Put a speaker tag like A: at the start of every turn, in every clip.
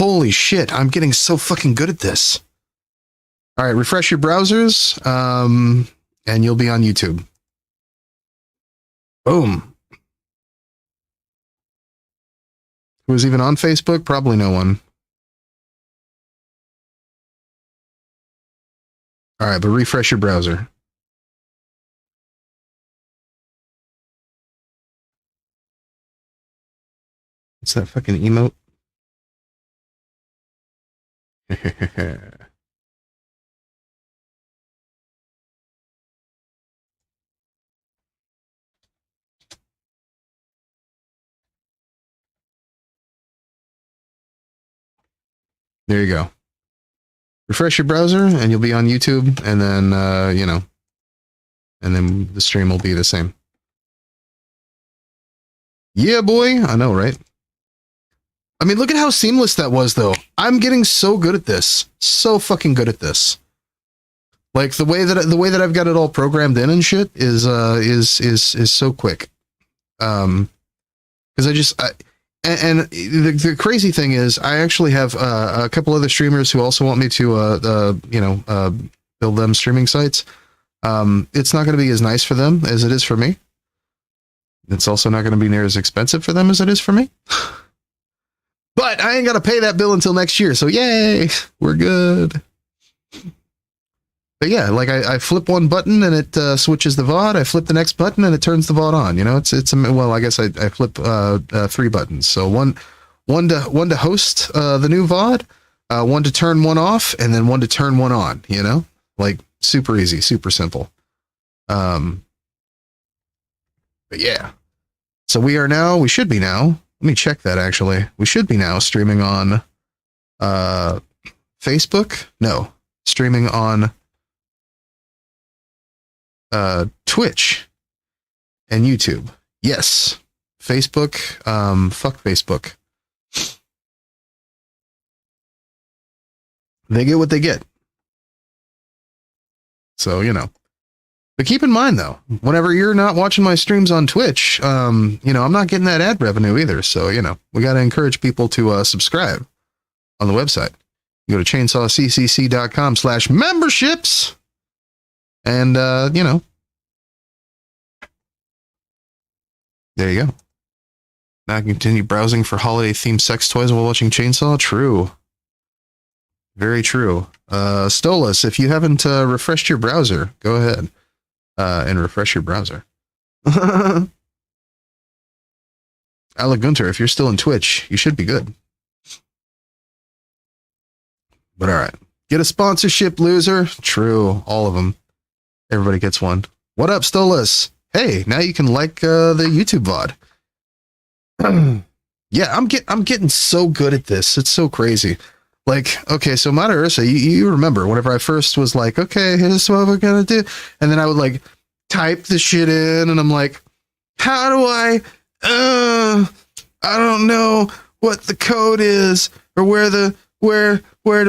A: Holy shit, I'm getting so fucking good at this. All right, refresh your browsers, and you'll be on YouTube. Boom. Who's even on Facebook? Probably no one. All right, but refresh your browser. What's that fucking emote? There you go. Refresh your browser and you'll be on YouTube, and then, and then the stream will be the same. Yeah, boy. I know, right? I mean, look at how seamless that was, though. I'm getting so good at this. So fucking good at this. Like the way that I've got it all programmed in and shit is so quick. Because the crazy thing is, I actually have a couple other streamers who also want me to build them streaming sites. It's not going to be as nice for them as it is for me. It's also not going to be near as expensive for them as it is for me. But I ain't got to pay that bill until next year, so yay, we're good. But yeah, like I flip one button and it switches the VOD. I flip the next button and it turns the VOD on. You know, well, I guess I flip 3 buttons. So one to host the new VOD, one to turn one off, and then one to turn one on. You know, like super easy, super simple. But yeah, so we should be now. Let me check that, actually. We should be now streaming on Facebook. No, streaming on Twitch and YouTube. Yes. Facebook. Fuck Facebook. They get what they get. So, you know. But keep in mind, though, whenever you're not watching my streams on Twitch, I'm not getting that ad revenue either. So, we got to encourage people to subscribe on the website. You go to chainsawccc.com/memberships. And, there you go. Now I can continue browsing for holiday-themed sex toys while watching Chainsaw. True. Very true. Stolas, if you haven't refreshed your browser, go ahead. And refresh your browser. Alec Gunter, if you're still in Twitch, you should be good. But all right. Get a sponsorship, loser. True. All of them. Everybody gets one. What up, Stolas? Hey, now you can like the YouTube VOD. Yeah, I'm getting so good at this. It's so crazy. Like, okay, so Mata Ursa, you remember whenever I first was like, okay, here's what we're gonna do, and then I would like type the shit in, and I'm like, how do I don't know what the code is or where to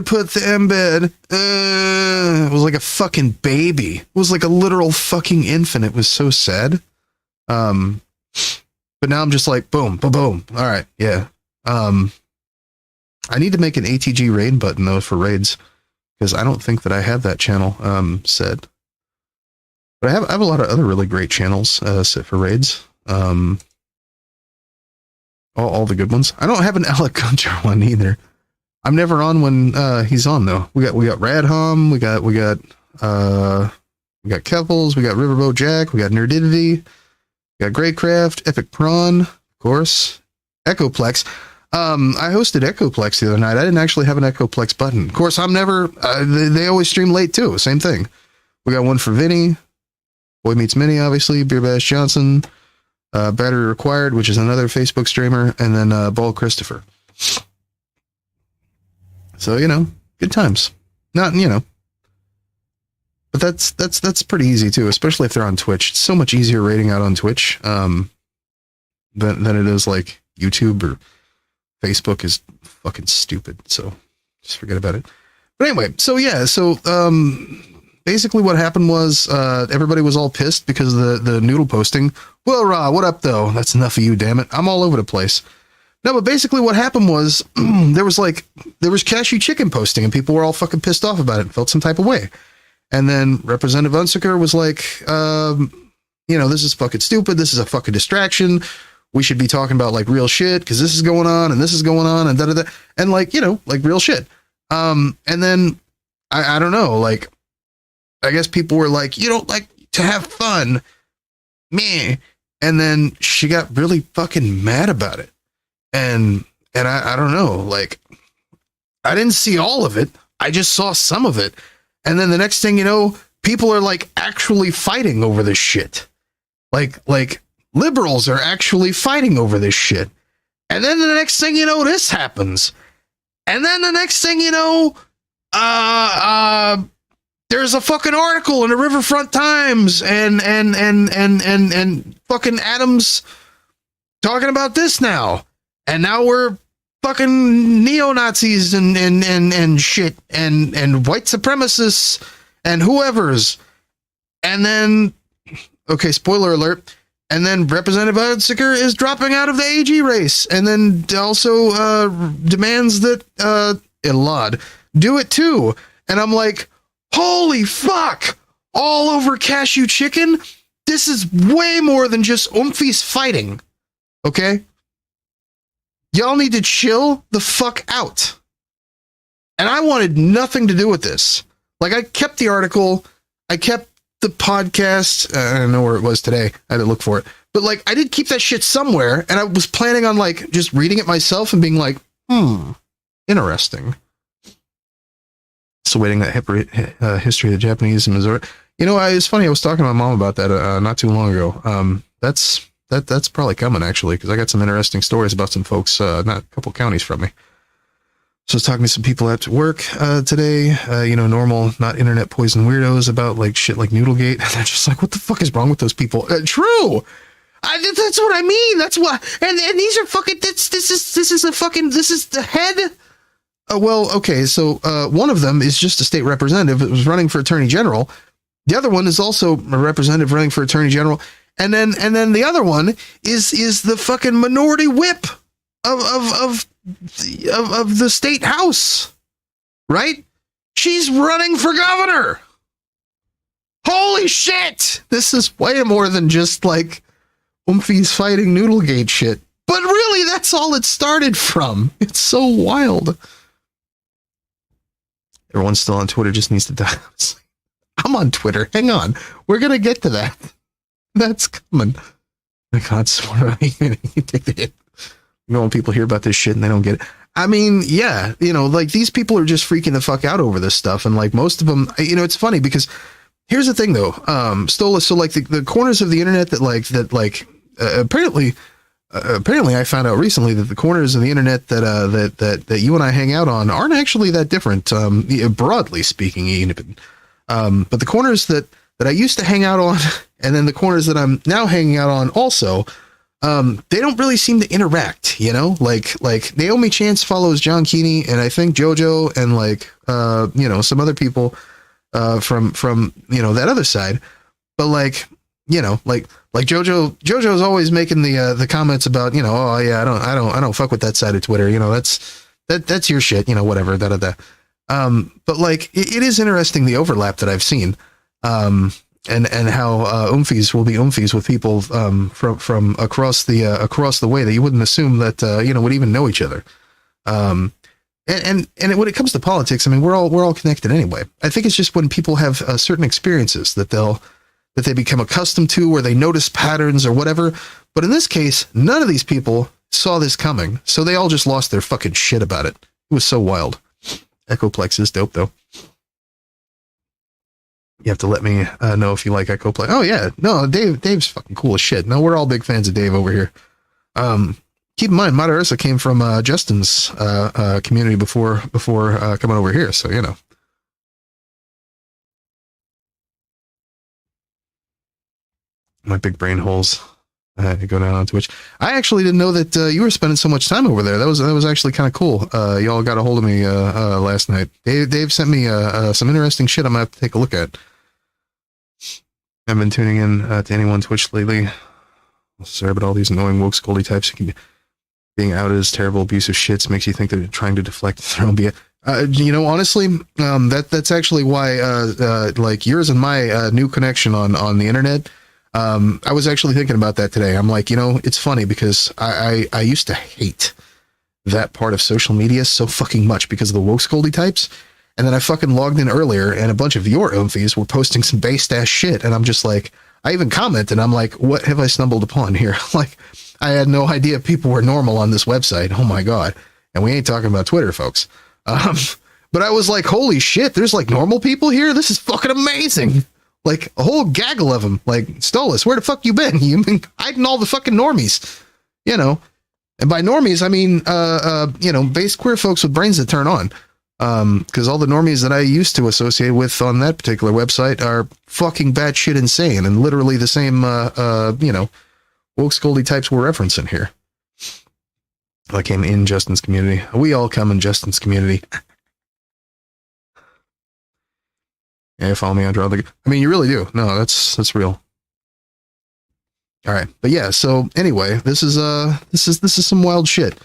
A: put the embed. It was like a fucking baby. It was like a literal fucking infant. It was so sad. But now I'm just like, boom, boom, boom. All right, yeah. I need to make an ATG raid button though for raids, because I don't think that I have that channel set. But I have a lot of other really great channels set for raids. All the good ones. I don't have an Alec Gunter one either. I'm never on when he's on though. We got Radhom, we got Kevels, we got Riverboat Jack, we got Nerdidity, we got Greycraft, Epic Prawn, of course, Echoplex. I hosted Echoplex the other night. I didn't actually have an Echoplex button. Of course, I'm never. They always stream late too. Same thing. We got one for Vinny, Boy Meets Minnie, obviously, Beer Bash Johnson, Battery Required, which is another Facebook streamer, and then Ball Christopher. So good times. Not but that's pretty easy too, especially if they're on Twitch. It's so much easier rating out on Twitch than it is like YouTube or Facebook is fucking stupid, so just forget about it. But anyway, so basically what happened was everybody was all pissed because of the noodle posting. Well, Ra, what up though? That's enough of you, damn it. I'm all over the place. No, but basically what happened was there was cashew chicken posting and people were all fucking pissed off about it and felt some type of way. And then Representative Unsecker was like, this is fucking stupid. This is a fucking distraction. We should be talking about like real shit because this is going on and this is going on and da-da-da. And like, like real shit. And then I don't know, like, I guess people were like, you don't like to have fun. Meh. And then she got really fucking mad about it. And I don't know, like, I didn't see all of it. I just saw some of it. And then the next thing you know, people are like actually fighting over this shit. Like liberals are actually fighting over this shit. And then the next thing you know, this happens. And then the next thing you know, there's a fucking article in the Riverfront Times and fucking Adams talking about this now. And now we're fucking neo-Nazis and shit and white supremacists and whoever's. And then, okay, spoiler alert. And then Representative Unsecker is dropping out of the AG race. And then also demands that Elad do it too. And I'm like, holy fuck! All over cashew chicken? This is way more than just Oomphies fighting. Okay? Y'all need to chill the fuck out. And I wanted nothing to do with this. Like, I kept the article, I kept the podcast, I don't know where it was today, I had to look for it. But, like, I did keep that shit somewhere, and I was planning on, like, just reading it myself and being like, interesting. So waiting that history of the Japanese in Missouri. You know, it's funny, I was talking to my mom about that not too long ago. That's probably coming, actually, because I got some interesting stories about some folks, not a couple counties from me. So I was talking to some people at work today, normal, not internet poison weirdos about like shit like Noodlegate. And they're just like, what the fuck is wrong with those people? True. That's what I mean. That's what, and these are fucking, this is the head. Okay. So one of them is just a state representative. It was running for attorney general. The other one is also a representative running for attorney general. And then the other one is the fucking minority whip of the state house, right? She's running for governor. Holy shit! This is way more than just like Oomphies fighting Noodlegate shit. But really, that's all it started from. It's so wild. Everyone still on Twitter just needs to die. I'm on Twitter. Hang on. We're gonna get to that. That's coming. My God, you take the hit. When people hear about this shit and they don't get it. I mean, yeah, like these people are just freaking the fuck out over this stuff. And like most of them, it's funny because here's the thing though. Stola, so like the corners of the internet apparently I found out recently that the corners of the internet that you and I hang out on aren't actually that different. Broadly speaking, even. But the corners that I used to hang out on, and then the corners that I'm now hanging out on also, they don't really seem to interact, like Naomi Chance follows John Keeney, and I think JoJo and like, some other people, from, that other side, but like JoJo's always making the comments about, oh yeah, I don't fuck with that side of Twitter. That's your shit, whatever, but like, it is interesting, the overlap that I've seen, and how Oomphies will be Oomphies with people from across the way that you wouldn't assume that would even know each other. And when it comes to politics, I mean, we're all connected anyway. I think it's just when people have certain experiences that they become accustomed to, or they notice patterns or whatever. But in this case, none of these people saw this coming, so they all just lost their fucking shit about it. It was so wild. Echoplex is dope though. You have to let me know if you like Echoplex. Oh yeah, no, Dave's fucking cool as shit. No, we're all big fans of Dave over here. Keep in mind, Mata Ursa came from Justin's community before coming over here, so my big brain holes. I had to go down on Twitch. I actually didn't know that you were spending so much time over there. That was actually kind of cool. Y'all got a hold of me last night. Dave sent me some interesting shit I'm gonna have to take a look at. I've been tuning in to anyone Twitch lately. Sorry about all these annoying woke scoldy types. Being outed as terrible, abusive shits makes you think they're trying to deflect their own BS. Honestly, that's actually why, like yours and my new connection on the internet. I was actually thinking about that today. I'm like, it's funny because I used to hate that part of social media so fucking much because of the woke scoldy types. And then I fucking logged in earlier and a bunch of your oomfies were posting some based ass shit. And I'm just like, I even commented, I'm like, what have I stumbled upon here? Like, I had no idea people were normal on this website. Oh my God. And we ain't talking about Twitter, folks. But I was like, holy shit, there's like normal people here. This is fucking amazing. Like a whole gaggle of them. Like, Stolas, where the fuck you been? You've been hiding all the fucking normies, and by normies, I mean, base queer folks with brains that turn on. Cause all the normies that I used to associate with on that particular website are fucking batshit insane and literally the same, woke scoldy types we're referencing here. I came in Justin's community. We all come in Justin's community. Yeah, follow me on Draw the. I mean, you really do. No, that's real. All right, but yeah. So anyway, this is some wild shit.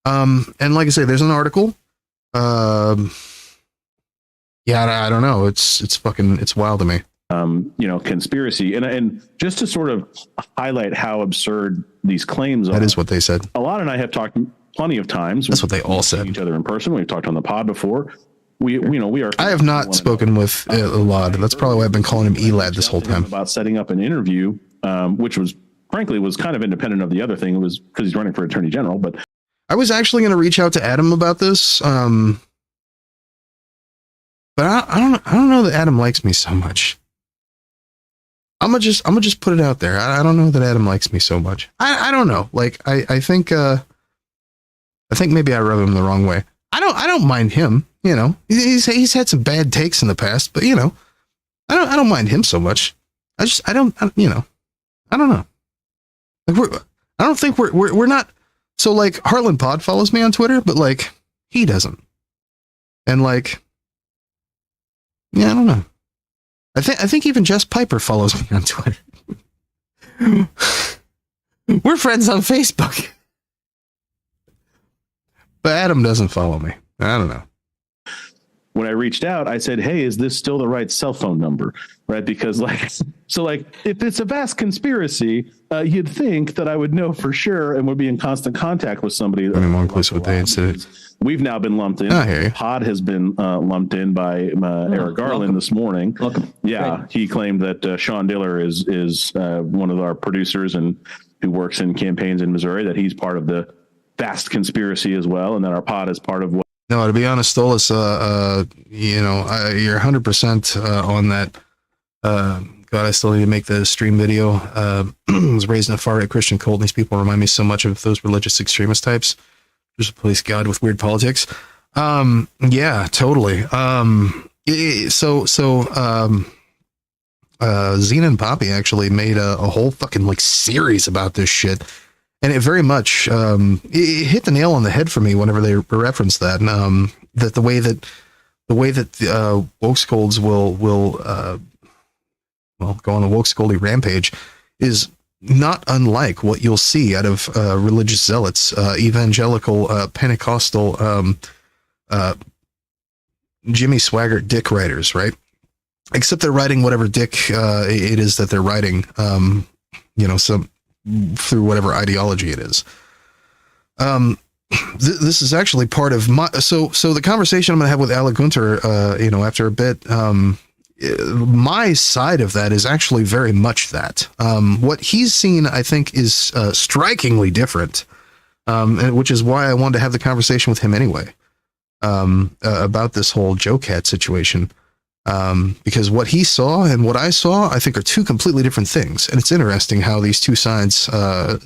A: And like I say, there's an article. Yeah, I don't know. It's wild to me.
B: Conspiracy and just to sort of highlight how absurd these claims are.
A: That is what they said.
B: Alon and I have talked plenty of times.
A: That's what they all said.
B: Each other in person. We've talked on the pod before. We are.
A: I have not spoken with Elad. That's probably why I've been calling him Elad this whole time.
B: About setting up an interview, which was frankly kind of independent of the other thing. It was because he's running for attorney general. But
A: I was actually going to reach out to Adam about this. But I don't know that Adam likes me so much. I'm gonna just put it out there. I don't know that Adam likes me so much. I don't know. Like I think maybe I rub him the wrong way. I don't mind him. He's had some bad takes in the past, but I don't mind him so much. I don't know. Like I don't think we're not. So like Heartland Pod follows me on Twitter, but like he doesn't. And like, yeah, I don't know. I think even Jess Piper follows me on Twitter. We're friends on Facebook. But Adam doesn't follow me. I don't know.
B: When I reached out, I said, hey, is this still the right cell phone number? Right? Because if it's a vast conspiracy, you'd think that I would know for sure and would be in constant contact with somebody.
A: I mean, more inclusive with the
B: We've now been lumped in.
A: I hear you.
B: Pod has been lumped in by Eric Garland
C: welcome.
B: this morning.
C: Welcome.
B: Yeah,
C: Great.
B: he claimed that Sean Diller is one of our producers and who works in campaigns in Missouri, that he's part of the vast conspiracy as well, and that our pod is part of what.
A: No, to be honest, Stolas, you're 100% on that. God, I still need to make the stream video. I was raised in a far-right Christian cult, and these people remind me so much of those religious extremist types. Just replace God with weird politics. Yeah, totally. Xena and Poppy actually made a whole fucking like series about this shit. And it very much it hit the nail on the head for me whenever they referenced that. That the way that woke scolds will go on a woke scoldy rampage is not unlike what you'll see out of religious zealots, evangelical, Pentecostal, Jimmy Swaggart dick writers, right? Except they're writing whatever dick it is that they're writing, some through whatever ideology it is. This is actually part of my, so the conversation I'm going to have with Alec Gunter, after a bit, my side of that is actually very much that, what he's seen, I think is, strikingly different. And which is why I wanted to have the conversation with him anyway, about this whole JoCat situation. Because what he saw and what I saw, I think are two completely different things. And it's interesting how these two sides,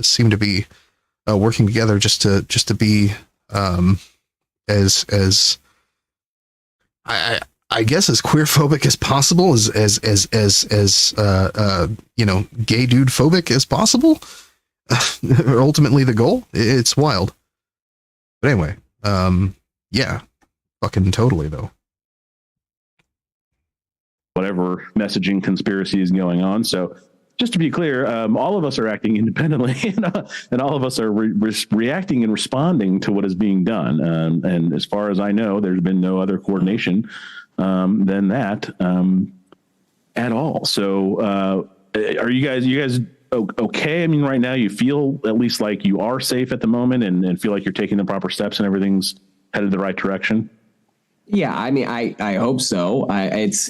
A: seem to be, working together just to be, as I guess as queerphobic as possible, as gay dude phobic as possible. Ultimately the goal. It's wild. But anyway, yeah, fucking totally though.
B: Whatever messaging conspiracy is going on. So just to be clear, all of us are acting independently, and all of us are reacting and responding to what is being done. And as far as I know, there's been no other coordination than that at all. So, are you guys okay? I mean, right now you feel at least like you are safe at the moment, and feel like you're taking the proper steps and everything's headed the right direction.
C: Yeah, I mean, I hope so. It's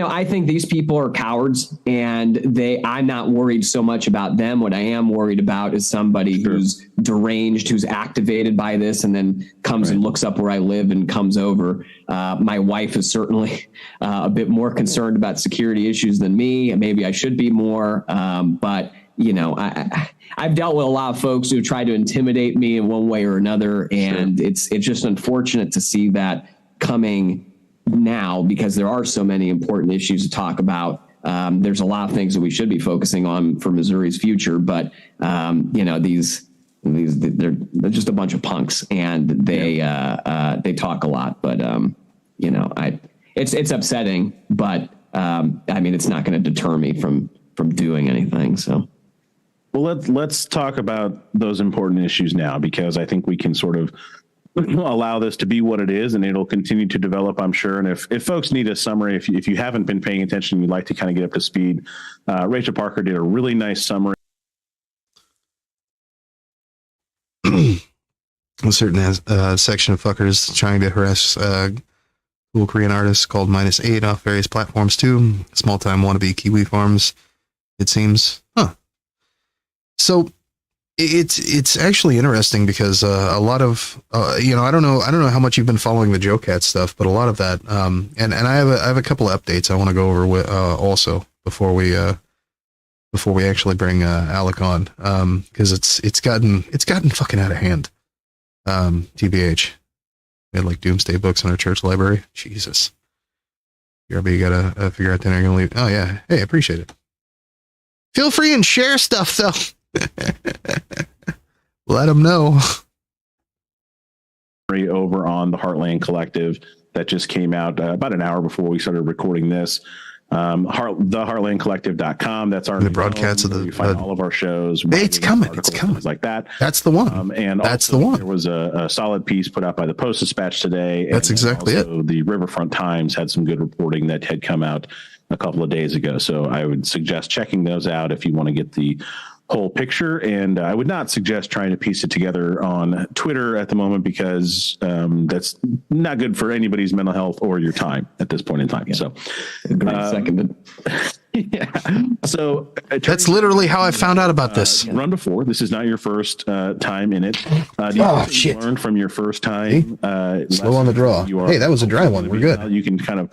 C: I think these people are cowards, and I'm not worried so much about them. What I am worried about is somebody who's deranged, who's activated by this, and then comes and looks up where I live and comes over. My wife is certainly a bit more concerned about security issues than me. Maybe I should be more, but I've dealt with a lot of folks who try to intimidate me in one way or another, and it's just unfortunate to see that coming now, because there are so many important issues to talk about. There's a lot of things that we should be focusing on for Missouri's future, but these they're just a bunch of punks, and they talk a lot. But it's upsetting, but I mean, it's not going to deter me from doing anything. So,
B: well, let's talk about those important issues now, because I think we can sort of allow this to be what it is, and it'll continue to develop, I'm sure. And if folks need a summary, if you haven't been paying attention, you'd like to kind of get up to speed, Rachel Parker did a really nice summary.
A: A certain section of fuckers trying to harass cool Korean artists called -8 off various platforms too. Small time wannabe Kiwi farms, it seems. So it's actually interesting, because a lot of I don't know how much you've been following the JoCat stuff, but a lot of that and I have a couple of updates I want to go over with also before we actually bring Alec on, because it's gotten fucking out of hand. TBH, we had like doomsday books in our church library. Jesus, you gotta figure out then you're gonna leave. Oh yeah, hey, I appreciate it. Feel free and share stuff though. Let them know.
B: Over on the Heartland Collective that just came out about an hour before we started recording this. Theheartlandcollective.com. That's our
A: broadcasts of the.
B: You find all of our shows.
A: It's coming. It's coming.
B: Like that.
A: That's the one.
B: And
A: that's
B: also,
A: the one.
B: There was a solid piece put out by the Post-Dispatch today.
A: That's exactly it.
B: The Riverfront Times had some good reporting that had come out a couple of days ago. So I would suggest checking those out if you want to get the whole picture, and I would not suggest trying to piece it together on Twitter at the moment, because that's not good for anybody's mental health or your time at this point in time. Yeah. So,
C: seconded.
B: Yeah. So
A: that's literally how I found out about this.
B: Run before. This is not your first time in it.
A: Shit!
B: Learn from your first time.
A: Slow on the draw. Hey, that was a dry one. We're good.
B: You can kind of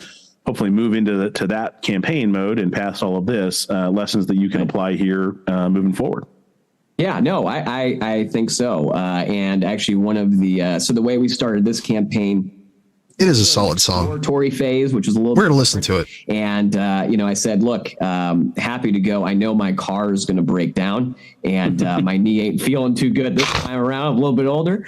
B: hopefully move into that campaign mode and pass all of this lessons that you can apply here moving forward.
C: Yeah, no, I think so. And actually, one of the so the way we started this campaign,
A: it is a solid song.
C: Exploratory phase, which is a little.
A: We're gonna listen to it.
C: And I said, look, happy to go. I know my car is going to break down, and my knee ain't feeling too good this time around. I'm a little bit older,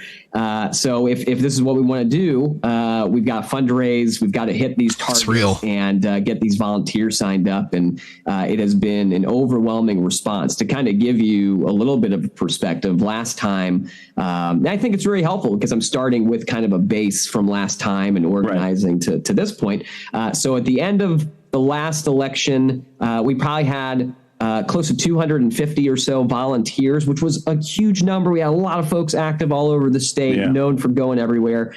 C: so if this is what we want to do, we've got to fundraise. We've got to hit these targets and get these volunteers signed up. And it has been an overwhelming response. To kind of give you a little bit of perspective, last time, I think it's really helpful because I'm starting with kind of a base from last time and organizing to this point. So at the end of the last election, we probably had close to 250 or so volunteers, which was a huge number. We had a lot of folks active all over the state, known for going everywhere.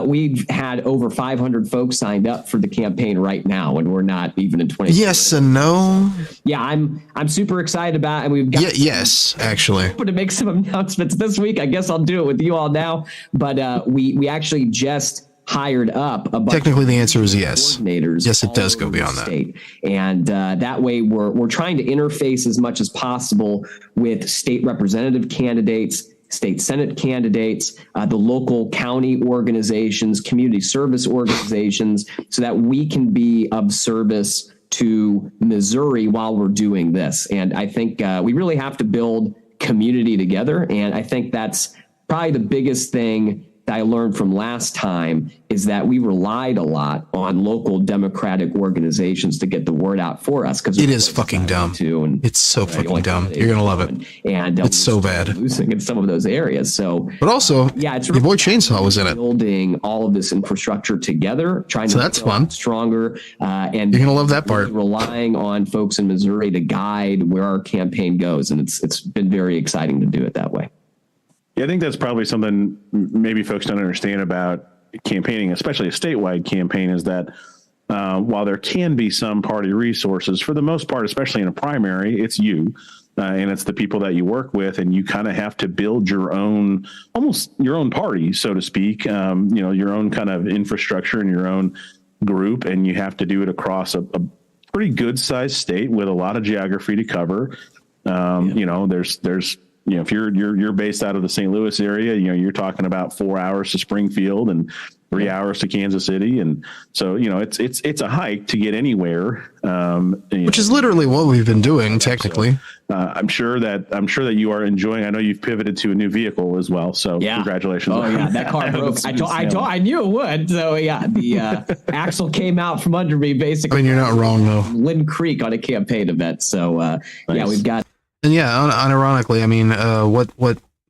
C: We've had over 500 folks signed up for the campaign right now, and we're not even in 20.
A: Yes and no.
C: Yeah, I'm super excited about it. And we've got
A: actually.
C: To make some announcements this week. I guess I'll do it with you all now. But we actually just hired up a bunch.
A: Technically, the answer is yes.
C: Coordinators.
A: Yes, it does go beyond that.
C: And that way, we're trying to interface as much as possible with state representative candidates, state Senate candidates, the local county organizations, community service organizations, so that we can be of service to Missouri while we're doing this. And I think we really have to build community together. And I think that's probably the biggest thing I learned from last time is that we relied a lot on local Democratic organizations to get the word out for us. Because
A: it is fucking dumb. It's so fucking dumb. You're gonna love it.
C: And
A: it's so bad.
C: Losing in some of those areas. So,
A: but also,
C: yeah, it's
A: your boy Chainsaw was in it.
C: Building all of this infrastructure together, trying to
A: that's fun.
C: Stronger, and
A: you're gonna love that part.
C: Relying on folks in Missouri to guide where our campaign goes, and it's been very exciting to do it that way.
B: Yeah, I think that's probably something maybe folks don't understand about campaigning, especially a statewide campaign, is that while there can be some party resources, for the most part, especially in a primary, it's you and it's the people that you work with, and you kind of have to build your own, almost your own party, so to speak, your own kind of infrastructure and your own group, and you have to do it across a pretty good sized state with a lot of geography to cover. There's if you're based out of the St. Louis area, you're talking about 4 hours to Springfield and 3 hours to Kansas City. And so, it's a hike to get anywhere.
A: Which is literally what we've been doing technically.
B: So, I'm sure that you are enjoying. I know you've pivoted to a new vehicle as well. So congratulations.
C: Oh yeah. That car broke. I knew it would. So yeah, the axle came out from under me basically.
A: I mean, you're not wrong though.
C: Lynn Creek on a campaign event. So nice. Yeah, we've got.
A: And yeah, unironically, I mean,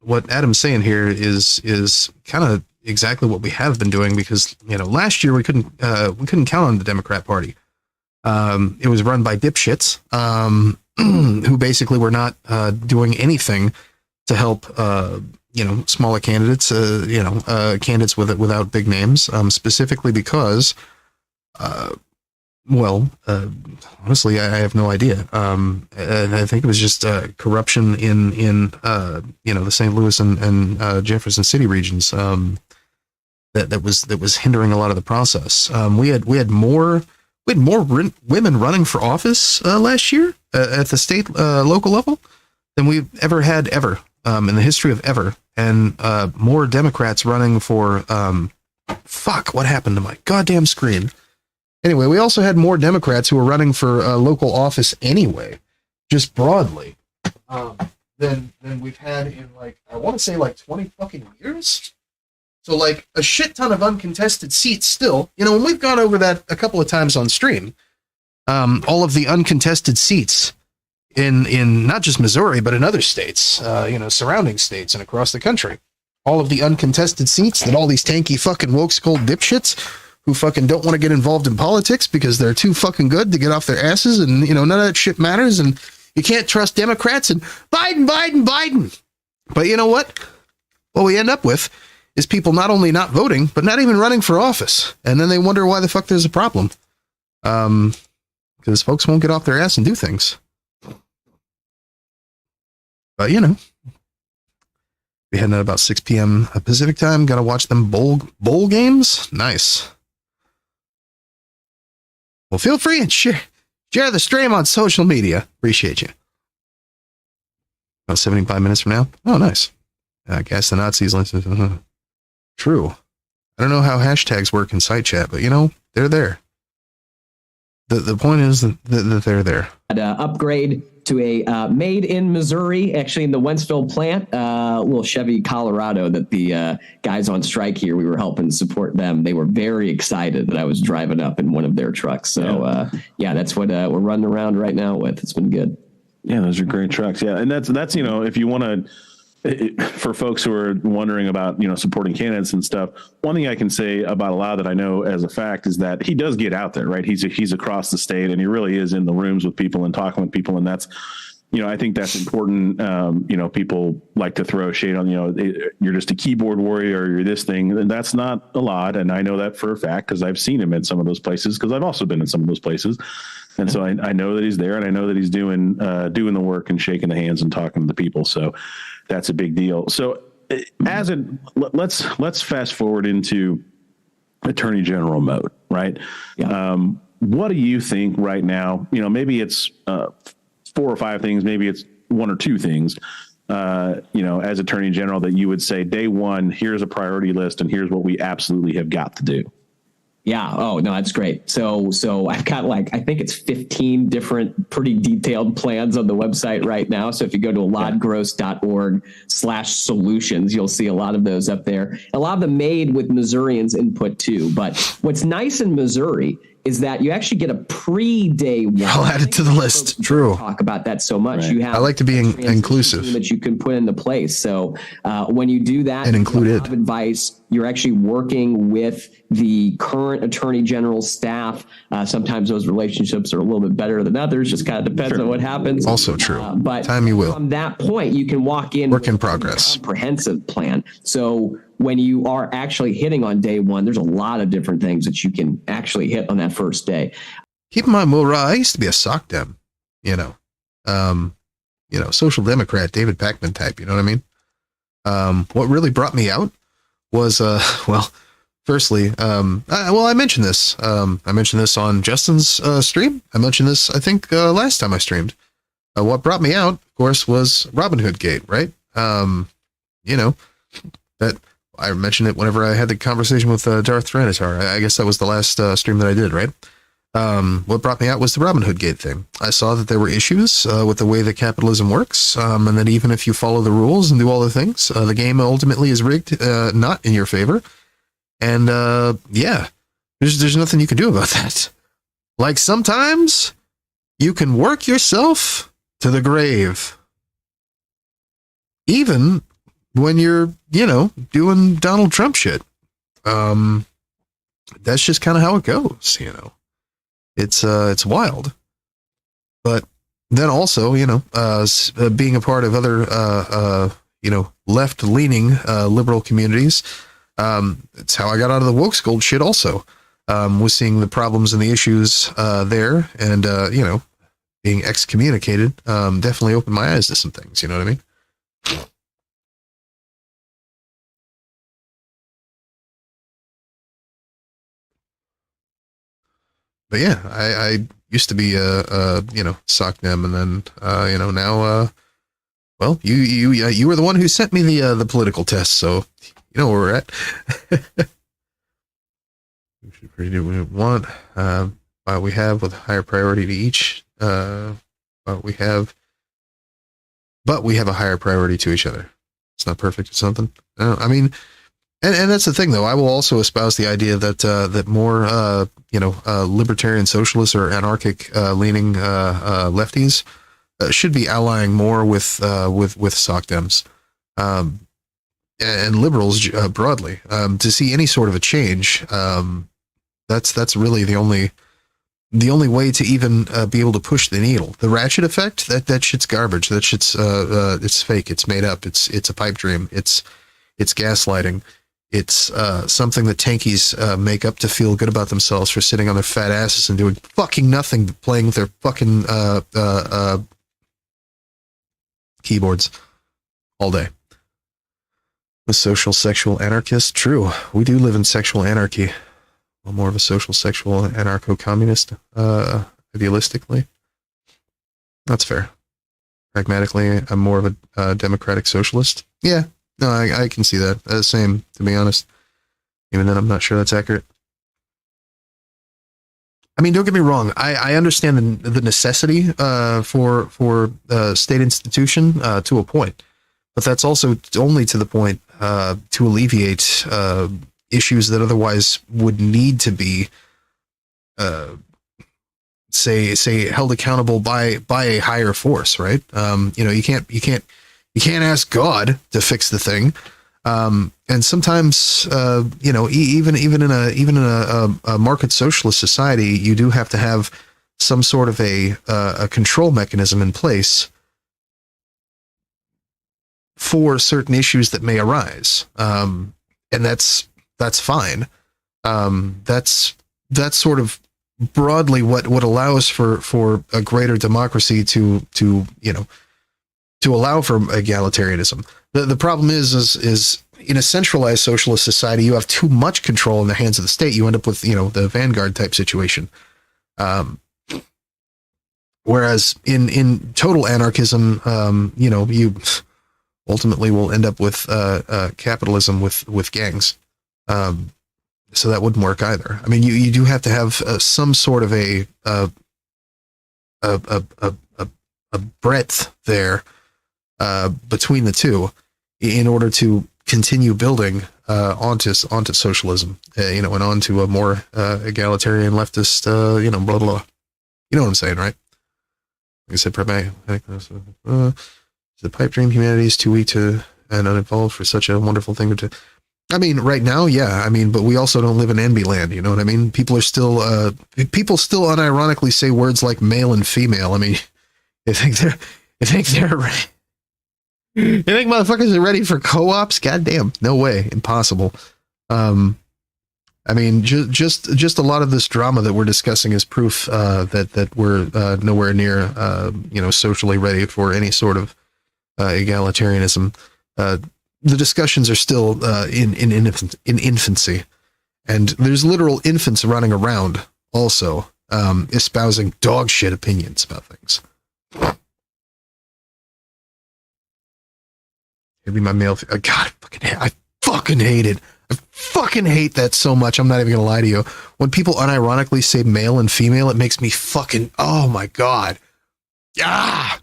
A: what Adam's saying here is kind of exactly what we have been doing, because last year we couldn't count on the Democrat Party. It was run by dipshits who basically were not doing anything to help smaller candidates, candidates without big names, specifically because. Honestly, I have no idea. And I think it was just corruption in the St. Louis and Jefferson City regions that was hindering a lot of the process. We had more women running for office last year at the state local level than we've ever had in the history of ever, and more Democrats running for what happened to my goddamn screen? Anyway, we also had more Democrats who were running for local office anyway, just broadly, than we've had in I want to say 20 fucking years. So a shit ton of uncontested seats still. When we've gone over that a couple of times on stream, all of the uncontested seats in not just Missouri, but in other states, surrounding states and across the country. All of the uncontested seats that all these tanky fucking woke skull dipshits who fucking don't want to get involved in politics because they're too fucking good to get off their asses, and none of that shit matters, and you can't trust Democrats, and Biden. But you know what? What we end up with is people not only not voting, but not even running for office, and then they wonder why the fuck there's a problem. Because folks won't get off their ass and do things. But we heading at about 6 p.m. Pacific time. Got to watch them bowl games. Nice. Well, feel free and share the stream on social media. Appreciate you. About 75 minutes from now. Oh, nice. Gas the Nazis. True. I don't know how hashtags work in site chat, but they're there. The point is that they're there.
C: Upgrade to a made in Missouri, actually in the Wentzville plant, little Chevy Colorado that the guys on strike here, we were helping support them. They were very excited that I was driving up in one of their trucks. So that's what we're running around right now with. It's been good.
B: Yeah, those are great trucks. Yeah, and that's if you want to. For folks who are wondering about, supporting candidates and stuff, one thing I can say about Allow that I know as a fact is that he does get out there, right? He's across the state, and he really is in the rooms with people and talking with people. And that's, I think that's important. People like to throw shade on, you're just a keyboard warrior, or you're this thing. And that's not a lot. And I know that for a fact, because I've seen him in some of those places, because I've also been in some of those places. And so I know that he's there, and I know that he's doing the work and shaking the hands and talking to the people. So that's a big deal. So let's fast forward into Attorney General mode, right? Yeah. What do you think right now? Maybe it's 4 or 5 things, maybe it's 1 or 2 things, as Attorney General that you would say, day one, here's a priority list and here's what we absolutely have got to do.
C: Yeah. Oh no, that's great. So I've got like, I think it's 15 different pretty detailed plans on the website right now. So if you go to lodgross.org/solutions, you'll see a lot of those up there. A lot of them made with Missourians input too. But what's nice in Missouri is that you actually get a pre-day one.
A: I'll add it to the list. True.
C: Talk about that so much.
B: Right.
C: You have
A: I like to be inclusive
C: that you can put into place. So when you do that,
A: and include
C: have advice. You're actually working with the current attorney general's staff. Sometimes those relationships are a little bit better than others. Just kind of depends on what happens.
A: Also true.
C: But
A: time you will.
C: From that point, you can walk in.
A: Work in progress.
C: A comprehensive plan. So when you are actually hitting on day one, there's a lot of different things that you can actually hit on that first day.
A: Keep in mind, Will, I used to be a sock dem, social democrat, David Pakman type. You know what I mean? What really brought me out was, firstly, I mentioned this. I mentioned this on Justin's stream. I mentioned this, I think, last time I streamed. What brought me out, of course, was Robin Hood Gate, right? That I mentioned it whenever I had the conversation with Darth Tyrannosaur. I guess that was the last stream that I did, right? What brought me out was the Robin Hood Gate thing. I saw that there were issues with the way that capitalism works, and that even if you follow the rules and do all the things, the game ultimately is rigged, not in your favor. And there's nothing you can do about that. Like sometimes you can work yourself to the grave, even when you're, doing Donald Trump shit. That's just kind of how it goes, It's wild. But then also, being a part of other, left-leaning liberal communities, it's how I got out of the woke school shit also. Was seeing the problems and the issues there, and, being excommunicated definitely opened my eyes to some things, you know what I mean? But yeah, I used to be sock them, and then now you were the one who sent me the political test, so you know where we're at. We want we have with higher priority to each, but we have a higher priority to each other. It's not perfect or something. I mean. And that's the thing, though. I will also espouse the idea that that more libertarian socialists or anarchic leaning lefties should be allying more with sock dems and liberals broadly to see any sort of a change. That's really the only way to even be able to push the needle. The ratchet effect, that shit's garbage. That shit's it's fake. It's made up. It's a pipe dream. It's gaslighting. It's something that tankies make up to feel good about themselves for sitting on their fat asses and doing fucking nothing but playing with their fucking keyboards all day. A social sexual anarchist? True. We do live in sexual anarchy. I'm more of a social sexual anarcho-communist, idealistically. That's fair. Pragmatically, I'm more of a democratic socialist. Yeah. No, I can see that. Same, to be honest. Even then, I'm not sure that's accurate. I mean, don't get me wrong. I understand the necessity for state institution to a point, but that's also only to the point to alleviate issues that otherwise would need to be, say held accountable by a higher force, right? You can't ask God to fix the thing. And sometimes, even in a market socialist society, you do have to have some sort of a control mechanism in place for certain issues that may arise. And that's fine. That's sort of broadly what allows for a greater democracy to allow for egalitarianism. The problem is in a centralized socialist society, you have too much control in the hands of the state. You end up with, the vanguard type situation. Whereas in total anarchism, you ultimately will end up with capitalism with gangs. So that wouldn't work either. I mean, you do have to have some sort of a breadth there between the two in order to continue building onto socialism, and onto a more egalitarian leftist, blah blah. You know what I'm saying, right? Like I said, the pipe dream humanity is too weak to and uninvolved for such a wonderful thing to. I mean, right now, yeah. I mean, but we also don't live in envy land. You know what I mean? People still unironically say words like male and female. I mean, you think motherfuckers are ready for co-ops? Goddamn, no way, impossible. I mean, just a lot of this drama that we're discussing is proof that we're nowhere near socially ready for any sort of egalitarianism. The discussions are still in infancy, and there's literal infants running around also espousing dog shit opinions about things. It'd be my male. God, I fucking hate it. I fucking hate that so much. I'm not even gonna lie to you. When people unironically say male and female, it makes me fucking. Oh my god. Ah.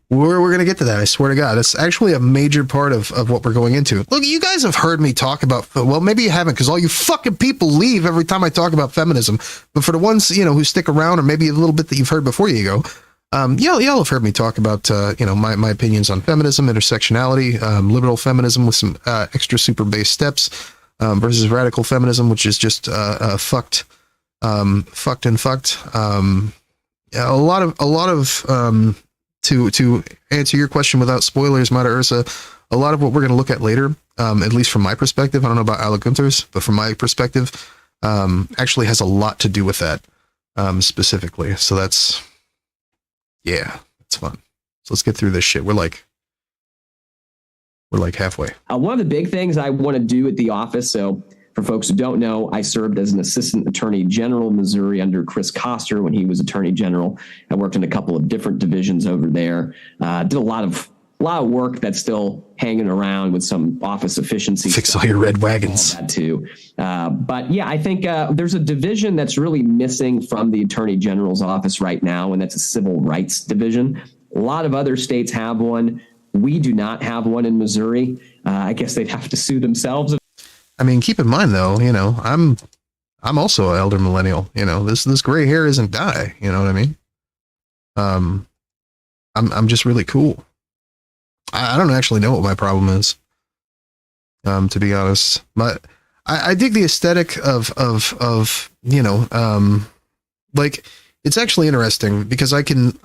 A: We're going to get to that. I swear to God. It's actually a major part of what we're going into. Look, you guys have heard me talk about, well, maybe you haven't, because all you fucking people leave every time I talk about feminism. But for the ones, who stick around, or maybe a little bit that you've heard before you go, y'all have heard me talk about, my opinions on feminism, intersectionality, liberal feminism with some extra super base steps, versus radical feminism, which is just fucked. A lot of to answer your question without spoilers, Mata Ursa, a lot of what we're going to look at later, at least from my perspective, I don't know about Alec Gunther's, but from my perspective, actually has a lot to do with that, specifically. So that's fun. So let's get through this shit. We're like halfway.
C: One of the big things I want to do at the office, so for folks who don't know, I served as an assistant attorney general in Missouri under Chris Koster when he was attorney general. I worked in a couple of different divisions over there. Did a lot of work that's still hanging around with some office efficiency.
A: Fix all your red wagons.
C: All that too. But yeah, I think there's a division that's really missing from the attorney general's office right now, and that's a civil rights division. A lot of other states have one. We do not have one in Missouri. I guess they'd have to sue themselves.
A: I mean, keep in mind though, I'm also an elder millennial. This gray hair isn't dye. You know what I mean? I'm just really cool. I don't actually know what my problem is. To be honest, but I dig the aesthetic of like, it's actually interesting because I can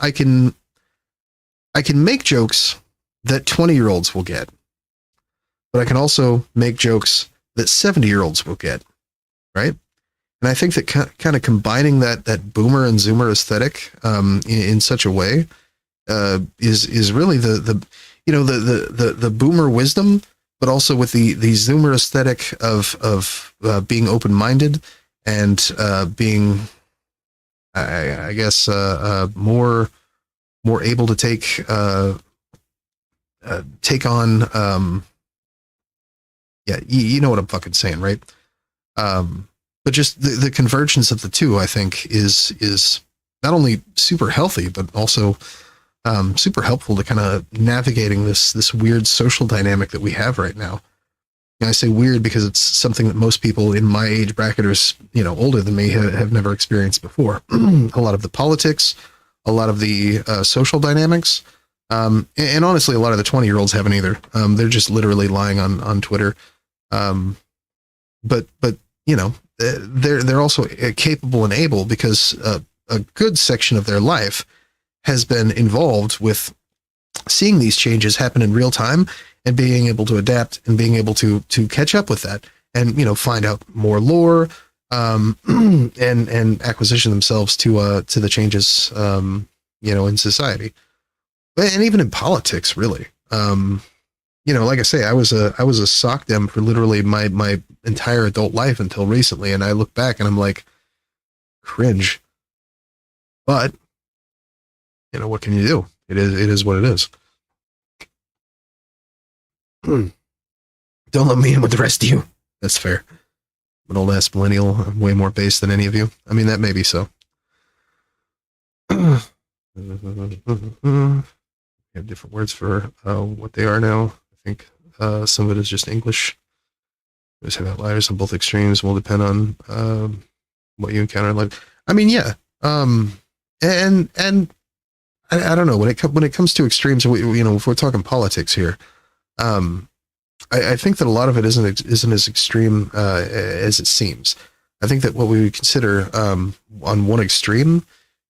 A: make jokes that 20-year-olds will get, but I can also make jokes that 70-year-olds will get, right? And I think that kind of combining that boomer and zoomer aesthetic in such a way is really the boomer wisdom, but also with the zoomer aesthetic of being open-minded and being, I guess, more able to take on. Yeah, you know what I'm fucking saying, right? But just the convergence of the two, I think, is not only super healthy, but also super helpful to kind of navigating this weird social dynamic that we have right now. And I say weird because it's something that most people in my age bracket or older than me have never experienced before. A lot of the politics, a lot of the social dynamics, and honestly, a lot of the 20-year-olds haven't either. They're just literally lying on Twitter. But they're also capable and able because a good section of their life has been involved with seeing these changes happen in real time and being able to adapt and being able to catch up with that and find out more lore and acquisition themselves to the changes in society, and even in politics, really. Like I say, I was a sock dem for literally my entire adult life until recently, and I look back and I'm like, cringe. But what can you do? It is what it is. Don't let me in with the rest of you. That's fair. an old ass millennial. I'm way more base than any of you. I mean, that may be so. We have different words for what they are now. I think some of it is just English. We always have outliers on both extremes. Will depend on what you encounter in life. I mean, yeah. And I don't know when it comes to extremes. If we're talking politics here, I think that a lot of it isn't as extreme as it seems. I think that what we would consider on one extreme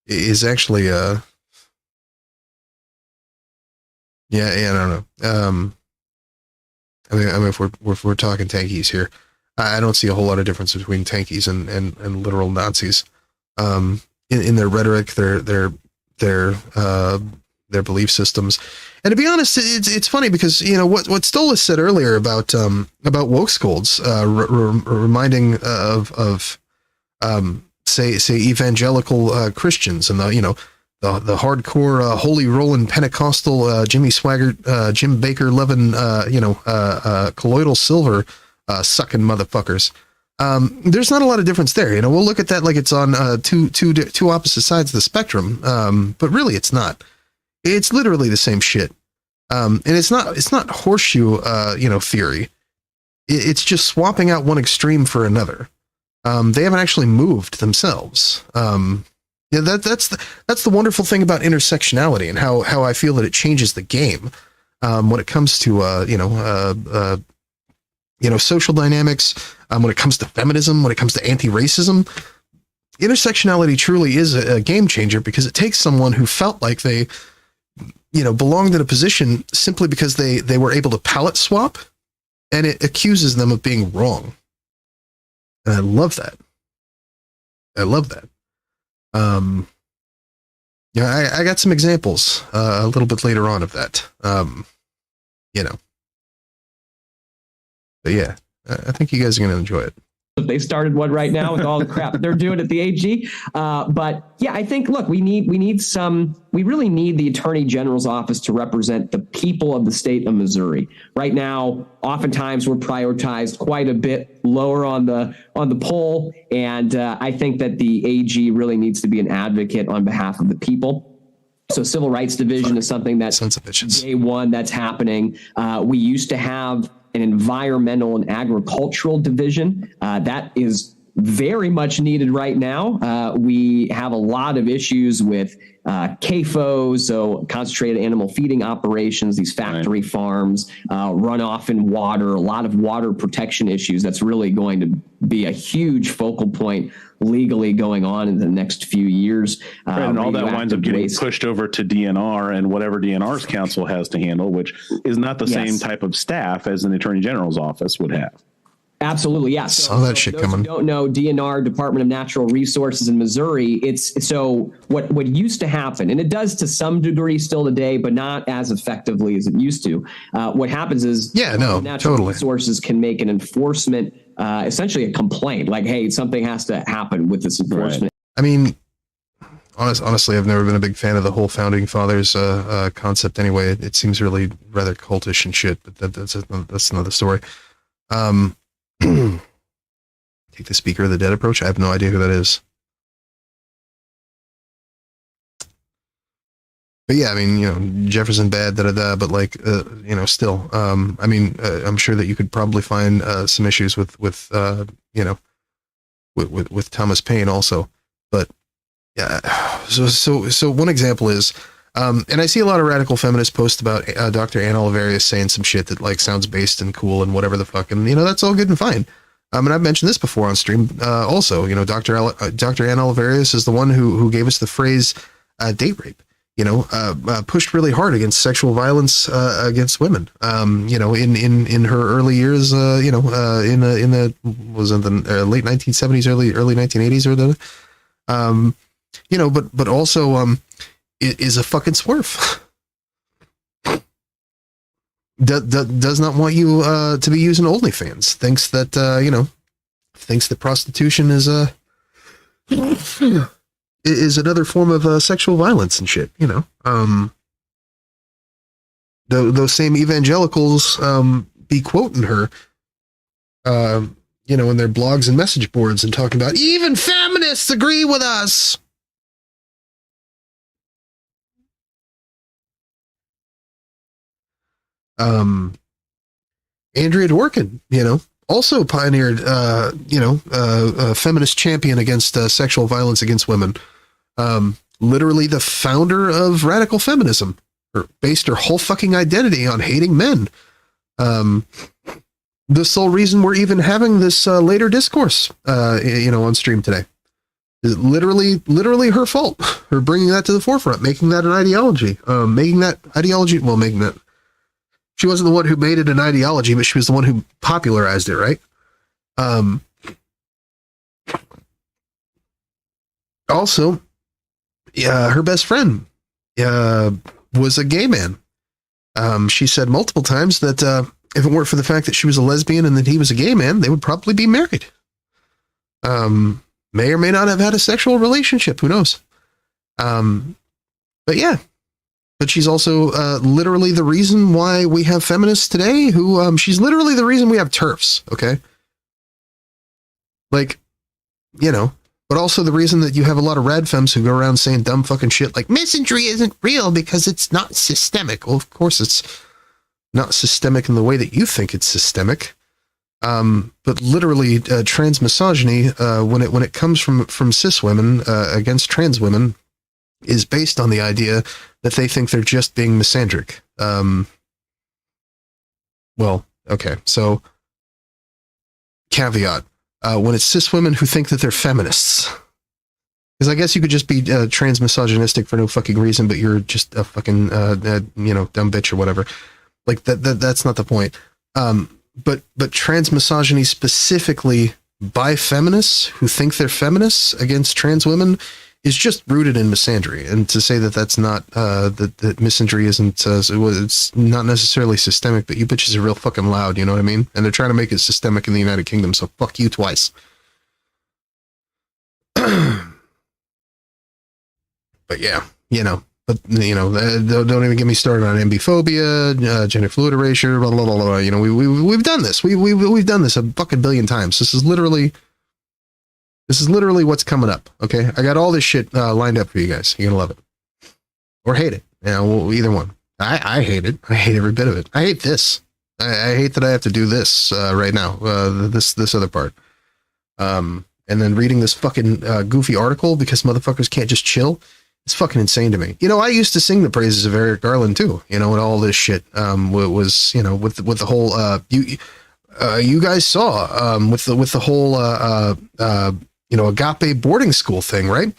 A: is actually I don't know. I mean, if we're talking tankies here, I don't see a whole lot of difference between tankies and literal Nazis. In their rhetoric, their belief systems, and to be honest, it's funny because what Stolas said earlier about woke scolds, reminding of say evangelical Christians and the hardcore holy rolling Pentecostal Jimmy Swaggart, Jim Baker loving colloidal silver sucking motherfuckers. There's not a lot of difference there. We'll look at that like it's on two opposite sides of the spectrum, but really it's not. It's literally the same shit, and it's not horseshoe theory. It's just swapping out one extreme for another. They haven't actually moved themselves. That's the wonderful thing about intersectionality and how I feel that it changes the game when it comes to social dynamics, when it comes to feminism, when it comes to anti-racism. Intersectionality truly is a game changer because it takes someone who felt like they belonged in a position simply because they were able to palette swap, and it accuses them of being wrong. And I love that. I got some examples a little bit later on of that. But yeah, I think you guys are going to enjoy it.
C: They started one right now with all the crap they're doing at the AG. But yeah, I think, look, we really need the Attorney General's office to represent the people of the state of Missouri. Right now, oftentimes we're prioritized quite a bit lower on the poll. And I think that the AG really needs to be an advocate on behalf of the people. So Civil Rights Division is something that's day one that's happening. We used to have an environmental and agricultural division that is very much needed right now. We have a lot of issues with CAFOs, so concentrated animal feeding operations, these factory farms, runoff in water, a lot of water protection issues. That's really going to be a huge focal point legally going on in the next few years.
B: And all that winds up getting pushed over to DNR and whatever DNR's counsel has to handle, which is not the same type of staff as an Attorney General's office would have.
C: Absolutely, yeah.
A: Saw that shit coming.
C: Who don't know, DNR, Department of Natural Resources in Missouri. It's so what used to happen, and it does to some degree still today, but not as effectively as it used to. What happens is, natural resources can make an enforcement, essentially a complaint, like, hey, something has to happen with this enforcement.
A: Right. I mean, honestly, I've never been a big fan of the whole founding fathers concept. Anyway, it seems really rather cultish and shit. But that's another story. Take the Speaker of the Dead approach. I have no idea who that is. But yeah, I mean, Jefferson bad, but like, still, I mean, I'm sure that you could probably find some issues with Thomas Paine also. But yeah, so one example is, and I see a lot of radical feminist posts about Dr. Ann Oliverius saying some shit that like sounds based and cool and whatever the fuck, and that's all good and fine. And I've mentioned this before on stream. Also, Dr. Ann Oliverius is the one who gave us the phrase date rape. Pushed really hard against sexual violence against women. In her early years, in the late 1970s, early 1980s, but also it is a fucking swerve. Does not want you to be using OnlyFans. Thinks that prostitution is another form of sexual violence and shit. Those same evangelicals be quoting her, you know, in their blogs and message boards and talking about even feminists agree with us. Andrea Dworkin, you know, also pioneered, a feminist champion against sexual violence against women. Literally the founder of radical feminism, or based her whole fucking identity on hating men. The sole reason we're even having this later discourse, on stream today, is literally her fault. Her bringing that to the forefront, making that an ideology, she wasn't the one who made it an ideology, but she was the one who popularized it, right? Also, her best friend was a gay man. She said multiple times that if it weren't for the fact that she was a lesbian and that he was a gay man, they would probably be married. May or may not have had a sexual relationship. Who knows? But yeah. But she's also literally the reason why we have feminists today, who she's literally the reason we have TERFs, okay? Like, you know, but also the reason that you have a lot of rad femmes who go around saying dumb fucking shit like misandry isn't real because it's not systemic. Well, of course it's not systemic in the way that you think it's systemic. But literally trans misogyny, when it comes from cis women against trans women, is based on the idea that they think they're just being misandric. Well, okay, so caveat. When it's cis women who think that they're feminists. Because I guess you could just be trans misogynistic for no fucking reason, but you're just a fucking, dumb bitch or whatever. Like, that's not the point. But trans misogyny specifically by feminists who think they're feminists against trans women is just rooted in misandry. And to say that that's not, that misandry isn't, it's not necessarily systemic, but you bitches are real fucking loud, you know what I mean? And they're trying to make it systemic in the United Kingdom, so fuck you twice. But yeah, don't even get me started on ambiphobia, gender fluid erasure, blah, blah, blah, blah. You know, we've done this. We've done this a fucking billion times. This is literally what's coming up. Okay. I got all this shit lined up for you guys. You're going to love it or hate it. Either one. I hate it. I hate every bit of it. I hate this. I hate that I have to do this right now. This other part. And then reading this fucking goofy article because motherfuckers can't just chill. It's fucking insane to me. You know, I used to sing the praises of Eric Garland too, and all this shit was, with the whole, you guys saw, with the whole, agape boarding school thing, right?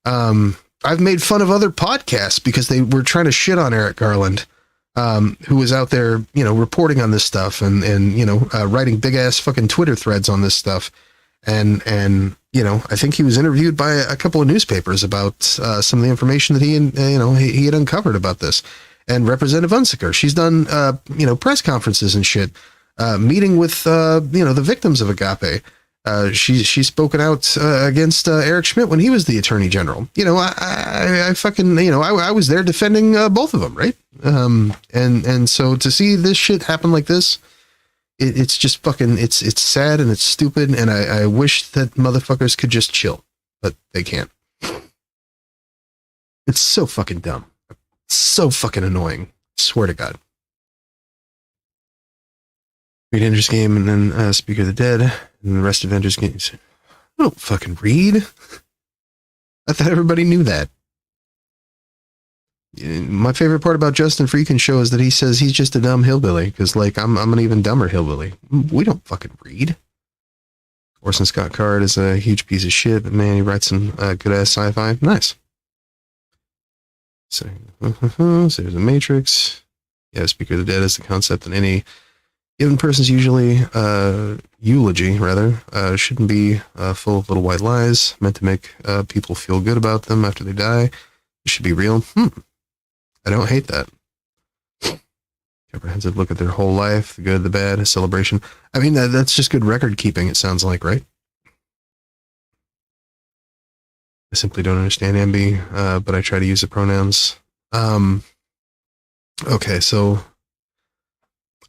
A: I've made fun of other podcasts because they were trying to shit on Eric Garland, who was out there, reporting on this stuff and writing big ass fucking Twitter threads on this stuff. And I think he was interviewed by a couple of newspapers about some of the information that he had uncovered about this. And Representative Unsicker, she's done, press conferences and shit, meeting with, the victims of agape. She's spoken out against Eric Schmidt when he was the attorney general. I fucking, I was there defending both of them, right? And so to see this shit happen like this, it's just fucking, it's sad and it's stupid, and I wish that motherfuckers could just chill, but they can't. It's so fucking dumb. So fucking annoying. Swear to God. Read Ender's Game and then Speaker of the Dead and the rest of Ender's Games. I don't fucking read. I thought everybody knew that. My favorite part about Justin Freakin' show is that he says he's just a dumb hillbilly because, like, I'm an even dumber hillbilly. We don't fucking read. Orson Scott Card is a huge piece of shit, but man, he writes some good ass sci-fi. Nice. So there's the Matrix. Yeah, Speaker of the Dead is the concept that any given person's eulogy shouldn't be full of little white lies meant to make people feel good about them after they die. It should be real. I don't hate that. Comprehensive look at their whole life, the good, the bad, a celebration. I mean, that's just good record keeping, it sounds like, right? I simply don't understand ambi, but I try to use the pronouns. Okay, so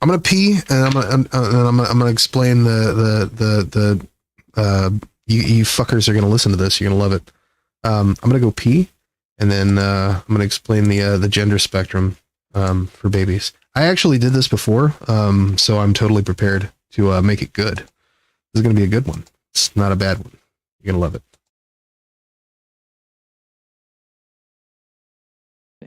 A: I'm gonna pee, and I'm gonna explain you fuckers are gonna listen to this. You're gonna love it. I'm gonna go pee, and then I'm gonna explain the gender spectrum for babies. I actually did this before, so I'm totally prepared to make it good. This is gonna be a good one. It's not a bad one. You're gonna love it.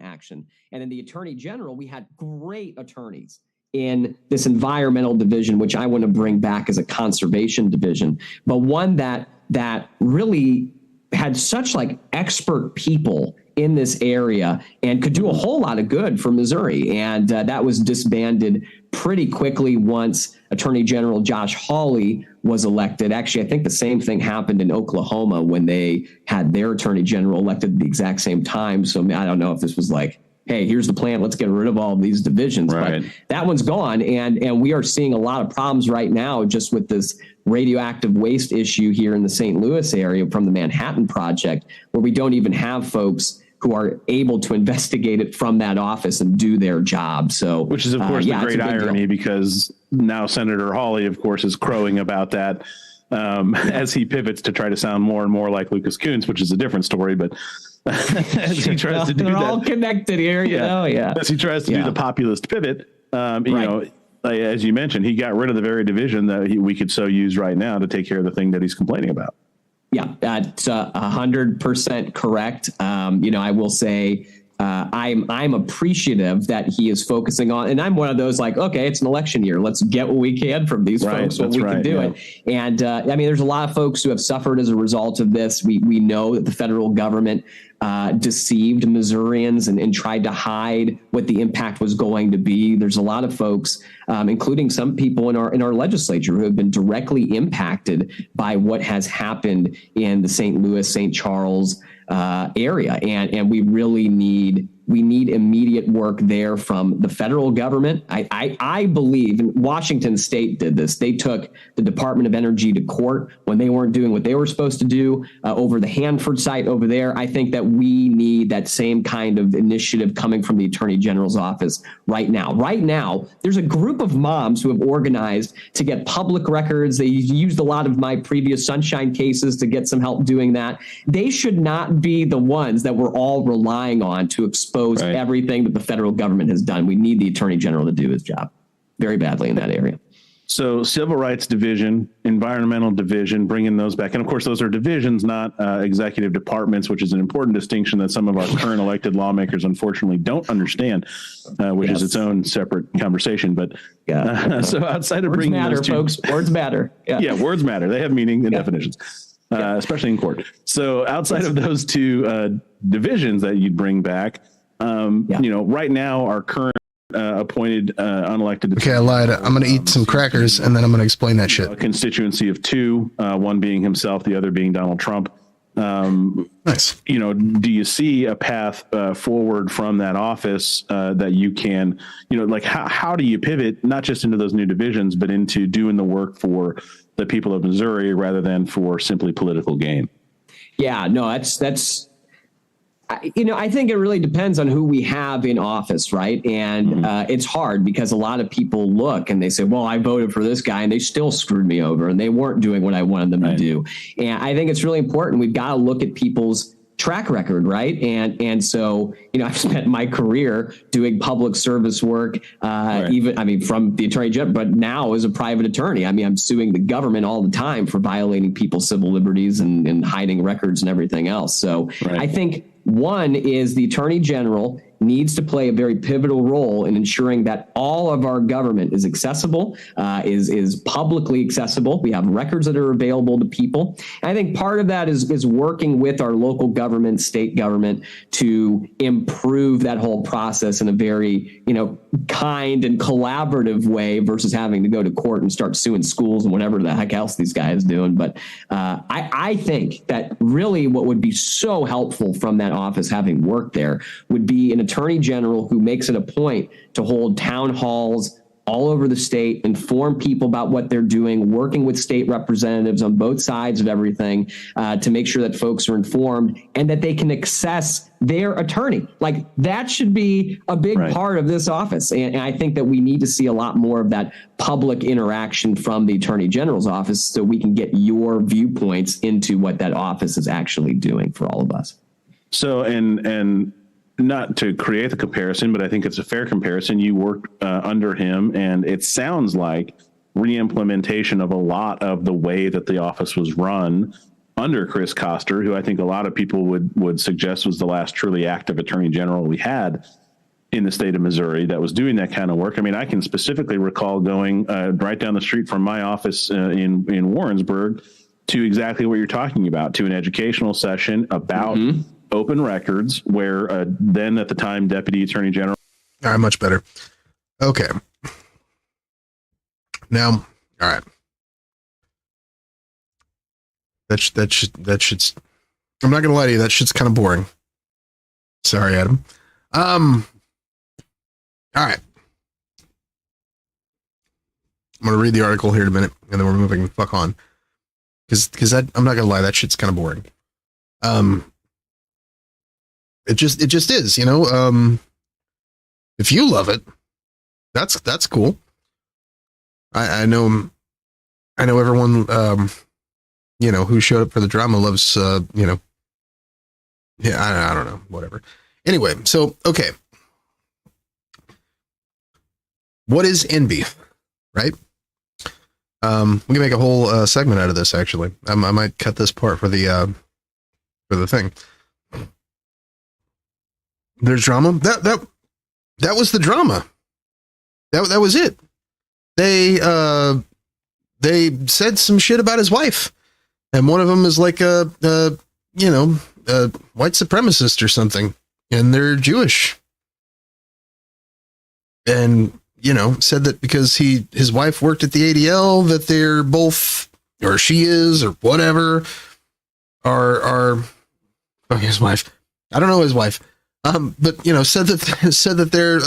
C: Action. And in the Attorney General, we had great attorneys in this environmental division, which I want to bring back as a conservation division, but one that really had such like expert people in this area and could do a whole lot of good for Missouri. And that was disbanded pretty quickly once Attorney General Josh Hawley was elected. Actually, I think the same thing happened in Oklahoma when they had their Attorney General elected at the exact same time. So I don't know if this was like, hey, here's the plan, let's get rid of all of these divisions. Right. But that one's gone. And we are seeing a lot of problems right now just with this radioactive waste issue here in the St. Louis area from the Manhattan Project, where we don't even have folks who are able to investigate it from that office and do their job. So, which is, of course, the great irony, because now Senator Hawley, of course, is crowing about that as he pivots to try to sound more and more like Lucas Coons, which is a different story. But as he tries to do that, they're all connected here, you know. Yeah, as he tries to do the populist pivot, you know, as you mentioned, he got rid of the very division that we could so use right now to take care of the thing that he's complaining about. Yeah, that's 100% correct. You know, I will say I'm appreciative that he is focusing on, and I'm one of those like, okay, it's an election year. Let's get what we can from these folks when we can do it. And I mean, there's a lot of folks who have suffered as a result of this. We know that the federal government deceived Missourians and tried to hide what the impact was going to be. There's a lot of folks, including some people in our legislature, who have been directly impacted by what has happened in the St. Louis, St. Charles area. And we really need immediate work there from the federal government. I believe, and Washington State did this. They took the Department of Energy to court when they weren't doing what they were supposed to do over the Hanford site over there. I think that we need that same kind of initiative coming from the Attorney General's office right now. Right now, there's a group of moms who have organized to get public records. They used a lot of my previous Sunshine cases to get some help doing that. They should not be the ones that we're all relying on to expose everything that the federal government has done. We need the Attorney General to do his job very badly in that area. So Civil Rights Division, Environmental Division, bringing those back. And of course, those are divisions, not executive departments, which is an important distinction that some of our current elected lawmakers unfortunately don't understand, which is its own separate conversation. But so outside of bringing those two, folks, words matter. Yeah, words matter. They have meaning and definitions. Especially in court. So outside of those two divisions that you'd bring back, you know, right now our current appointed unelected. Okay, I lied. I'm going to eat some crackers and then I'm going to explain that shit. A constituency of two, one being himself, the other being Donald Trump. Nice. You know, do you see a path forward from that office that you can, you know, like how do you pivot not just into those new divisions, but into doing the work for the people of Missouri rather than for simply political gain? Yeah, no, that's, you know, I think it really depends on who we have in office, right? And it's hard because a lot of people look and they say, well, I voted for this guy and they still screwed me over and they weren't doing what I wanted them to do. And I think it's really important. We've got to look at people's track record, right? And so, you know, I've spent my career doing public service work, even, I mean, from the Attorney General, but now as a private attorney. I mean, I'm suing the government all the time for violating people's civil liberties and hiding records and everything else. So I think one is the Attorney General needs to play a very pivotal role in ensuring that all of our government is accessible, is publicly accessible. We have records that are available to people. And I think part of that is working with our local government, state government, to improve that whole process in a very, you know, kind and collaborative way versus having to go to court and start suing schools and whatever the heck else these guys doing. But I think that really what would be so helpful from that office, having worked there, would be an Attorney General who makes it a point to hold town halls all over the state, inform people about what they're doing, working with state representatives on both sides of everything to make sure that folks are informed and that they can access their attorney. Like that should be a big part of this office. And I think that we need to see a lot more of that public interaction from the Attorney General's office so we can get your viewpoints into what that office is actually doing for all of us.
B: So, and not to create the comparison, but I think it's a fair comparison. You worked under him, and it sounds like re-implementation of a lot of the way that the office was run under Chris Koster, who I think a lot of people would suggest was the last truly active attorney general we had in the state of Missouri that was doing that kind of work. I mean, I can specifically recall going right down the street from my office in Warrensburg to exactly what you're talking about, to an educational session about open records, where then at the time Deputy Attorney General.
A: All right, much better. Okay. Now, all right. That shit's. I'm not gonna lie to you. That shit's kind of boring. Sorry, Adam. All right. I'm gonna read the article here in a minute, and then we're moving the fuck on. Because I'm not gonna lie, that shit's kind of boring. It just is, you know. If you love it, that's cool. I know everyone, you know, who showed up for the drama loves, you know, yeah, I don't know, whatever. Anyway, so, okay. What is NB, right? We can make a whole segment out of this, actually. I might cut this part for the thing. There's drama. That was the drama. That was it. They said some shit about his wife, and one of them is like a white supremacist or something, and they're Jewish, and you know, said that because his wife worked at the ADL, that they're both, or she is, or whatever, are his wife. I don't know his wife. But you know, said that they're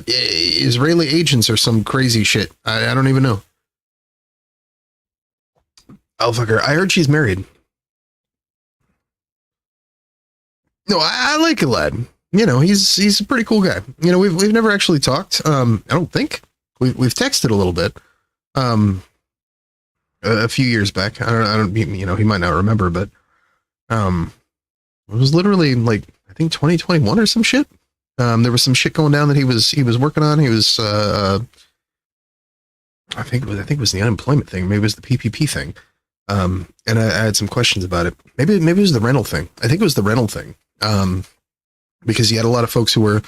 A: Israeli agents or some crazy shit. I don't even know. Oh, fucker. I heard she's married. No, I like Elad. You know, he's a pretty cool guy. You know, we've never actually talked. I don't think we've texted a little bit. A few years back. I don't. You know, he might not remember, but it was literally like, I think 2021 or some shit. There was some shit going down that he was working on. He was I think it was the unemployment thing. Maybe it was the PPP thing. And I had some questions about it. Maybe it was the rental thing. I think it was the rental thing. Because you had a lot of folks who were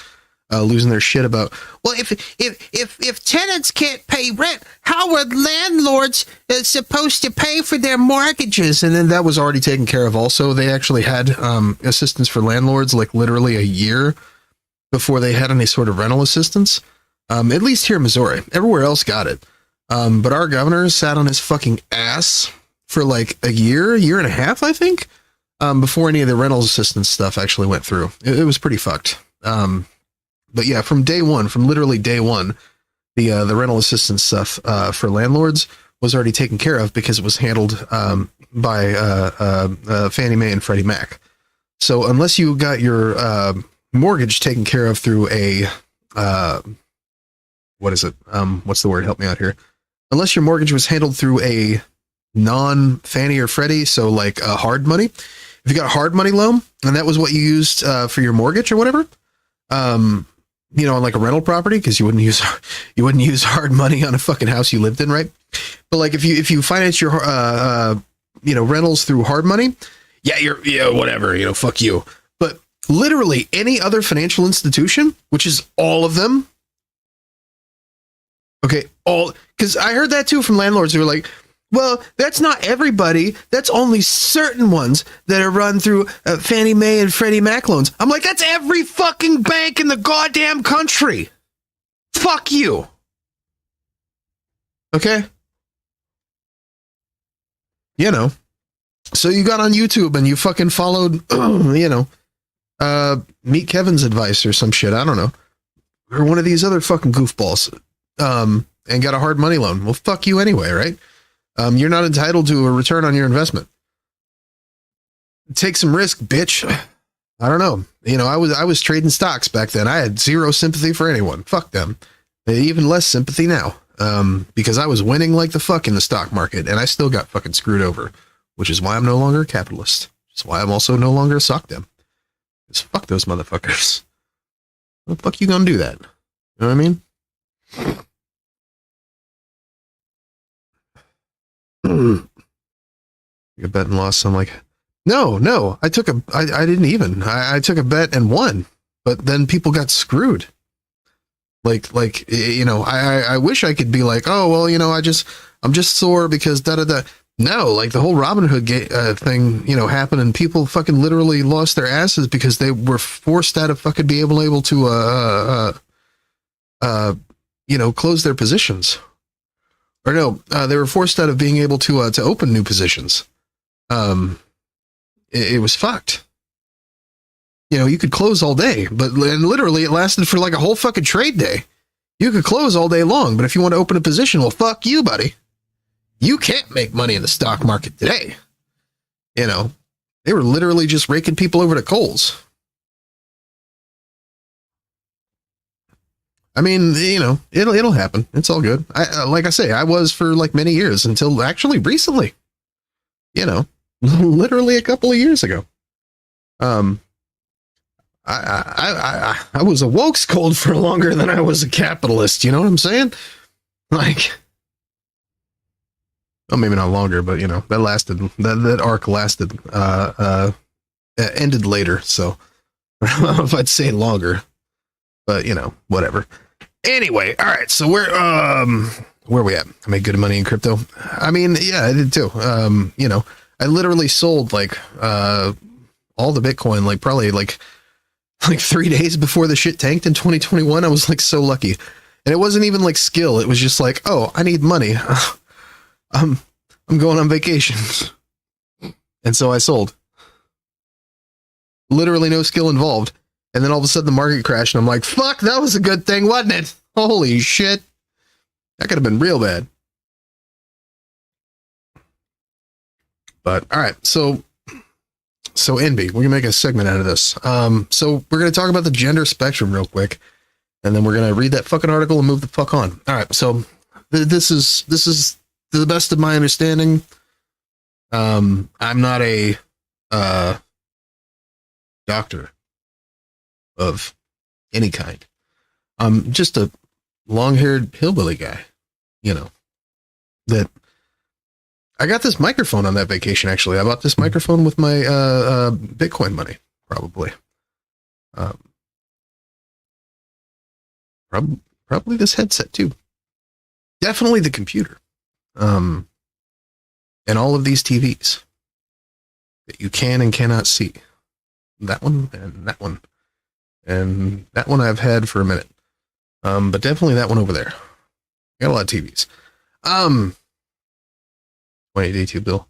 A: losing their shit about, well, if tenants can't pay rent, how are landlords supposed to pay for their mortgages? And then that was already taken care of. Also, they actually had assistance for landlords, like literally a year before they had any sort of rental assistance. At least here in Missouri. Everywhere else got it. But our governor sat on his fucking ass for like a year and a half, I think, before any of the rental assistance stuff actually went through. It was pretty fucked. But yeah, from literally day one, the rental assistance stuff for landlords was already taken care of because it was handled by Fannie Mae and Freddie Mac. So unless you got your mortgage taken care of through a what is it? What's the word? Help me out here. Unless your mortgage was handled through a non-Fannie or Freddie, so like a hard money. If you got a hard money loan and that was what you used for your mortgage or whatever, you know, on like a rental property, because you wouldn't use hard money on a fucking house you lived in, right? But like if you finance your rentals through hard money, yeah, whatever, you know, fuck you. But literally any other financial institution, which is all of them, okay, because I heard that too from landlords who were like, well, that's not everybody. That's only certain ones that are run through Fannie Mae and Freddie Mac loans. I'm like, that's every fucking bank in the goddamn country. Fuck you. Okay? You know. So you got on YouTube and you fucking followed, you know, Meet Kevin's advice or some shit. I don't know. Or one of these other fucking goofballs. and got a hard money loan. Well, fuck you anyway, right? You're not entitled to a return on your investment. Take some risk, bitch. I don't know. You know, I was trading stocks back then. I had zero sympathy for anyone. Fuck them. Even less sympathy now. Because I was winning like the fuck in the stock market, and I still got fucking screwed over, which is why I'm no longer a capitalist. Which is why I'm also no longer a sock dem. Because fuck those motherfuckers. What the fuck you gonna do that? You know what I mean? A bet and lost. So I'm like, no, I didn't even. I took a bet and won, but then people got screwed. Like, you know, I wish I could be like, oh, well, you know, I'm just sore because da. No, like the whole Robinhood thing, you know, happened and people fucking literally lost their asses because they were forced out of fucking be able to, you know, close their positions. Or no, they were forced out of being able to open new positions. It was fucked. You know, you could close all day, but literally it lasted for like a whole fucking trade day. You could close all day long, but if you want to open a position, well, fuck you, buddy. You can't make money in the stock market today. You know, they were literally just raking people over to coals. I mean, you know, it'll happen. It's all good. Like I say, I was for like many years until actually recently, you know, literally a couple of years ago. I was a woke scold for longer than I was a capitalist. You know what I'm saying? Like, well, maybe not longer, but you know, that lasted, that arc lasted, ended later. So I don't know if I'd say longer, but you know, whatever. Anyway, all right. So where are we at? I made good money in crypto. I mean, yeah, I did too. You know, I literally sold like, all the Bitcoin, like probably like 3 days before the shit tanked in 2021. I was like so lucky. And it wasn't even like skill. It was just like, oh, I need money. I'm going on vacation. And so I sold. Literally no skill involved. And then all of a sudden the market crashed and I'm like, fuck, that was a good thing, wasn't it? Holy shit. That could have been real bad. But all right, so Envy, we're gonna make a segment out of this. So we're gonna talk about the gender spectrum real quick, and then we're gonna read that fucking article and move the fuck on. All right, so this is to the best of my understanding. I'm not a doctor of any kind. I'm just a long-haired hillbilly guy, you know, that I got this microphone on that vacation. Actually, I bought this microphone with my Bitcoin money, probably. Probably this headset too. Definitely the computer. And all of these TVs that you can and cannot see. That one and that one. And that one I've had for a minute. But definitely that one over there. Got a lot of TVs. 20-day 2 bill.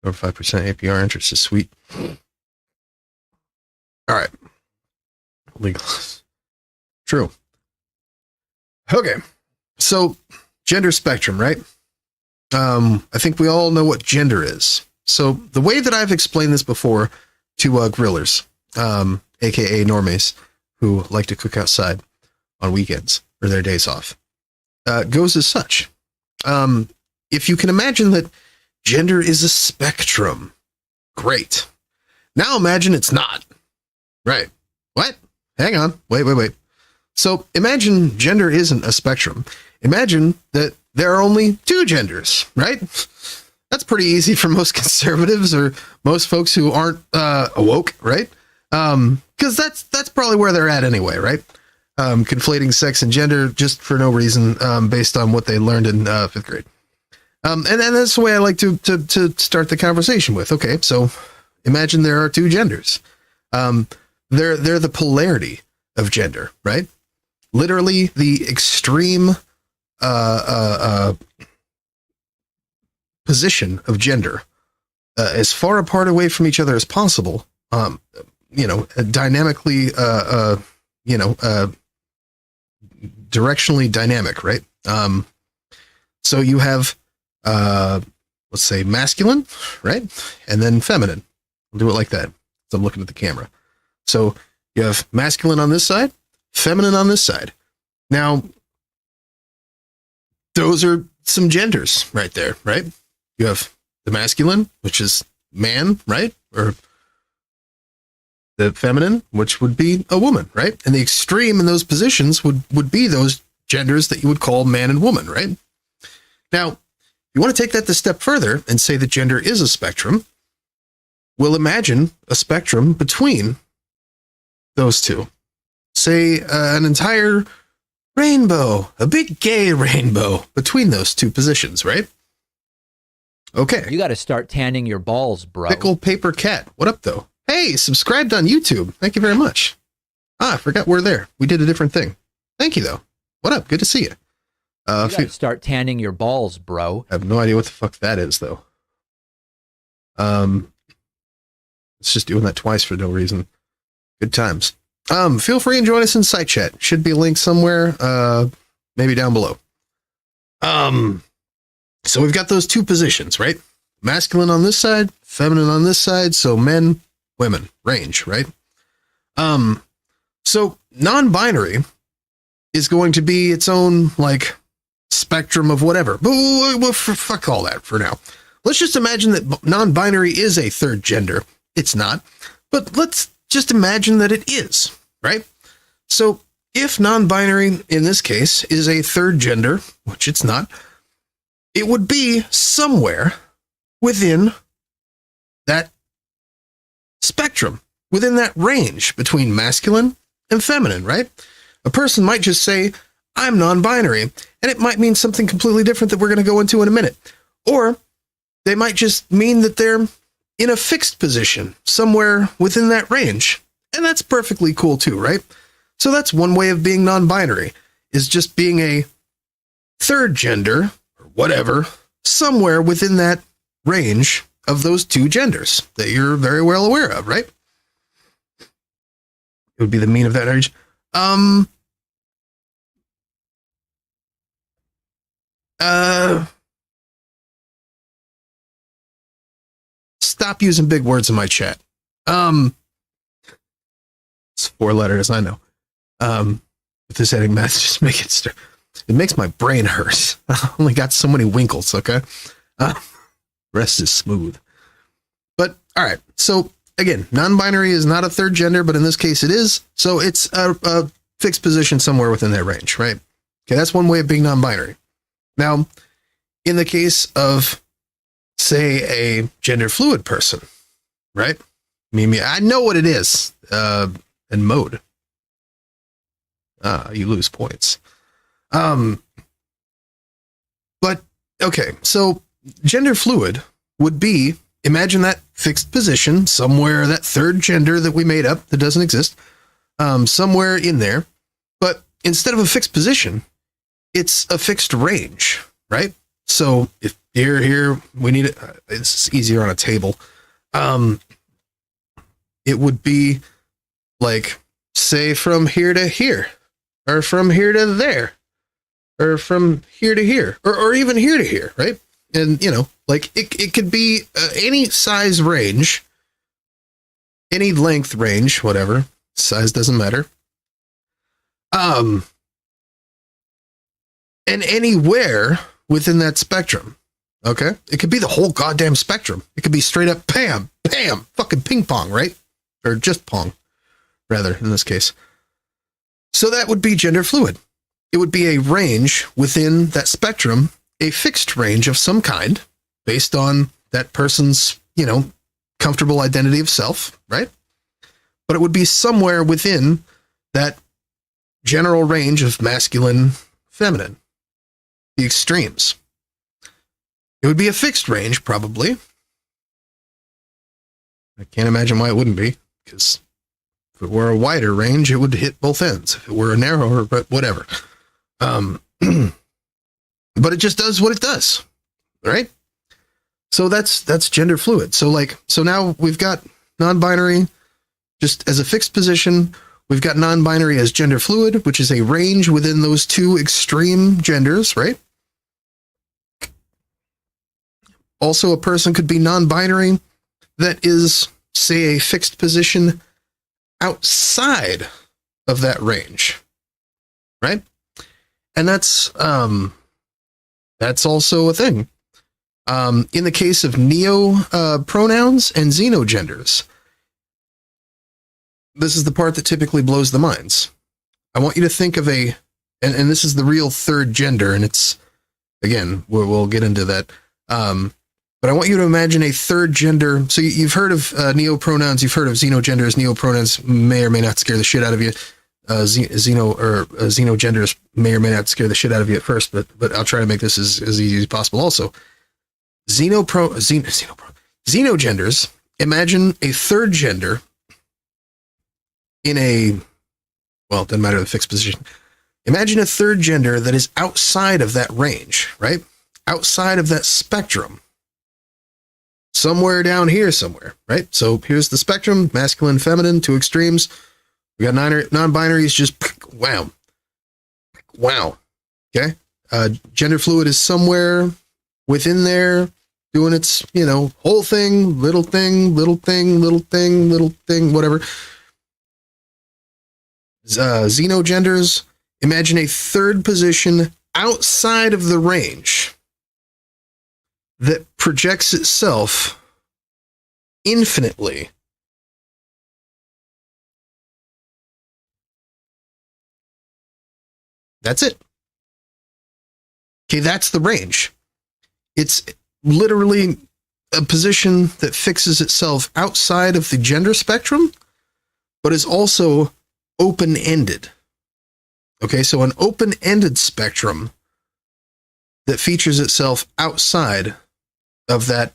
A: Over 5% APR interest is sweet. All right. Legal. True. Okay. So gender spectrum, right? I think we all know what gender is. So the way that I've explained this before to grillers, aka normies, who like to cook outside on weekends or their days off, goes as such. If you can imagine that gender is a spectrum, great. Now imagine it's not. Right. What? Hang on. Wait. So imagine gender isn't a spectrum. Imagine that there are only two genders, right? That's pretty easy for most conservatives or most folks who aren't awoke, right? Because that's probably where they're at anyway, right? Conflating sex and gender just for no reason, based on what they learned in 5th grade. And that's the way I like to start the conversation with. Okay, so imagine there are two genders. They're the polarity of gender, right? Literally the extreme position of gender, as far apart away from each other as possible. Dynamically, directionally dynamic, right? So you have, let's say masculine, right? And then feminine. I'll do it like that. So I'm looking at the camera. So you have masculine on this side, feminine on this side. Now, those are some genders right there, right? You have the masculine, which is man, right? Or the feminine, which would be a woman, right? And the extreme in those positions would be those genders that you would call man and woman, right? Now, you want to take that the step further and say that gender is a spectrum. We'll imagine a spectrum between those two. Say an entire rainbow, a big gay rainbow between those two positions, right? Okay.
D: You got to start tanning your balls, bro.
A: Pickle Paper Cat. What up, though? Hey, subscribed on YouTube. Thank you very much. I forgot we're there. We did a different thing. Thank you, though. What up? Good to see you.
D: You got to start tanning your balls, bro.
A: I have no idea what the fuck that is, though. It's just doing that twice for no reason. Good times. Feel free and join us in site chat. Should be a link somewhere, maybe down below. So we've got those two positions, right? Masculine on this side, feminine on this side. So men, women, range, right? So non-binary is going to be its own like spectrum of whatever. But fuck all that for now. Let's just imagine that non-binary is a third gender. It's not, but let's just imagine that it is, right? So if non-binary in this case is a third gender, which it's not, it would be somewhere within that spectrum, within that range between masculine and feminine, right? A person might just say, I'm non-binary, and it might mean something completely different that we're going to go into in a minute. Or they might just mean that they're in a fixed position somewhere within that range. And that's perfectly cool too, right? So that's one way of being non-binary, is just being a third gender or whatever, somewhere within that range of those two genders that you're very well aware of, right? It would be the mean of that range. Stop using big words in my chat. It's 4 letters, I know. With this editing math, just make it it makes my brain hurt. I only got so many winkles, okay? Rest is smooth. But all right, so again, non-binary is not a third gender, but in this case it is. So it's a fixed position somewhere within that range, right? Okay, that's one way of being non-binary. Now, in the case of, say, a gender fluid person, right? I know what it is. And mode. You lose points. But okay, so gender fluid would be, imagine that fixed position somewhere, that third gender that we made up that doesn't exist, somewhere in there. But instead of a fixed position, it's a fixed range, right? So if here we need it, it's easier on a table. It would be like, say, from here to here, or from here to there, or from here to here, or even here to here, right? And, like it could be any size range, any length range, whatever. Size doesn't matter. And anywhere within that spectrum, okay? It could be the whole goddamn spectrum. It could be straight up, bam, bam, fucking ping pong, right? Or just pong, rather, in this case. So that would be gender fluid. It would be a range within that spectrum, a fixed range of some kind, based on that person's, comfortable identity of self, right? But it would be somewhere within that general range of masculine, feminine, the extremes. It would be a fixed range, probably. I can't imagine why it wouldn't be, because if it were a wider range, it would hit both ends. If it were a narrower, but whatever. But it just does what it does, right? So that's gender fluid. So now we've got non-binary just as a fixed position We've got non-binary as gender fluid, which is a range within those two extreme genders, right? Also, a person could be non-binary that is, say, a fixed position outside of that range, right? And that's also a thing. In the case of neo pronouns and xenogenders, this is the part that typically blows the minds. I want you to think of and this is the real third gender, and it's, again, we'll get into that. But I want you to imagine a third gender. So you've heard of neopronouns, you've heard of xenogenders. Neopronouns may or may not scare the shit out of you. Xenogenders may or may not scare the shit out of you at first, but I'll try to make this as easy as possible. Also, xenogenders. Imagine a third gender in a, well, it doesn't matter the fixed position. Imagine a third gender that is outside of that range, right? Outside of that spectrum. Somewhere down here somewhere, right? So here's the spectrum, masculine, feminine, two extremes. We got non-binaries, just wow. Wow. Okay. Gender fluid is somewhere within there doing its, whole thing, little thing, whatever. Xenogenders, imagine a third position outside of the range that projects itself infinitely That's it. Okay, that's the range. It's literally a position that fixes itself outside of the gender spectrum, but is also open-ended. Okay, so an open-ended spectrum that features itself outside of that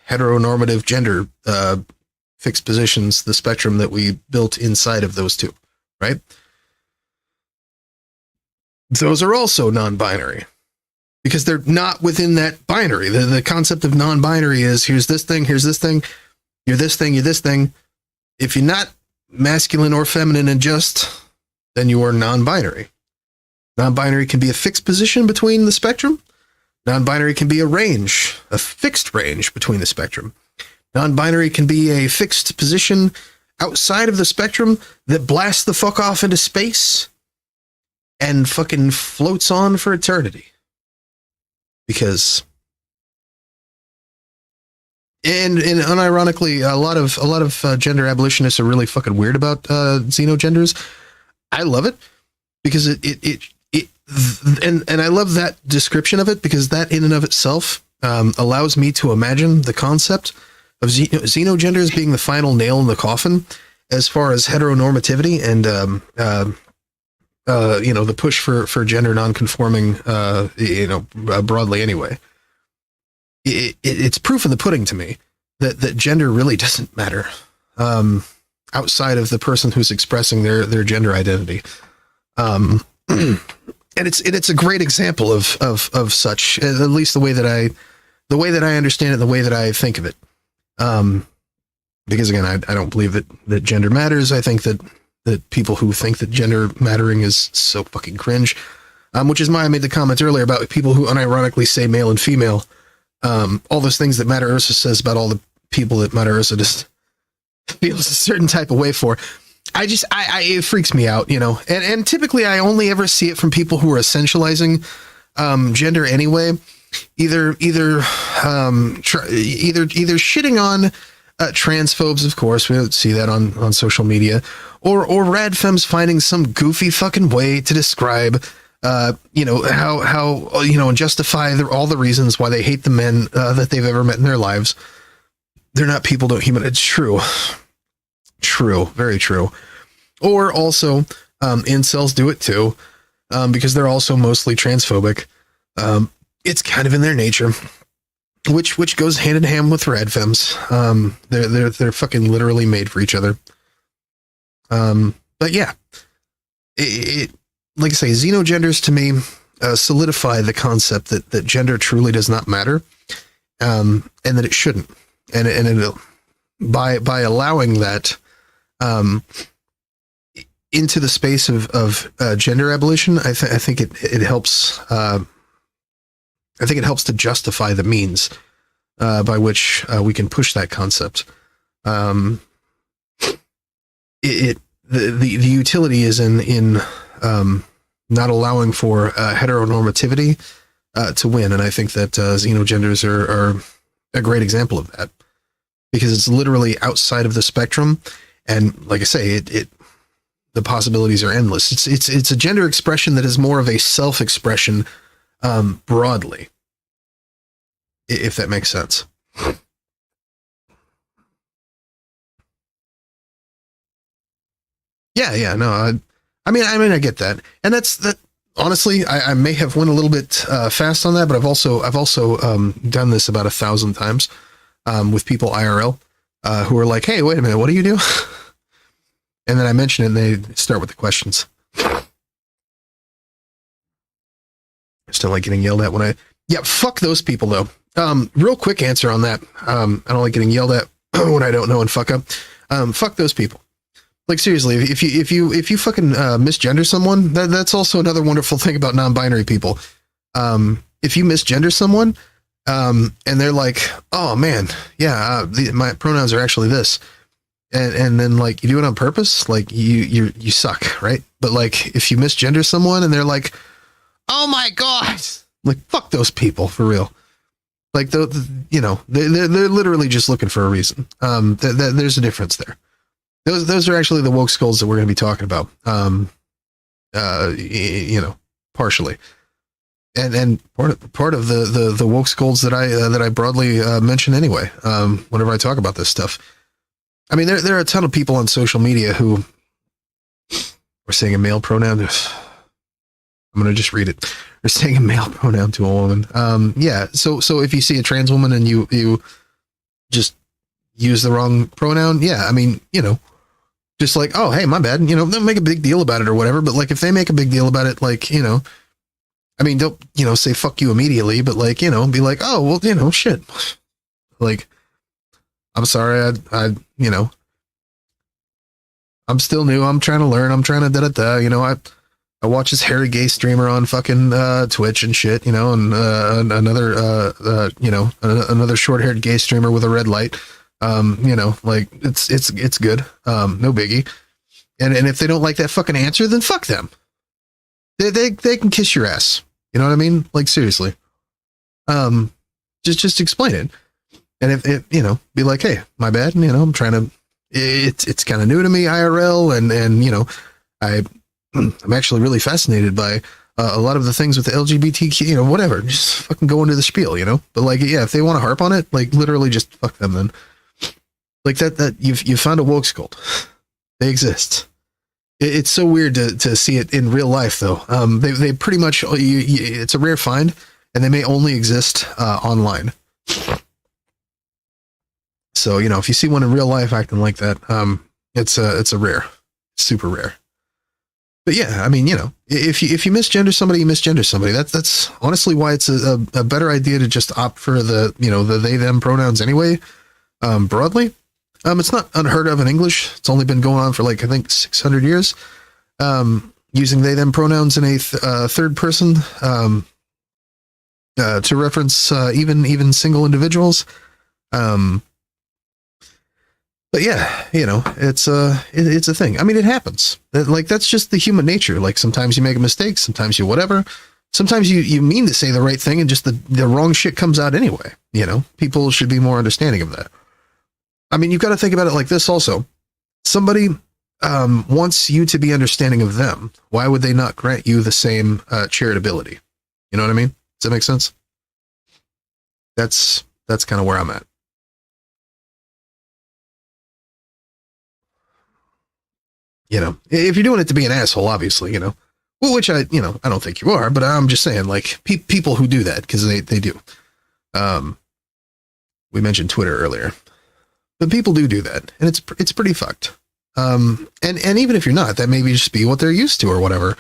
A: heteronormative gender fixed positions, the spectrum that we built inside of those two, right? Those are also non-binary because they're not within that binary. The concept of non-binary is here's this thing, you're this thing, you're this thing. If you're not masculine or feminine and just, then you are non-binary. Non-binary can be a fixed position between the spectrum. Non-binary can be a range, a fixed range between the spectrum. Non-binary can be a fixed position outside of the spectrum that blasts the fuck off into space and fucking floats on for eternity. Because, and unironically, a lot of gender abolitionists are really fucking weird about xenogenders. I love it because and I love that description of it because that in and of itself allows me to imagine the concept of xenogenders being the final nail in the coffin as far as heteronormativity and the push for gender nonconforming broadly anyway. It's proof in the pudding to me that gender really doesn't matter outside of the person who's expressing their gender identity. And it's a great example of such, at least the way that I understand it, the way that I think of it. Because again, I don't believe that gender matters. I think that people who think that gender mattering is so fucking cringe. Which is why I made the comment earlier about people who unironically say male and female. All those things that Matter Ursa says about all the people that Matter Ursa just feels a certain type of way for. It freaks me out, and typically I only ever see it from people who are essentializing gender anyway, either shitting on transphobes, of course, we don't see that on social media, or radfems finding some goofy fucking way to describe, how and justify all the reasons why they hate the men that they've ever met in their lives. They're not people, don't human. It's true. True, very true. Or also, incels do it too, because they're also mostly transphobic. It's kind of in their nature, which goes hand in hand with radfems. They're fucking literally made for each other. But yeah, it like I say, xenogenders to me solidify the concept that gender truly does not matter, and that it shouldn't, and by allowing that. into the space of gender abolition, I think it helps. I think it helps to justify the means by which we can push that concept. The utility is in not allowing for heteronormativity to win, and I think that xenogenders are a great example of that, because it's literally outside of the spectrum, and like I say, the possibilities are endless. It's a gender expression that is more of a self-expression broadly, if that makes sense. Yeah, no, I mean, I get that, and that's that. Honestly, I may have went a little bit fast on that, but I've also done this about 1,000 times with people IRL who are like, "Hey, wait a minute, what do you do?" And then I mention it, and they start with the questions. I still like getting yelled at when yeah, fuck those people though. Real quick answer on that. I don't like getting yelled at when I don't know and fuck up. Fuck those people. Like seriously, if you fucking misgender someone, that's also another wonderful thing about non-binary people. If you misgender someone, and they're like, "Oh man, yeah, my pronouns are actually this," and then like you do it on purpose, like you suck, right? But like if you misgender someone and they're like, "Oh my god," like fuck those people for real. Like they're literally just looking for a reason. There's a difference there. Those are actually the woke skulls that we're going to be talking about. Partially, and part of the woke skulls that I broadly mention anyway. Whenever I talk about this stuff, I mean there are a ton of people on social media who are saying a male pronoun. I'm going to just read it. They're saying a male pronoun to a woman. Yeah. So if you see a trans woman and you just use the wrong pronoun, yeah. I mean, just like, oh, hey, my bad. Don't make a big deal about it or whatever. But like, if they make a big deal about it, like, I mean, don't, say fuck you immediately, but like, be like, oh, well, shit. Like, I'm sorry. I'm still new. I'm trying to learn. I'm trying to I watch this hairy gay streamer on fucking Twitch and shit, and another short-haired gay streamer with a red light. Like it's good. No biggie. And if they don't like that fucking answer, then fuck them. They can kiss your ass. You know what I mean? Like seriously. Just explain it. And if be like, hey, my bad. I'm trying to. It's kind of new to me, IRL, and I'm actually really fascinated by a lot of the things with the LGBTQ, whatever. Just fucking go into the spiel, But like, yeah, if they want to harp on it, like literally just fuck them then. Like that you've found a woke cult. They exist. It's so weird to see it in real life though. They pretty much, it's a rare find, and they may only exist online. So, if you see one in real life acting like that, it's a rare, super rare. But yeah, I mean, if you misgender somebody, you misgender somebody. That's honestly why it's a better idea to just opt for the they them pronouns anyway. Broadly, it's not unheard of in English. It's only been going on for like I think 600 years. Using they them pronouns in a third person to reference even single individuals. But yeah, it's a thing. I mean, it happens. Like that's just the human nature. Like sometimes you make a mistake, sometimes you whatever. Sometimes you mean to say the right thing and just the wrong shit comes out anyway. People should be more understanding of that. I mean, you've got to think about it like this also. Somebody wants you to be understanding of them. Why would they not grant you the same charitability? You know what I mean? Does that make sense? That's kind of where I'm at. If you're doing it to be an asshole, obviously, well, which I don't think you are, but I'm just saying, like, people who do that, because they do. We mentioned Twitter earlier, but people do that, and it's pretty fucked. And even if you're not, that may just be what they're used to or whatever.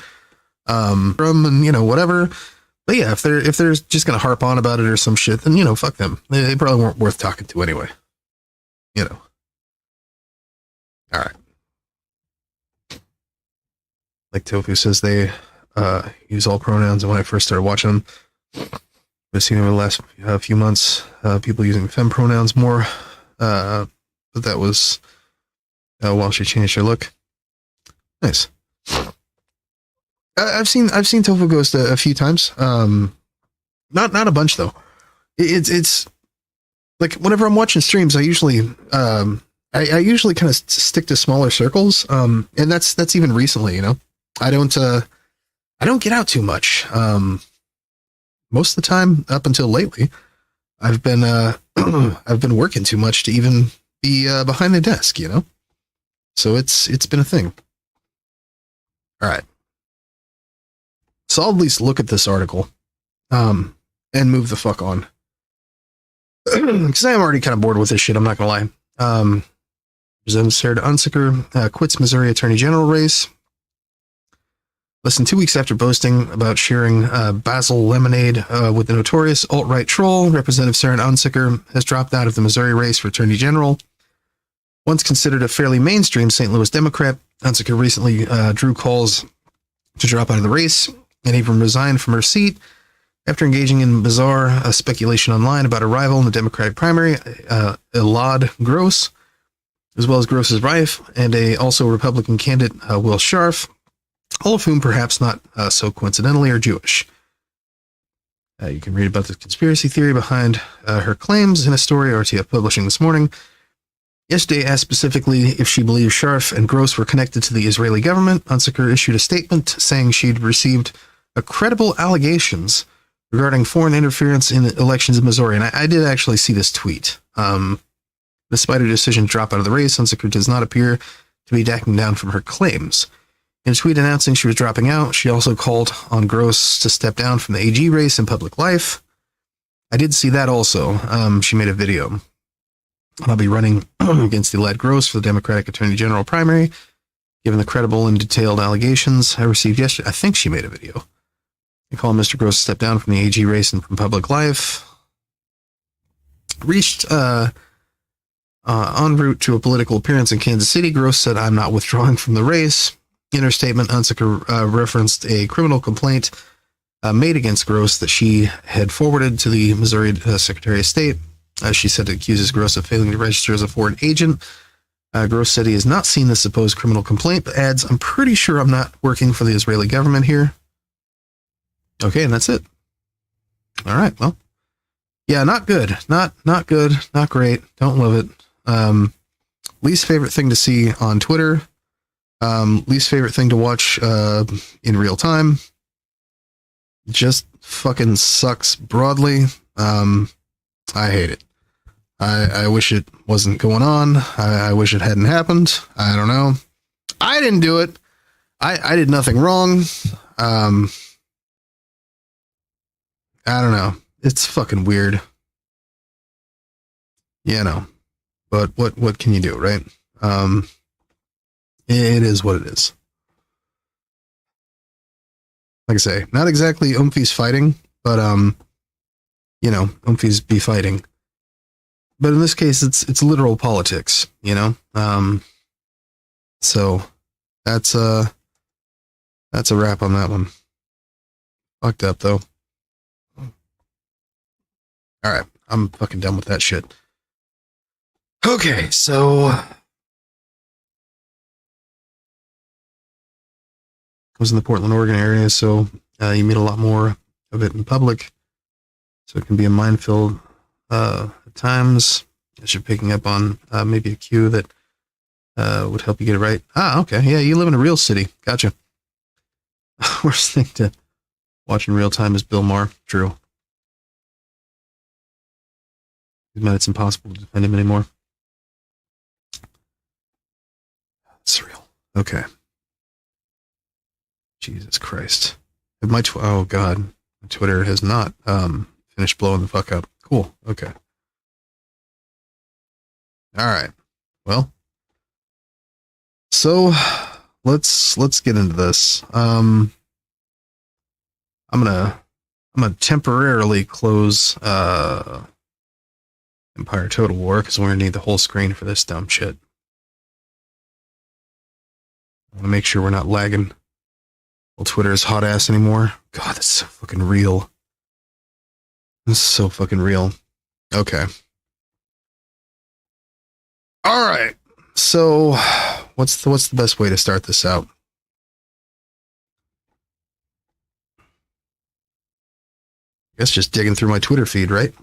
A: And whatever. But yeah, if they're just gonna harp on about it or some shit, then fuck them. They probably weren't worth talking to anyway. All right. like Tofu says, they use all pronouns. And when I first started watching them, I've seen over the last few months people using fem pronouns more. But that was while she changed her look. Nice. I've seen Tofu Ghost a few times. Not a bunch though. It's like whenever I'm watching streams, I usually I usually kind of stick to smaller circles. And that's even recently, you know. I don't get out too much. Most of the time up until lately, I've been I've been working too much to even be behind the desk, you know. So it's been a thing. All right. So I'll at least look at this article and move the fuck on. Because I am already kind of bored with this shit, I'm not going to lie. Representative Sarah Unsicker quits Missouri Attorney General race. Less than 2 weeks after boasting about sharing Basil lemonade with the notorious alt-right troll, Representative Sarah Unsicker has dropped out of the Missouri race for Attorney General. Once considered a fairly mainstream St. Louis Democrat, Unsicker recently drew calls to drop out of the race and even resigned from her seat after engaging in bizarre speculation online about a rival in the Democratic primary, Elad Gross, as well as Gross's wife, and also Republican candidate Will Scharf, all of whom perhaps not so coincidentally are Jewish. You can read about the conspiracy theory behind her claims in a story RTF publishing this morning. Yesterday asked specifically if she believes Scharf and Gross were connected to the Israeli government. Unsicker issued a statement saying she'd received credible allegations regarding foreign interference in elections in Missouri. And I did actually see this tweet. Despite her decision to drop out of the race, Unsicker does not appear to be backing down from her claims. In a tweet announcing she was dropping out, she also called on Gross to step down from the AG race in public life. I did see that also. She made a video. I'll be running against the Elad Gross for the Democratic Attorney General primary, given the credible and detailed allegations I received yesterday. I think she made a video. I call Mr. Gross to step down from the AG race and from public life. Reached en route to a political appearance in Kansas City, Gross said, "I'm not withdrawing from the race." In her statement, Unsicker referenced a criminal complaint made against Gross that she had forwarded to the Missouri Secretary of State. She said it accuses Gross of failing to register as a foreign agent. Gross said he has not seen the supposed criminal complaint, but adds, "I'm pretty sure I'm not working for the Israeli government here." Okay, and that's it. All right, well. Yeah, not good. Not good. Not great. Don't love it. Least favorite thing to see on Twitter. Least favorite thing to watch in real time. Just fucking sucks broadly. I hate it. I wish it wasn't going on. I wish it hadn't happened. I don't know. I didn't do it. I did nothing wrong. I don't know. It's fucking weird. You know. But what can you do, right? It is what it is. Like I say, not exactly Umfi's fighting, but you know, Umfi's be fighting. But in this case, it's literal politics, you know. So that's a wrap on that one. Fucked up though. All right, I'm fucking done with that shit. Okay, so I was in the Portland, Oregon area, so you meet a lot more of it in public. So it can be a minefield at times. As you're picking up on maybe a cue that would help you get it right. Ah, okay. Yeah, you live in a real city. Gotcha. Worst thing to watch in real time is Bill Maher. True. It's impossible to defend him anymore. Surreal. Okay. Jesus Christ. Oh God. My Twitter has not finished blowing the fuck up. Cool. Okay. All right. Well. So let's get into this. I'm gonna temporarily close Empire Total War because we're gonna need the whole screen for this dumb shit. I want to make sure we're not lagging Well, Twitter is hot ass anymore. God, that's so fucking real. This is so fucking real. Okay. All right. So, what's the best way to start this out? I guess just digging through my Twitter feed, right?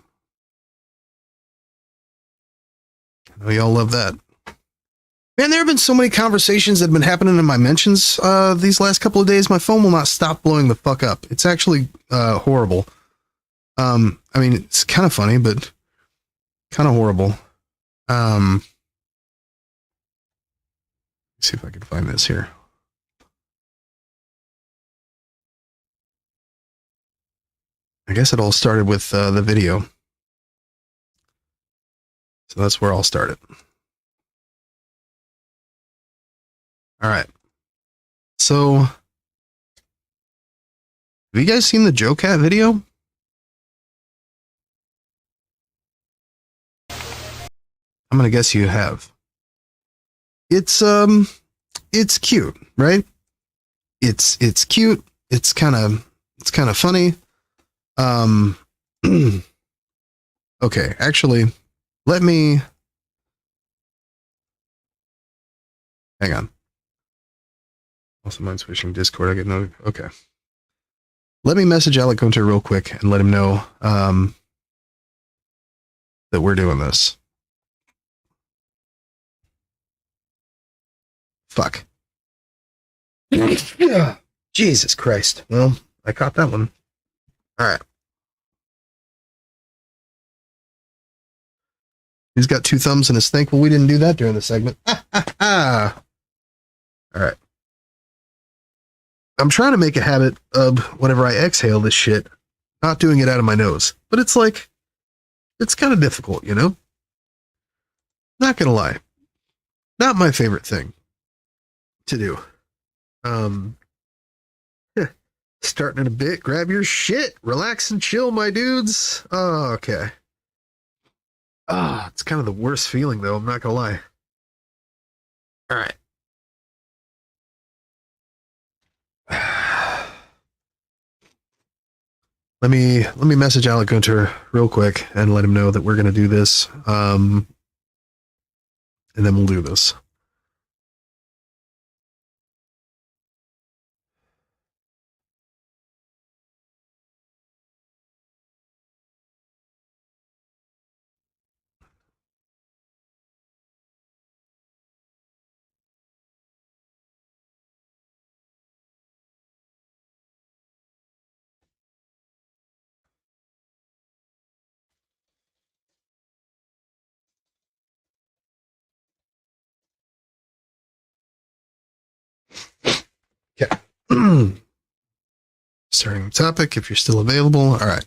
A: I know y'all love that. Man, there have been so many conversations that have been happening in my mentions these last couple of days. My phone will not stop blowing the fuck up. It's actually horrible. I mean, it's kind of funny, but kind of horrible. Let's see if I can find this here. I guess it all started with the video. So that's where I'll start it. All right. So, have you guys seen the JoCat video? I'm gonna guess you have. It's cute, right? It's cute. It's kind of funny. Okay, actually, let me hang on. Also, mind switching Discord. I get no. Okay. Let me message Alec Gunter real quick and let him know that we're doing this. Fuck. Jesus Christ. Well, I caught that one. All right. He's got 2 thumbs in his think. Well, we didn't do that during the segment. All right. I'm trying to make a habit of whenever I exhale this shit, not doing it out of my nose. But it's like, it's kind of difficult, you know? Not gonna lie. Not my favorite thing to do. Starting in a bit. Grab your shit. Relax and chill, my dudes. Oh, okay. It's kind of the worst feeling, though. I'm not gonna lie. All right. Let me message Alec Gunter real quick and let him know that we're gonna do this. And then we'll do this. Okay. Starting the topic, if you're still available. All right.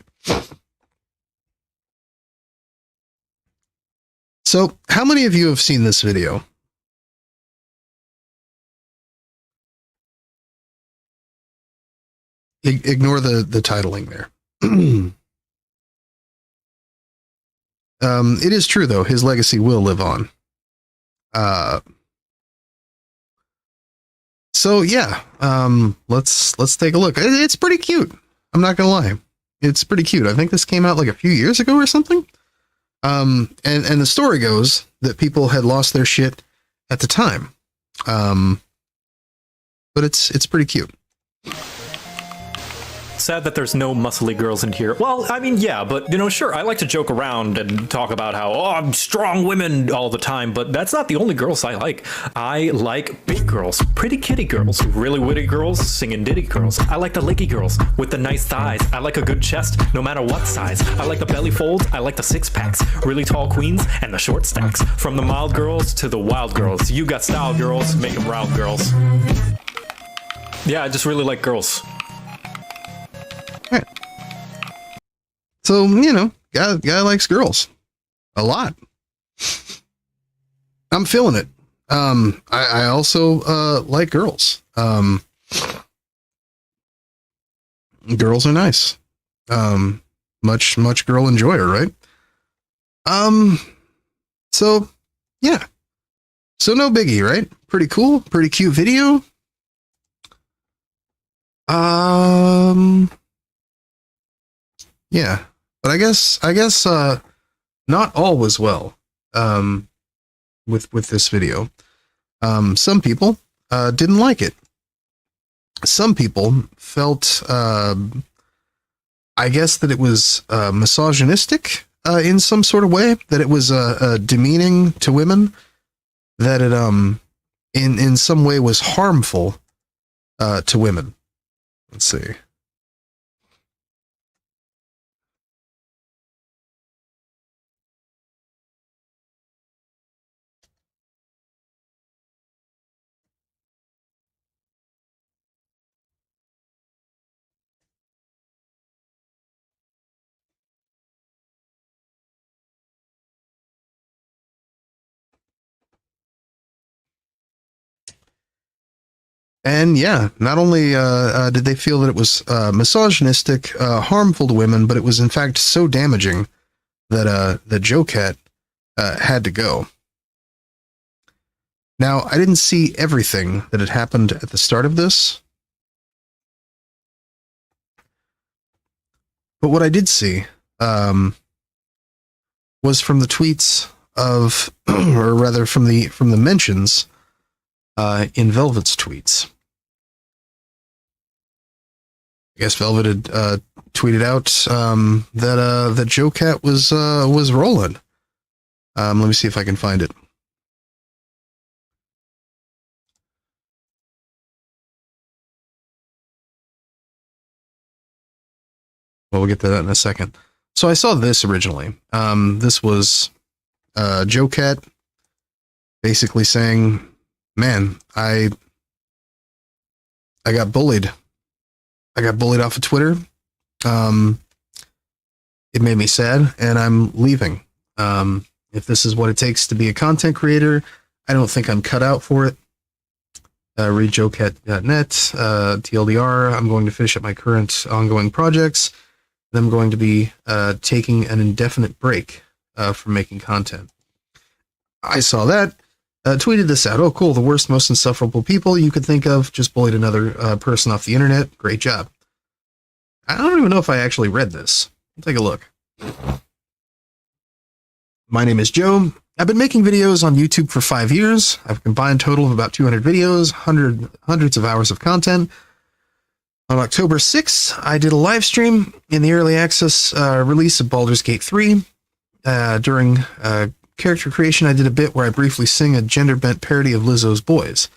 A: So, how many of you have seen this video? Ignore the titling there. It is true, though. His legacy will live on. So yeah, let's take a look. It's pretty cute. I'm not gonna lie, it's pretty cute. I think this came out like a few years ago or something. And the story goes that people had lost their shit at the time. But it's pretty cute.
E: Sad that there's no muscly girls in here. Well, I mean, yeah, but, you know, sure, I like to joke around and talk about how, oh, I'm strong women all the time, but that's not the only girls I like. I like big girls, pretty kitty girls, really witty girls, singing ditty girls. I like the licky girls with the nice thighs. I like a good chest, no matter what size. I like the belly folds, I like the 6-packs, really tall queens, and the short stacks. From the mild girls to the wild girls. You got style girls, make them round girls. Yeah, I just really like girls.
A: Right. So, you know, guy likes girls a lot. I'm feeling it. I also like girls. Girls are nice. Much girl enjoyer, right? So yeah. So no biggie, right? Pretty cool, pretty cute video. Yeah, but I guess not all was well with this video. Some people didn't like it. Some people felt I guess that it was misogynistic in some sort of way, that it was demeaning to women, that it in some way was harmful to women. Let's see. And yeah, not only did they feel that it was misogynistic, harmful to women, but it was in fact so damaging that the JoCat had to go. Now, I didn't see everything that had happened at the start of this, but what I did see was from the tweets of, or rather from the mentions in Velvet's tweets. I guess Velvet had tweeted out that JoCat was rolling. Let me see if I can find it. Well, we'll get to that in a second. So I saw this originally. This was JoCat basically saying, "Man, I got bullied. I got bullied off of Twitter. It made me sad, and I'm leaving. If this is what it takes to be a content creator, I don't think I'm cut out for it. Read JoCat.net, TLDR. I'm going to finish up my current ongoing projects. And I'm going to be taking an indefinite break from making content." I saw that. Tweeted this out. "Oh, cool. The worst, most insufferable people you could think of just bullied another person off the internet. Great job." I don't even know if I actually read this. Take a look. "My name is Joe. I've been making videos on YouTube for 5 years. I've a combined total of about 200 videos, hundreds of hours of content. On October 6th, I did a live stream in the early access release of Baldur's Gate 3. During character creation, I did a bit where I briefly sing a gender-bent parody of Lizzo's Boys.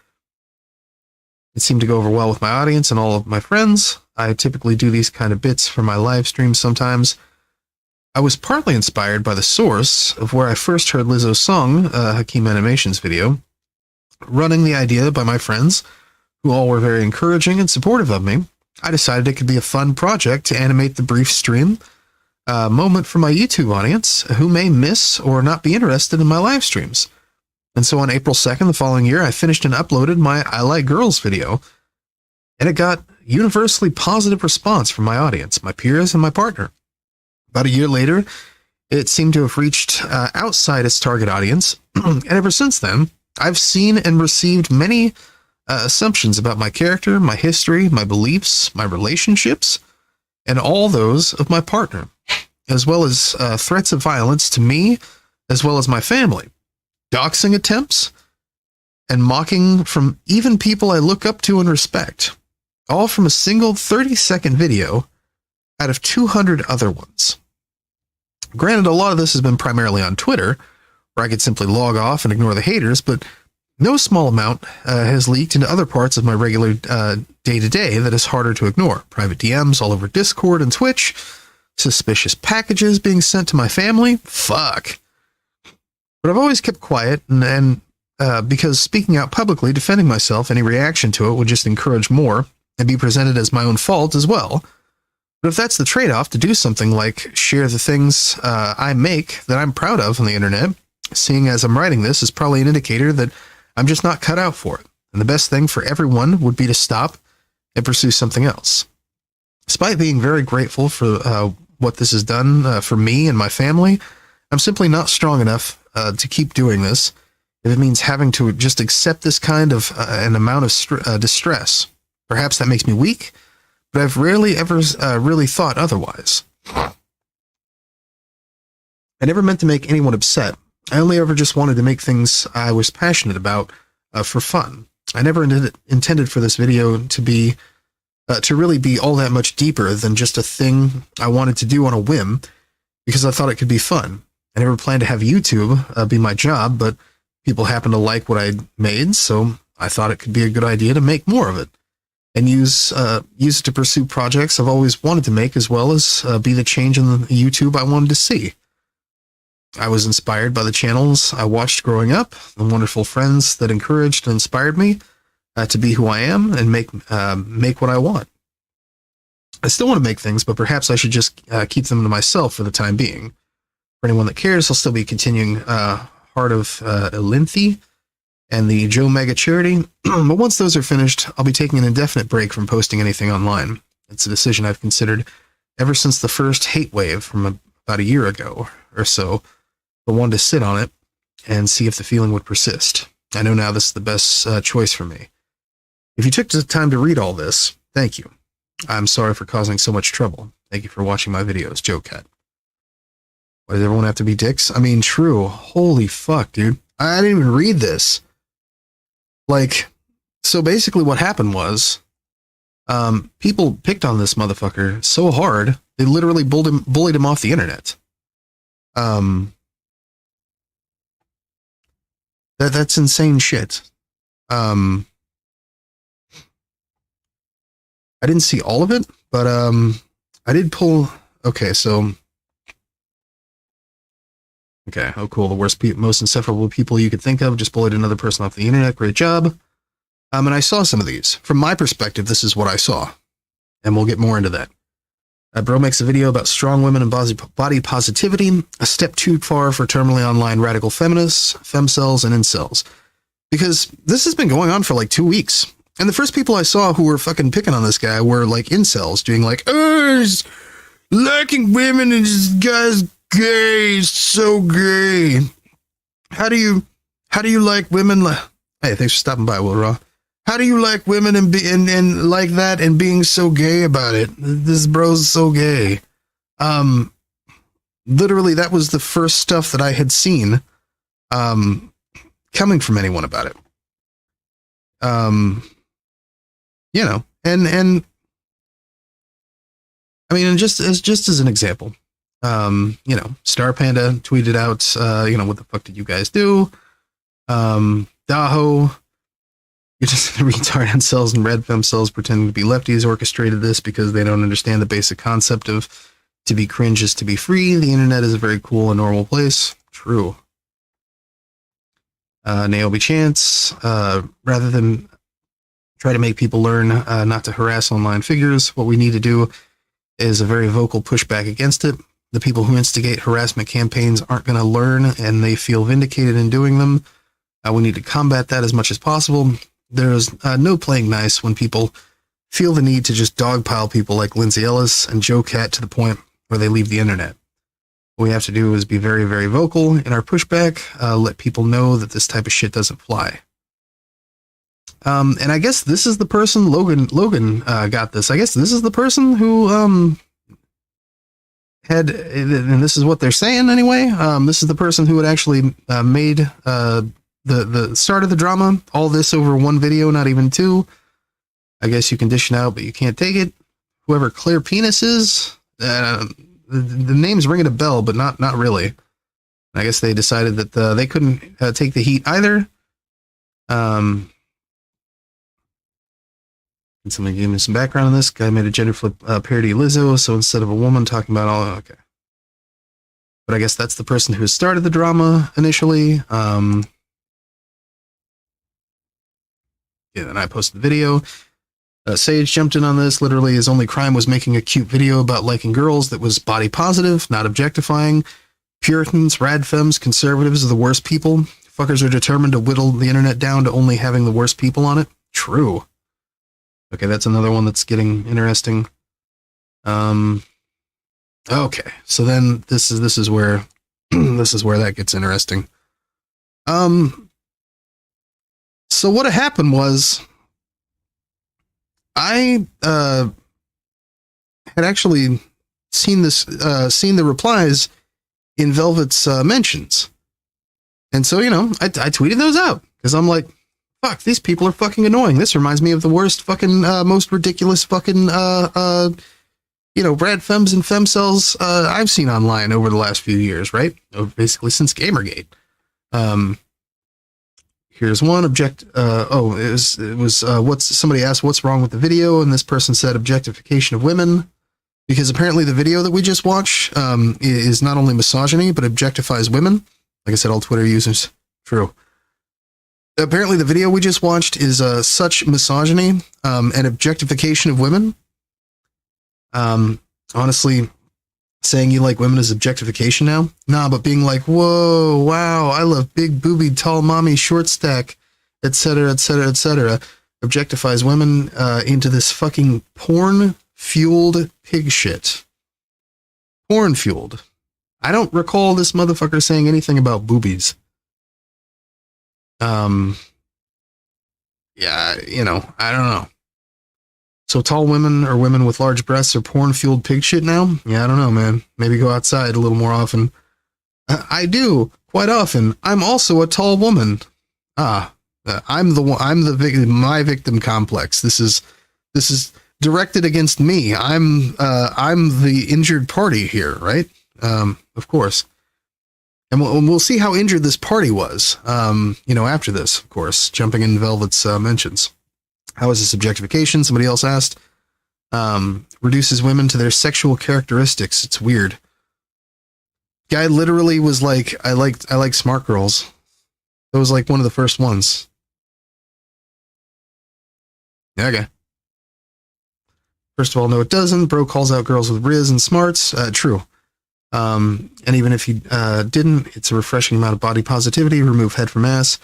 A: It seemed to go over well with my audience and all of my friends. I typically do these kind of bits for my live streams sometimes. I was partly inspired by the source of where I first heard Lizzo's song, Hakeem Animation's video, running the idea by my friends, who all were very encouraging and supportive of me. I decided it could be a fun project to animate the brief stream moment for my YouTube audience who may miss or not be interested in my live streams. And so on April 2nd, the following year, I finished and uploaded my I Like Girls video, and it got universally positive response from my audience, my peers, and my partner. About a year later, it seemed to have reached outside its target audience, and ever since then, I've seen and received many assumptions about my character, my history, my beliefs, my relationships, and all those of my partner, as well as threats of violence to me, as well as my family, doxing attempts, and mocking from even people I look up to and respect, all from a single 30-second video out of 200 other ones. Granted, a lot of this has been primarily on Twitter, where I could simply log off and ignore the haters, but no small amount has leaked into other parts of my regular day-to-day that is harder to ignore. Private DMs all over Discord and Twitch, suspicious packages being sent to my family. Fuck. But I've always kept quiet, and because speaking out publicly, defending myself, any reaction to it would just encourage more and be presented as my own fault as well. But if that's the trade-off, to do something like share the things I make that I'm proud of on the internet, seeing as I'm writing this is probably an indicator that I'm just not cut out for it. And the best thing for everyone would be to stop and pursue something else. Despite being very grateful for what this has done for me and my family, I'm simply not strong enough to keep doing this if it means having to just accept this kind of an amount of distress. Perhaps that makes me weak, but I've rarely ever really thought otherwise. I never meant to make anyone upset. I only ever just wanted to make things I was passionate about for fun. I never intended for this video to be to really be all that much deeper than just a thing I wanted to do on a whim because I thought it could be fun. I never planned to have YouTube be my job, but people happen to like what I made, so I thought it could be a good idea to make more of it and use it to pursue projects I've always wanted to make, as well as be the change in the YouTube I wanted to see. I was inspired by the channels I watched growing up, the wonderful friends that encouraged and inspired me to be who I am and make what I want. I still want to make things, but perhaps I should just keep them to myself for the time being. For anyone that cares, I'll still be continuing Heart of Elinthi and the Joe Mega charity. But once those are finished, I'll be taking an indefinite break from posting anything online. It's a decision I've considered ever since the first hate wave from about a year ago or so, but wanted to sit on it and see if the feeling would persist. I know now this is the best choice for me. If you took the time to read all this, thank you. I'm sorry for causing so much trouble. Thank you for watching my videos, JoCat. Why does everyone have to be dicks? I mean, true. Holy fuck, dude. I didn't even read this. Like, so basically what happened was, people picked on this motherfucker so hard, they literally bullied him off the internet. That's insane shit. I didn't see all of it, but I did pull. Okay, so okay, oh cool. The worst, most insufferable people you could think of just bullied another person off the internet. Great job. And I saw some of these. From my perspective, this is what I saw, and we'll get more into that. Bro makes a video about strong women and body positivity, a step too far for terminally online radical feminists, femcells, and incels. Because this has been going on for like 2 weeks. And the first people I saw who were fucking picking on this guy were like incels, doing like, oh, he's liking women and this guy's gay, he's so gay. How do you like women? Hey, thanks for stopping by, Will Raw. How do you like women and like that and being so gay about it? This bro's so gay. Literally, that was the first stuff that I had seen coming from anyone about it. You know, and I mean, and just as an example, you know, Star Panda tweeted out, you know, what the fuck did you guys do? Daho, you're just retard incels and red fem cells pretending to be lefties orchestrated this because they don't understand the basic concept of to be cringe is to be free. The internet is a very cool and normal place. True. Naomi Chance, rather than try to make people learn not to harass online figures, what we need to do is a very vocal pushback against it. The people who instigate harassment campaigns aren't going to learn, and they feel vindicated in doing them. We need to combat that as much as possible. There's no playing nice when people feel the need to just dogpile people like Lindsay Ellis and JoCat to the point where they leave the internet. What we have to do is be very, very vocal in our pushback, let people know that this type of shit doesn't fly. And I guess this is the person, Logan got this. I guess this is the person who had, and this is what they're saying anyway, this is the person who had actually made the start of the drama, all this over one video, not even two. I guess you can dish it out, but you can't take it. Whoever Claire Penis is, the name's ringing a bell, but not really. I guess they decided that they couldn't take the heat either. Can somebody give me some background on this? Guy made a gender flip parody Lizzo, so instead of a woman talking about all, okay. But I guess that's the person who started the drama initially. Yeah, then I posted the video. Sage jumped in on this. Literally, his only crime was making a cute video about liking girls that was body positive, not objectifying. Puritans, rad femmes, conservatives are the worst people. Fuckers are determined to whittle the internet down to only having the worst people on it. True. Okay, that's another one that's getting interesting. Okay, so then this is where this is where that gets interesting. So what happened was I had actually seen seen the replies in Velvet's mentions. And so, I tweeted those out because I'm like, fuck, these people are fucking annoying. This reminds me of the worst fucking, most ridiculous fucking, rad femmes and femcells I've seen online over the last few years, right? Basically since Gamergate. Here's one it was somebody asked what's wrong with the video, and this person said objectification of women, because apparently the video that we just watched is not only misogyny but objectifies women. Like I said, all Twitter users. True. Apparently the video we just watched is such misogyny and objectification of women. Honestly, saying you like women is objectification now? Nah, but being like, whoa, wow, I love big booby, tall mommy, short stack, etc., etc., etc., objectifies women into this fucking porn-fueled pig shit. Porn-fueled. I don't recall this motherfucker saying anything about boobies. Yeah, I don't know. So tall women or women with large breasts are porn-fueled pig shit now? Yeah, I don't know, man. Maybe go outside a little more often. I do, quite often. I'm also a tall woman. I'm the victim, my victim complex. This is directed against me. I'm the injured party here, right? Of course. And we'll see how injured this party was, after this, of course, jumping in Velvet's mentions. How is this objectification? Somebody else asked. Reduces women to their sexual characteristics. It's weird. Guy literally was like, I like smart girls. That was like one of the first ones. Okay. First of all, no, it doesn't. Bro calls out girls with riz and smarts. True. And even if he didn't, it's a refreshing amount of body positivity. Remove head from ass.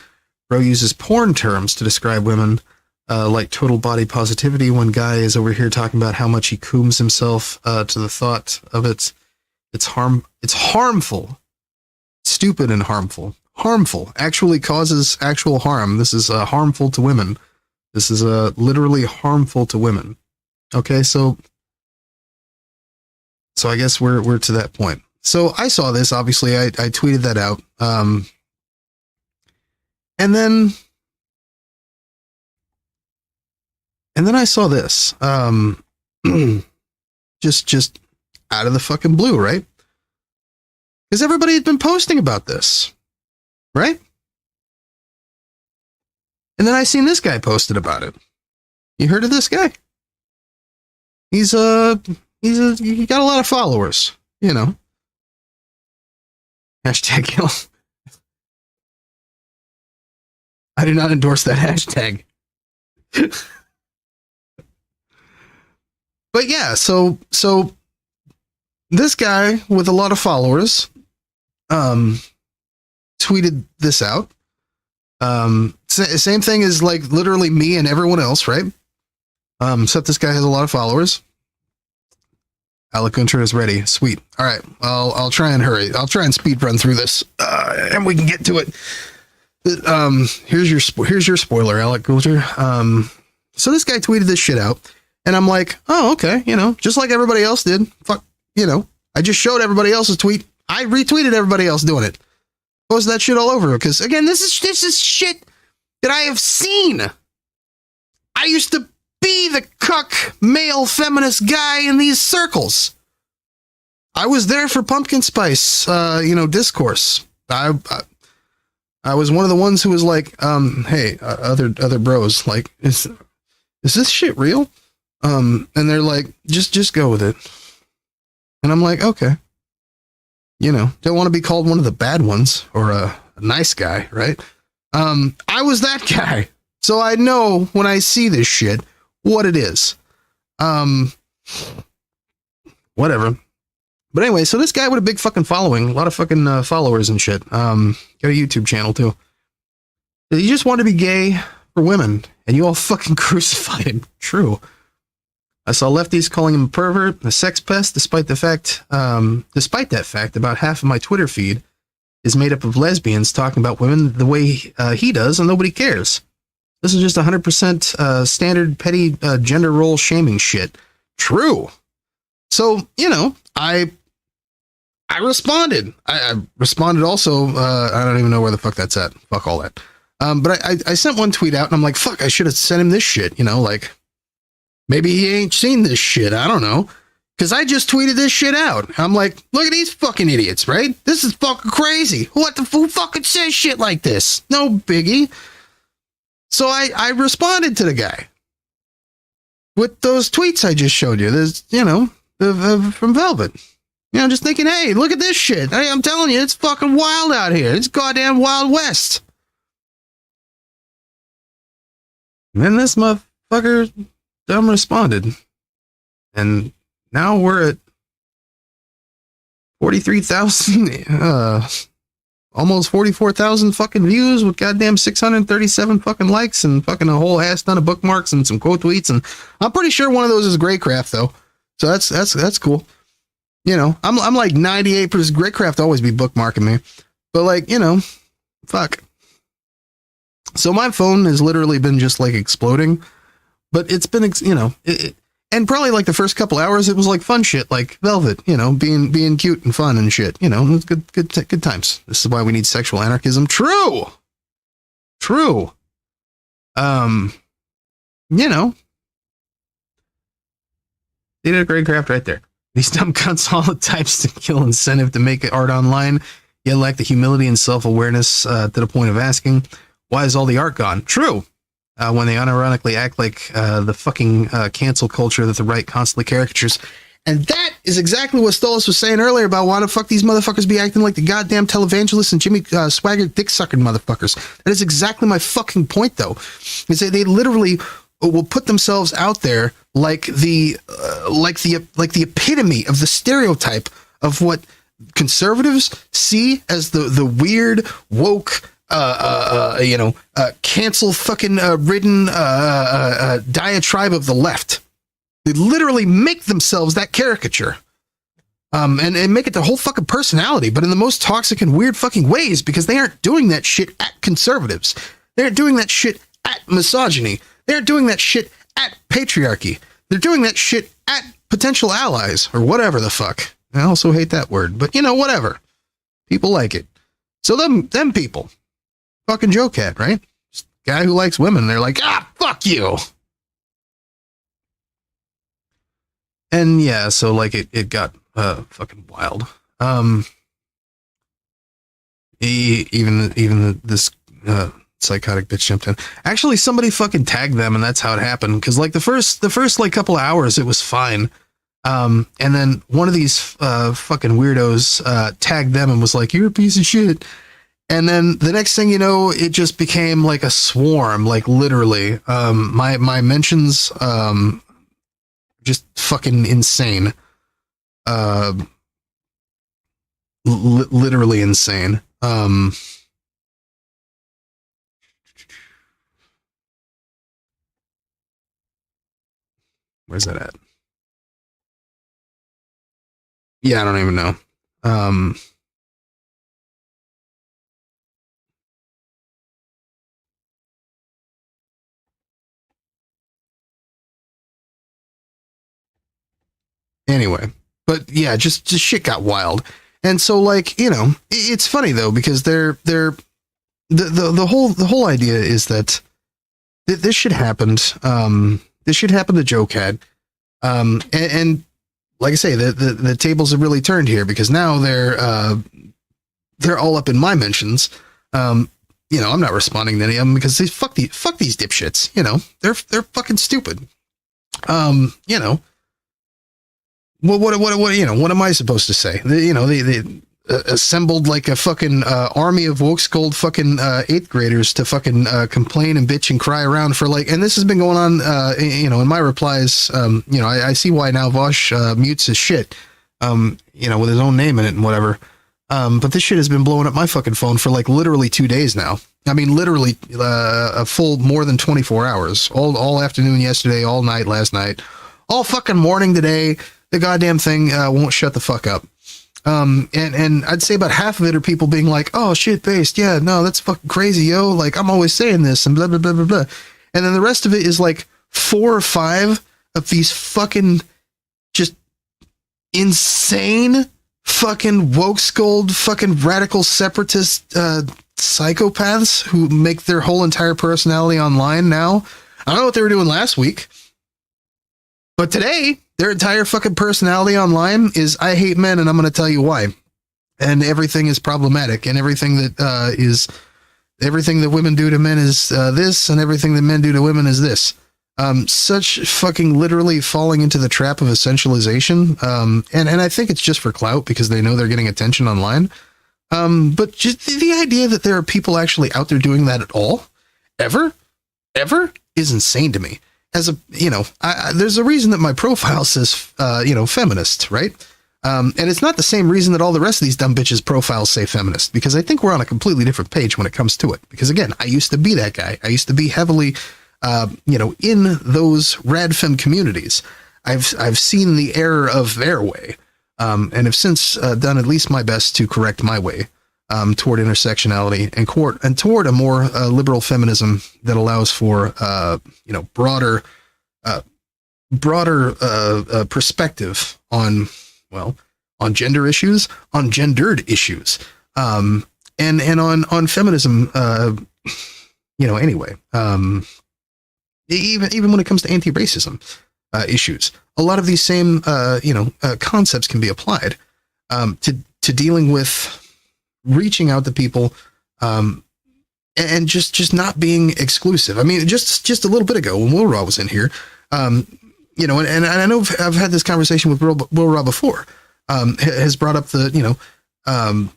A: Bro uses porn terms to describe women. Like total body positivity, when guy is over here talking about how much he cooms himself to the thought of it. It's harmful. Stupid and harmful. Harmful. Actually causes actual harm. This is harmful to women. This is literally harmful to women. Okay, so I guess we're to that point. So I saw this, obviously, I tweeted that out. And then I saw this, just out of the fucking blue, right? Because everybody had been posting about this, right? And then I seen this guy posted about it. You heard of this guy? He got a lot of followers, Hashtag kill. I do not endorse that hashtag. But yeah, so this guy with a lot of followers tweeted this out. Same thing as like literally me and everyone else, right? Except this guy has a lot of followers. Alec Gunter is ready. Sweet. All right. I'll try and hurry. I'll try and speed run through this, and we can get to it. Here's your spoiler, Alec Gunter. So this guy tweeted this shit out, and I'm like, oh, okay, just like everybody else did. Fuck, I just showed everybody else's tweet. I retweeted everybody else doing it. Post that shit all over, because again, this is shit that I have seen. I used to be the cuck male feminist guy in these circles. I was there for pumpkin spice, discourse. I was one of the ones who was like, hey, other bros, like, is this shit real? And they're like, just go with it. And I'm like, okay. Don't want to be called one of the bad ones or a nice guy, right? I was that guy. So I know when I see this shit, what it is. Whatever. But anyway, so this guy with a big fucking following, a lot of fucking followers and shit. Got a YouTube channel too. He just wanted to be gay for women, and you all fucking crucified him. True. I saw lefties calling him a pervert, a sex pest, despite that fact, about half of my Twitter feed is made up of lesbians talking about women the way he does, and nobody cares. This is just 100% standard petty gender role shaming shit. True. So, you know, I responded. I responded also. I don't even know where the fuck that's at. Fuck all that. But I sent one tweet out and I'm like, fuck, I should have sent him this shit. You know, like maybe he ain't seen this shit. I don't know. Cause I just tweeted this shit out. I'm like, look at these fucking idiots, right? This is fucking crazy. Who fucking says shit like this? No biggie. So I responded to the guy with those tweets I just showed you. There's, you know, from Velvet. You know, just thinking, hey, look at this shit. Hey, I'm telling you, it's fucking wild out here. It's goddamn Wild West. And then this motherfucker dumb responded. And now we're at 43,000, almost 44,000 fucking views with goddamn 637 fucking likes and fucking a whole ass ton of bookmarks and some quote tweets. And I'm pretty sure one of those is Greycraft though. So that's cool. You know, I'm like 98%. Greycraft always be bookmarking me, but like, you know, fuck. So my phone has literally been just like exploding, but it's been, you know, and probably like the first couple hours, it was like fun shit, like Velvet, you know, being cute and fun and shit, you know, it's good times. This is why we need sexual anarchism. True. You know, they did a great craft right there. These dumb cunts all the types to kill incentive to make art online, yet lack the humility and self-awareness to the point of asking, why is all the art gone? True. When they unironically act like the fucking cancel culture that the right constantly caricatures. And that is exactly what Stolas was saying earlier about why the fuck these motherfuckers be acting like the goddamn televangelists and Jimmy Swagger dick-sucking motherfuckers. That is exactly my fucking point, though. Is that they literally will put themselves out there like the epitome of the stereotype of what conservatives see as the weird, woke, cancel fucking ridden diatribe of the left. They literally make themselves that caricature. And make it their whole fucking personality, but in the most toxic and weird fucking ways, because they aren't doing that shit at conservatives. They aren't doing that shit at misogyny. They aren't doing that shit at patriarchy. They're doing that shit at potential allies, or whatever the fuck. I also hate that word, but you know, whatever. People like it. So them people. Fucking JoCat, right? Just guy who likes women. They're like, fuck you. And yeah, so like it got fucking wild. Even this psychotic bitch jumped in. Actually, somebody fucking tagged them, and that's how it happened. Because like the first like couple hours, it was fine. And then one of these fucking weirdos tagged them and was like, "You're a piece of shit." And then the next thing you know, it just became like a swarm, like literally. My mentions, just fucking insane. Literally insane. Where's that at? Yeah, I don't even know. Anyway, but yeah, just shit got wild. And so like, you know, it's funny though, because the whole idea is that this shit happened. This shit happened to JoCat. And like I say, the tables have really turned here, because now they're all up in my mentions. You know, I'm not responding to any of them because they fuck these dipshits. You know, they're fucking stupid. You know, what you know, what am I supposed to say? They assembled like a fucking army of woke scold fucking 8th graders to fucking complain and bitch and cry around for like, and this has been going on, you know, in my replies. You know, I see why now Vosh mutes his shit, you know, with his own name in it and whatever. But this shit has been blowing up my fucking phone for like literally 2 days now. I mean, literally a full more than 24 hours, all afternoon yesterday, all night last night, all fucking morning today. The goddamn thing won't shut the fuck up. And I'd say about half of it are people being like, oh, shit based. Yeah, no, that's fucking crazy, yo. Like, I'm always saying this and blah, blah, blah, blah, blah. And then the rest of it is like 4 or 5 of these fucking just insane fucking woke skulled fucking radical separatist psychopaths who make their whole entire personality online now. I don't know what they were doing last week, but today their entire fucking personality online is I hate men and I'm going to tell you why. And everything is problematic, and everything that women do to men is this, and everything that men do to women is this. Such fucking literally falling into the trap of essentialization. And I think it's just for clout because they know they're getting attention online. But just the idea that there are people actually out there doing that at all, ever, is insane to me. As a, there's a reason that my profile says, feminist, right? And it's not the same reason that all the rest of these dumb bitches profiles say feminist, because I think we're on a completely different page when it comes to it. Because again, I used to be that guy. I used to be heavily, in those rad fem communities. I've seen the error of their way, and have since done at least my best to correct my way toward intersectionality and toward a more liberal feminism that allows for broader perspective on gender issues, on gendered issues, and on feminism. Anyway. Even when it comes to anti-racism issues, a lot of these same concepts can be applied to dealing with reaching out to people and just not being exclusive. I mean, just a little bit ago when Will Raw was in here, and I know I've had this conversation with Will Raw before, has brought up the I'm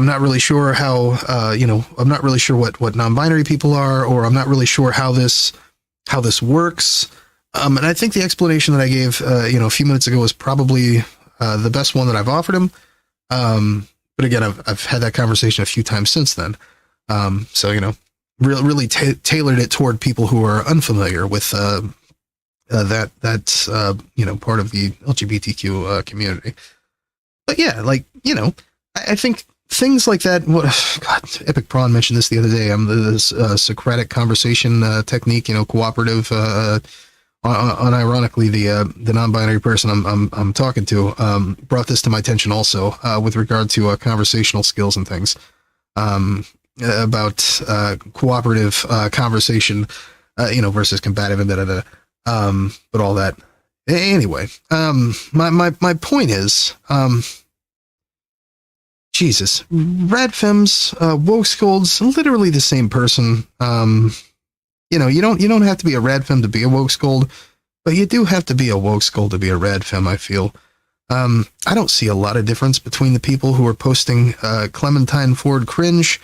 A: not really sure how I'm not really sure what non-binary people are, or I'm not really sure how this works. And I think the explanation that I gave, a few minutes ago was probably the best one that I've offered him. But again, I've had that conversation a few times since then. Really tailored it toward people who are unfamiliar with that's part of the LGBTQ community. But yeah, I think things like that. Epic Prawn mentioned this the other day. This Socratic conversation technique, cooperative. Unironically, the non-binary person I'm talking to brought this to my attention also with regard to conversational skills and things about cooperative conversation, versus combative and but all that. Anyway, my point is. Jesus, rad femmes, woke scolds, literally the same person. You don't have to be a rad femme to be a woke scold, but you do have to be a woke scold to be a rad femme, I feel. I don't see a lot of difference between the people who are posting Clementine Ford cringe,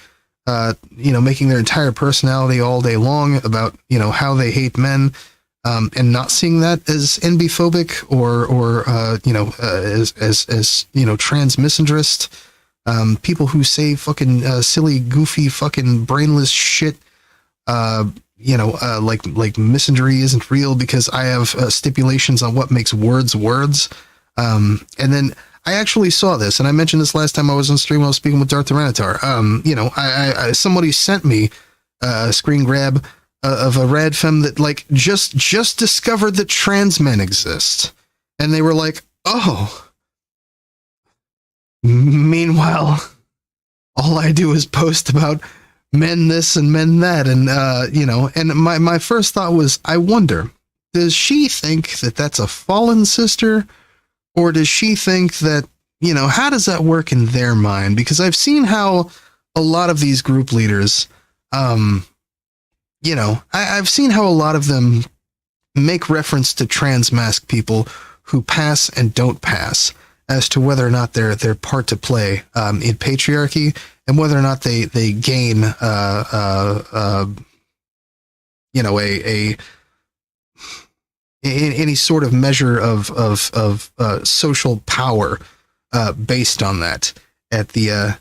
A: making their entire personality all day long about, how they hate men, and not seeing that as NB-phobic or as trans misandrist. People who say fucking silly, goofy, fucking brainless shit, like misandry isn't real because I have stipulations on what makes words. And then I actually saw this, and I mentioned this last time I was on stream. I was speaking with Darth Tyranitar. Somebody sent me a screen grab of a rad femme that just discovered that trans men exist, and they were like, oh. Meanwhile, all I do is post about men this and men that, and and my first thought was, I wonder, does she think that that's a fallen sister, or does she think that, how does that work in their mind? Because I've seen how a lot of these group leaders, I've seen how a lot of them make reference to trans masc people who pass and don't pass, as to whether or not they're part to play in patriarchy, and whether or not they gain any sort of measure of social power based on that at the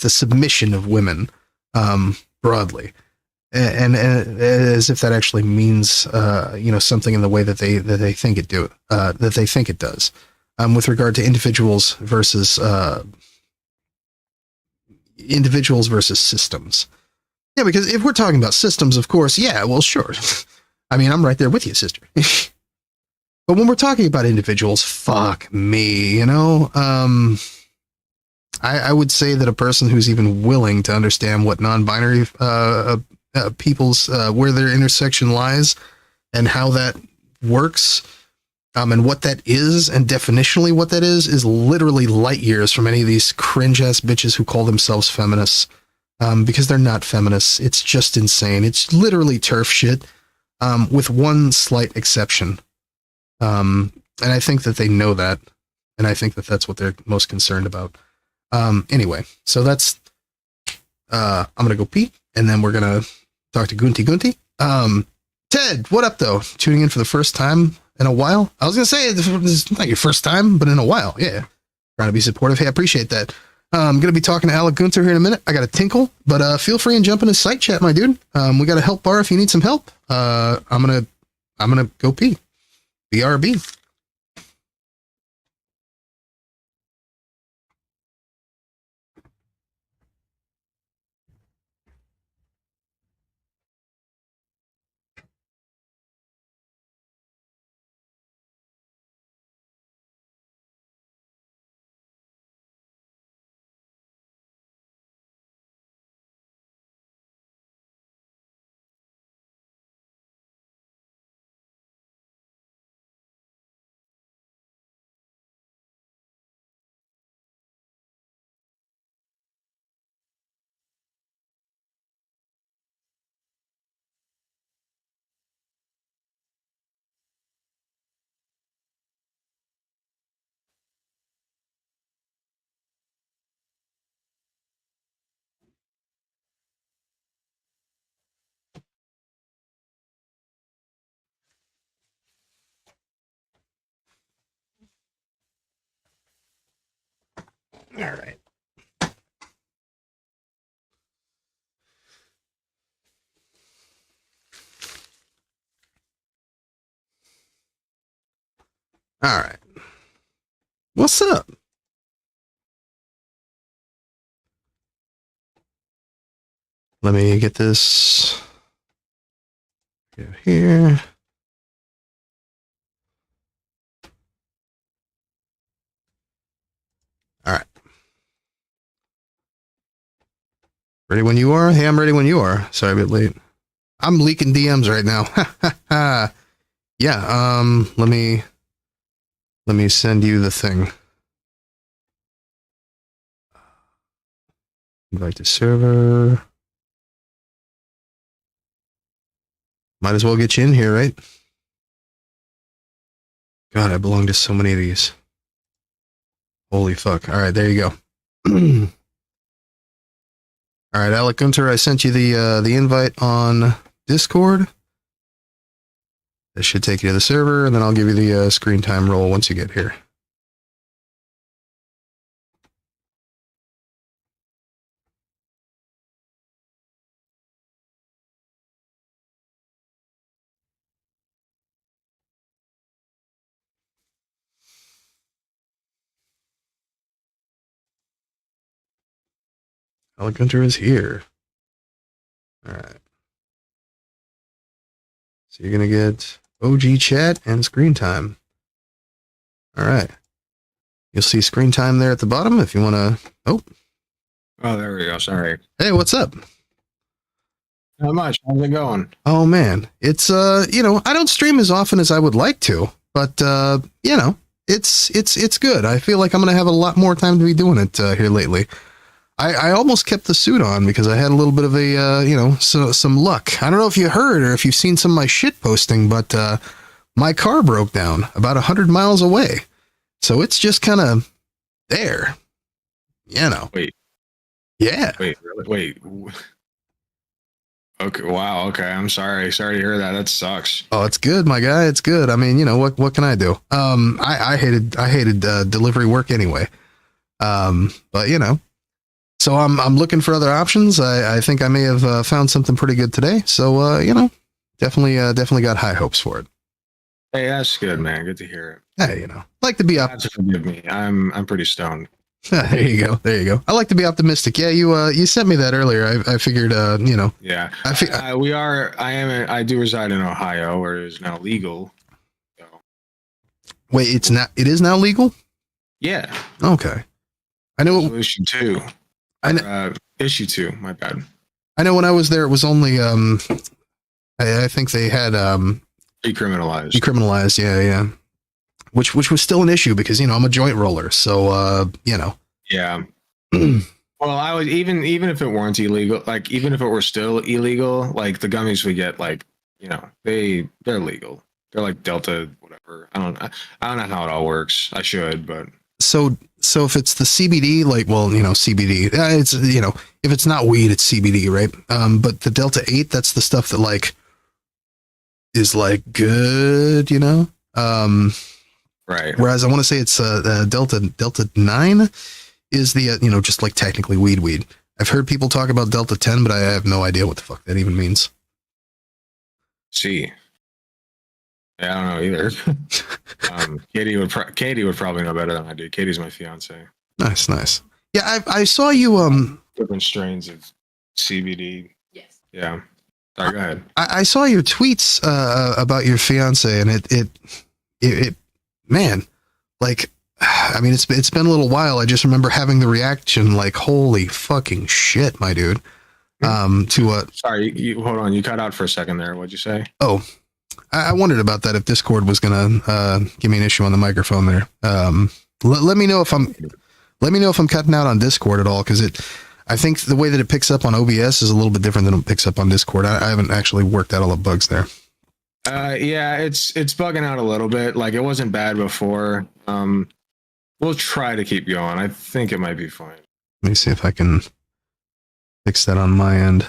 A: submission of women broadly, and as if that actually means something in the way that they think it does. With regard to individuals versus systems. Yeah, because if we're talking about systems, of course, yeah, well, sure. I mean, I'm right there with you, sister. But when we're talking about individuals, fuck me, you know. I would say that a person who's even willing to understand what non-binary people's where their intersection lies and how that works, and what that is, and definitionally what that is literally light years from any of these cringe ass bitches who call themselves feminists, because they're not feminists. It's just insane. It's literally turf shit, with one slight exception. And I think that they know that, and I think that that's what they're most concerned about. Anyway, so that's, I'm gonna go pee, and then we're gonna talk to Gunty. Ted, what up though? Tuning in for the first time in a while? I was gonna say, this is not your first time, but in a while, yeah. Trying to be supportive. Hey, I appreciate that. I'm gonna be talking to Alec Gunter here in a minute. I got a tinkle, but feel free and jump in his site chat, my dude. We got a help bar if you need some help. I'm gonna go pee. BRB. All right. All right. What's up? Let me get this here. All right. Ready when you are? Hey, I'm ready when you are. Sorry, a bit late. I'm leaking DMs right now. Yeah, let me send you the thing. Invite to server. Might as well get you in here, right? God, I belong to so many of these. Holy fuck. All right, there you go. All right, Alec Gunter, I sent you the invite on Discord. That should take you to the server, and then I'll give you the screen time roll once you get here. Alec Gunter is here. All right. So you're going to get OG chat and screen time. All right. You'll see screen time there at the bottom if you want to.
F: Oh, there we go. Sorry.
A: Hey, what's up?
F: Not much. How's it going?
A: Oh, man. It's, you know, I don't stream as often as I would like to, but, you know, it's good. I feel like I'm going to have a lot more time to be doing it here lately. I almost kept the suit on because I had a little bit of a, you know, some luck. I don't know if you heard or if you've seen some of my shit posting, but my car broke down about 100 miles away. So it's just kind of there, you know.
F: Wait.
A: Yeah.
F: Wait, really? Wait. Okay. Wow. Okay. I'm sorry. Sorry to hear that. That sucks.
A: Oh, it's good, my guy. It's good. I mean, you know, what can I do? I hated delivery work anyway. But you know. So I'm looking for other options. I think I may have found something pretty good today. So you know, definitely got high hopes for it.
F: Hey, that's good, man. Good to hear it.
A: Hey, you know, like to be up.
F: Forgive me. I'm pretty stoned.
A: There you go. There you go. I like to be optimistic. Yeah, you sent me that earlier. I figured, you know.
F: Yeah. I do reside in Ohio, where it is now legal. So
A: Wait, it is now legal?
F: Yeah.
A: Okay. I know.
F: Resolution 2. Issue 2, my bad.
A: I know when I was there, it was only, I think they had, decriminalized. Yeah. Which was still an issue because, I'm a joint roller. So,
F: Yeah. Well, I would even if it weren't illegal, like even if it were still illegal, like the gummies we get, like, they're legal. They're like Delta, whatever. I don't know how it all works. I should, but
A: so if it's the CBD, like, well, CBD, it's, if it's not weed, it's CBD, right? But the Delta 8, that's the stuff that like is like good,
F: right.
A: Whereas I want to say it's Delta 9 is the just like technically weed. I've heard people talk about Delta 10, but I have no idea what the fuck that even means.
F: See, yeah, I don't know either. Katie would probably know better than I do. Katie's my fiance.
A: Nice. Yeah, I saw you
F: different strains of CBD. Yes. Yeah. Sorry, go ahead.
A: I saw your tweets about your fiance, and it man, like, I mean, it's been a little while. I just remember having the reaction like, holy fucking shit, my dude.
F: Sorry, you hold on. You cut out for a second there. What'd you say?
A: Oh, I wondered about that. If Discord was gonna give me an issue on the microphone there. Let me know if I'm cutting out on Discord at all, because I think the way that it picks up on OBS is a little bit different than it picks up on Discord. I haven't actually worked out all the bugs there.
F: Yeah, it's bugging out a little bit. Like, it wasn't bad before. We'll try to keep going. I think it might be fine.
A: Let me see if I can fix that on my end.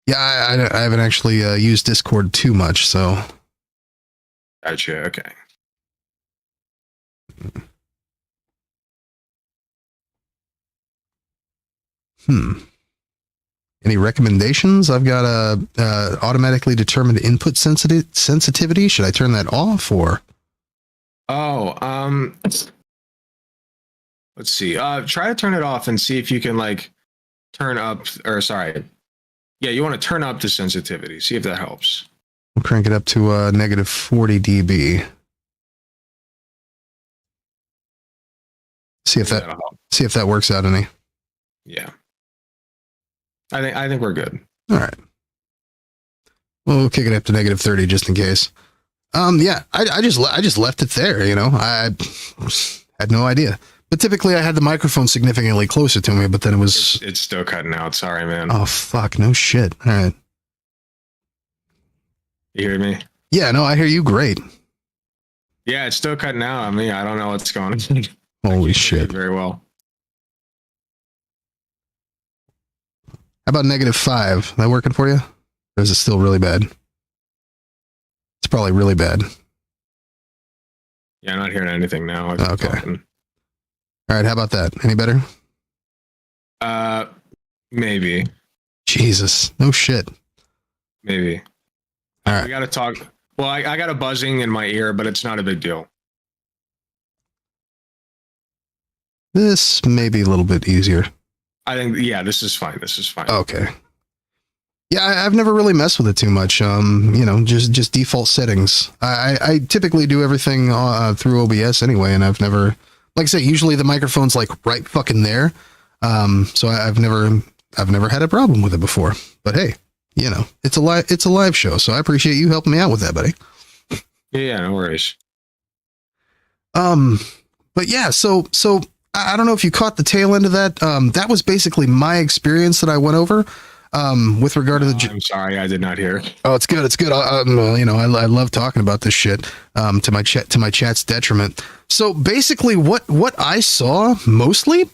A: Yeah, I haven't actually used Discord too much, so.
F: Gotcha. Okay.
A: Any recommendations? I've got a automatically determined input sensitivity. Should I turn that off or?
F: Oh, let's see. Try to turn it off and see if you can like turn up, or sorry. Yeah, you want to turn up the sensitivity. See if that helps.
A: We'll crank it up to negative 40 dB. See if that works out any.
F: Yeah. I think we're good.
A: All right. We'll kick it up to negative 30 just in case. Yeah, I just left it there, I had no idea. But typically I had the microphone significantly closer to me, but then
F: it's still cutting out. Sorry, man.
A: Oh, fuck. No shit. All right.
F: You hear me?
A: Yeah, no, I hear you great.
F: Yeah, it's still cutting out on me. I don't know what's going on.
A: Holy shit.
F: Very well.
A: How about negative 5? That working for you? Or is it still really bad? It's probably really bad.
F: Yeah, I'm not hearing anything now.
A: Okay. All right, how about that? Any better?
F: Maybe.
A: Jesus, no shit.
F: Maybe.
A: All right.
F: We got to talk. Well, I got a buzzing in my ear, but it's not a big deal.
A: This may be a little bit easier.
F: I think, yeah, this is fine.
A: Okay. Yeah, I've never really messed with it too much. Just default settings. I typically do everything through OBS anyway, and I've never, like I say, usually the microphone's like right fucking there. So I've never had a problem with it before. But hey, it's a live show, so I appreciate you helping me out with that, buddy.
F: Yeah, no worries.
A: But yeah, so I don't know if you caught the tail end of that. That was basically my experience that I went over. With regard to the,
F: I'm sorry, I did not hear.
A: Oh, it's good. It's good. I love talking about this shit. To my chat's detriment. So basically, what I saw mostly,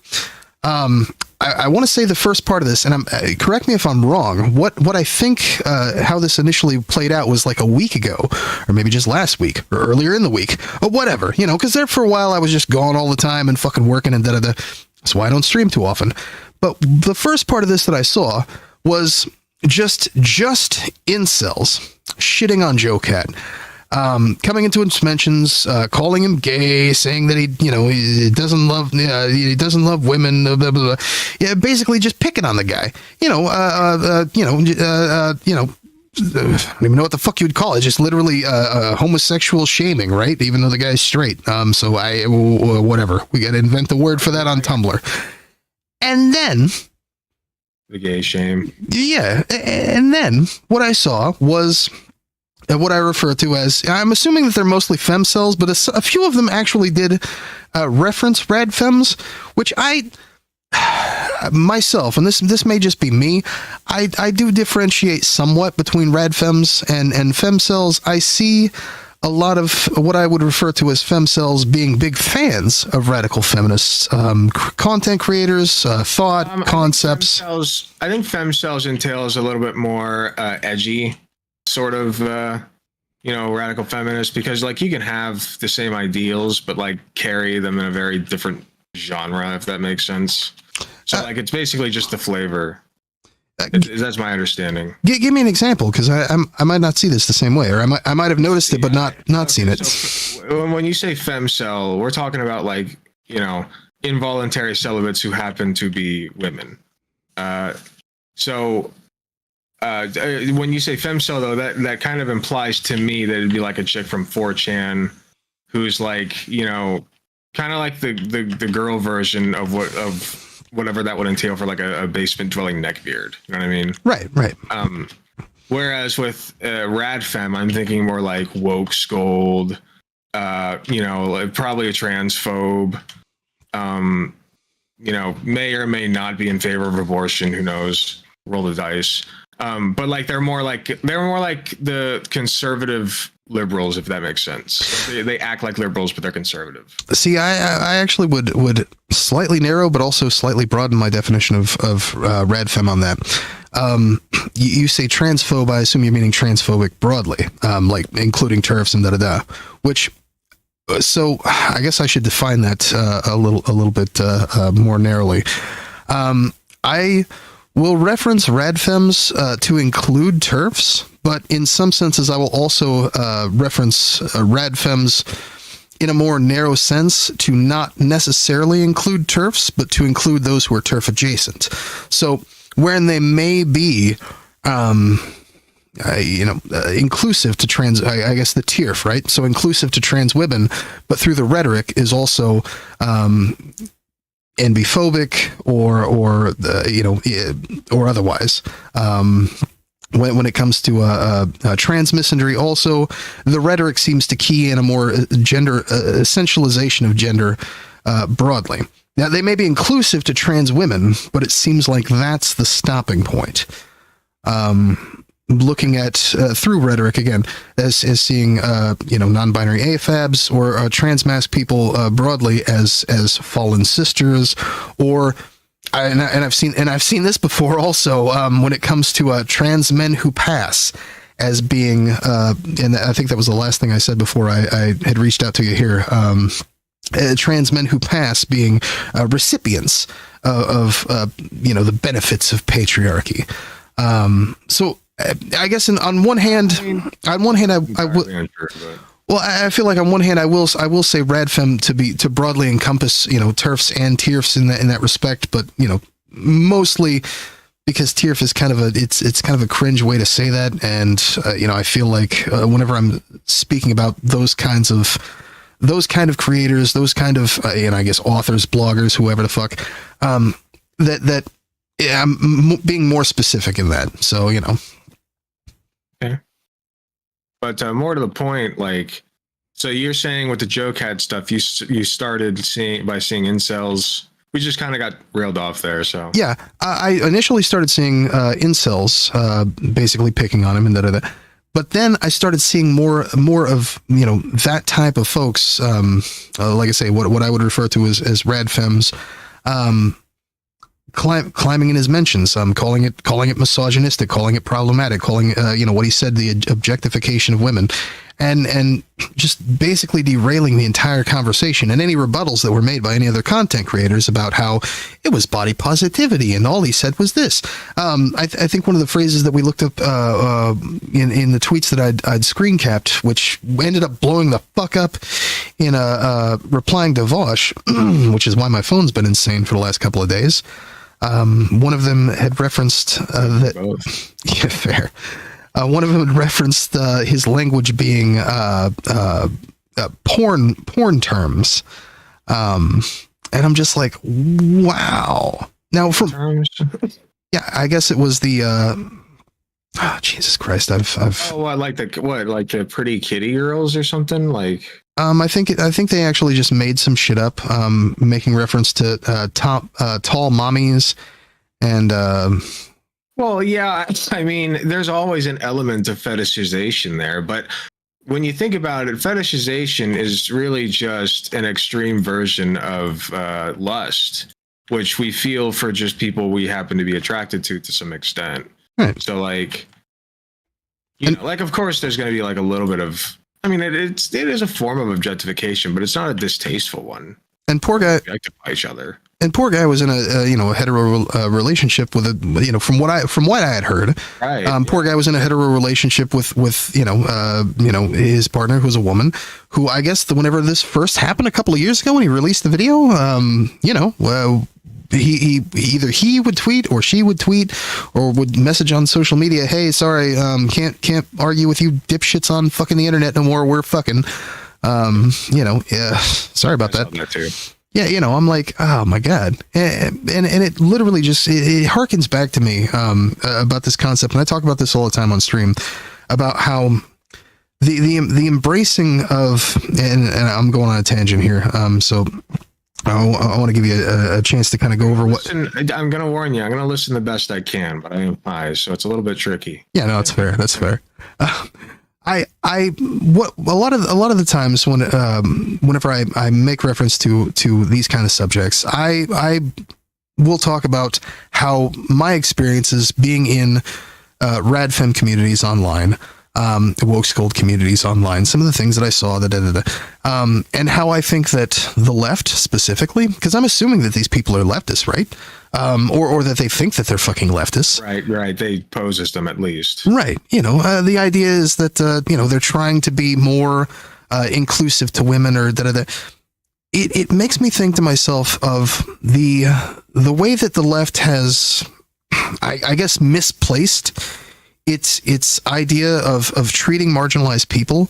A: I want to say the first part of this, and correct me if I'm wrong. What I think how this initially played out was like a week ago, or maybe just last week, or earlier in the week, or whatever. Because there for a while I was just gone all the time and fucking working and da-da-da. That's why I don't stream too often. But the first part of this that I saw was just incels shitting on JoCat, coming into his mentions, calling him gay, saying that he doesn't love women, blah, blah, blah. Yeah, basically just picking on the guy, don't even know what the fuck you would call it. Just literally homosexual shaming, right? Even though the guy's straight. So whatever. We got to invent the word for that on Tumblr. And then
F: the gay shame.
A: Yeah, and then what I saw was what I refer to as, I'm assuming that they're mostly femcells, but a few of them actually did reference rad femmes, which I myself, and this may just be me, I do differentiate somewhat between rad femmes and femcells. I see a lot of what I would refer to as femcells being big fans of radical feminists, content creators, thought, concepts.
F: I think femcells entails a little bit more edgy sort of, radical feminist, because like you can have the same ideals, but like carry them in a very different genre, if that makes sense. So like it's basically just the flavor. That's my understanding.
A: Give me an example, because I might not see this the same way, or I might have noticed it but not seen it.
F: So when you say femcell, we're talking about like involuntary celibates who happen to be women. When you say femcell, though, that kind of implies to me that it'd be like a chick from 4chan who's like kind of like the girl version of whatever that would entail for like a basement dwelling neckbeard. You know what I mean?
A: Right.
F: Whereas with rad femme, I'm thinking more like woke scold, like probably a transphobe, may or may not be in favor of abortion. Who knows? Roll the dice. But like they're more like the conservative liberals, if that makes sense. They act like liberals, but they're conservative.
A: See, I actually would slightly narrow, but also slightly broaden my definition of rad femme on that. You say transphobe, I assume you're meaning transphobic broadly, like including TERFs and da-da-da, which, so I guess I should define that a little bit more narrowly. I will reference rad femmes to include TERFs, but in some senses I will also reference rad femmes in a more narrow sense to not necessarily include TERFs, but to include those who are TERF adjacent. So wherein they may be, inclusive to trans, I guess the TERF, right? So inclusive to trans women, but through the rhetoric is also NB-phobic or otherwise. When it comes to trans misandry, also the rhetoric seems to key in a more gender essentialization of gender broadly. Now they may be inclusive to trans women, but it seems like that's the stopping point. Looking at through rhetoric again as seeing non-binary AFABs or transmasc people broadly as fallen sisters, or I've seen this before also when it comes to trans men who pass as being and I think that was the last thing I said before I had reached out to you here. Trans men who pass being recipients of the benefits of patriarchy. So I guess on one hand, I would. Well, I feel like on one hand, I will say rad femme to broadly encompass TERFs and TERFs in that respect, but mostly because TERF is kind of it's kind of a cringe way to say that, and I feel like whenever I'm speaking about those kind of creators, those kind of I guess authors, bloggers, whoever the fuck, that I'm being more specific in that. So
F: Okay. But more to the point, like, so you're saying with the JoCat stuff, you started seeing incels. We just kind of got railed off there. So
A: yeah, I initially started seeing incels, basically picking on him and da-da-da. But then I started seeing more of that type of folks, like I say, what I would refer to as rad femmes, climbing in his mentions, calling it misogynistic, calling it problematic, calling what he said, the objectification of women, and just basically derailing the entire conversation and any rebuttals that were made by any other content creators about how it was body positivity and all he said was this. I think one of the phrases that we looked up in the tweets that I'd screen capped, which ended up blowing the fuck up in replying to Vosh, which is why my phone's been insane for the last couple of days. One of them had referenced that. Yeah, fair. One of them referenced his language being porn terms, and I'm just like, wow. Now yeah, I guess it was the Jesus Christ, I've
F: like the pretty kitty girls or something like.
A: I think they actually just made some shit up, making reference to tall mommies and.
F: Well, yeah, I mean, there's always an element of fetishization there, but when you think about it, fetishization is really just an extreme version of lust, which we feel for just people we happen to be attracted to some extent.
A: Right.
F: So, like, like, of course, there's going to be like a little bit of. I mean, it is a form of objectification, but it's not a distasteful one.
A: And poor guy,
F: they objectify each other.
A: And poor guy was in a hetero relationship with from what I had heard.
F: Right.
A: Poor guy was in a hetero relationship with his partner, who was a woman, who I guess whenever this first happened a couple of years ago when he released the video, he would tweet or she would tweet or would message on social media, hey, sorry, can't argue with you dipshits on fucking the internet no more. We're fucking, sorry about that.
F: That too.
A: Yeah, I'm like, oh my God. And it literally just, it harkens back to me about this concept. And I talk about this all the time on stream about how the embracing of, and I'm going on a tangent here. So I want to give you a chance to kind of go over what.
F: I'm going to warn you, I'm going to listen the best I can, but I am high, so it's a little bit tricky.
A: Yeah, no, that's fair. That's fair. A lot of the times whenever I make reference to these kind of subjects, I will talk about how my experiences being in radfem communities online, woke scold communities online, some of the things that I saw, and how I think that the left specifically, because I'm assuming that these people are leftists, right? Or that they think that they're fucking leftists.
F: Right. They pose as them at least.
A: Right. The idea is that, they're trying to be more inclusive to women or da-da-da. It makes me think to myself of the way that the left has, I guess, misplaced its idea of treating marginalized people.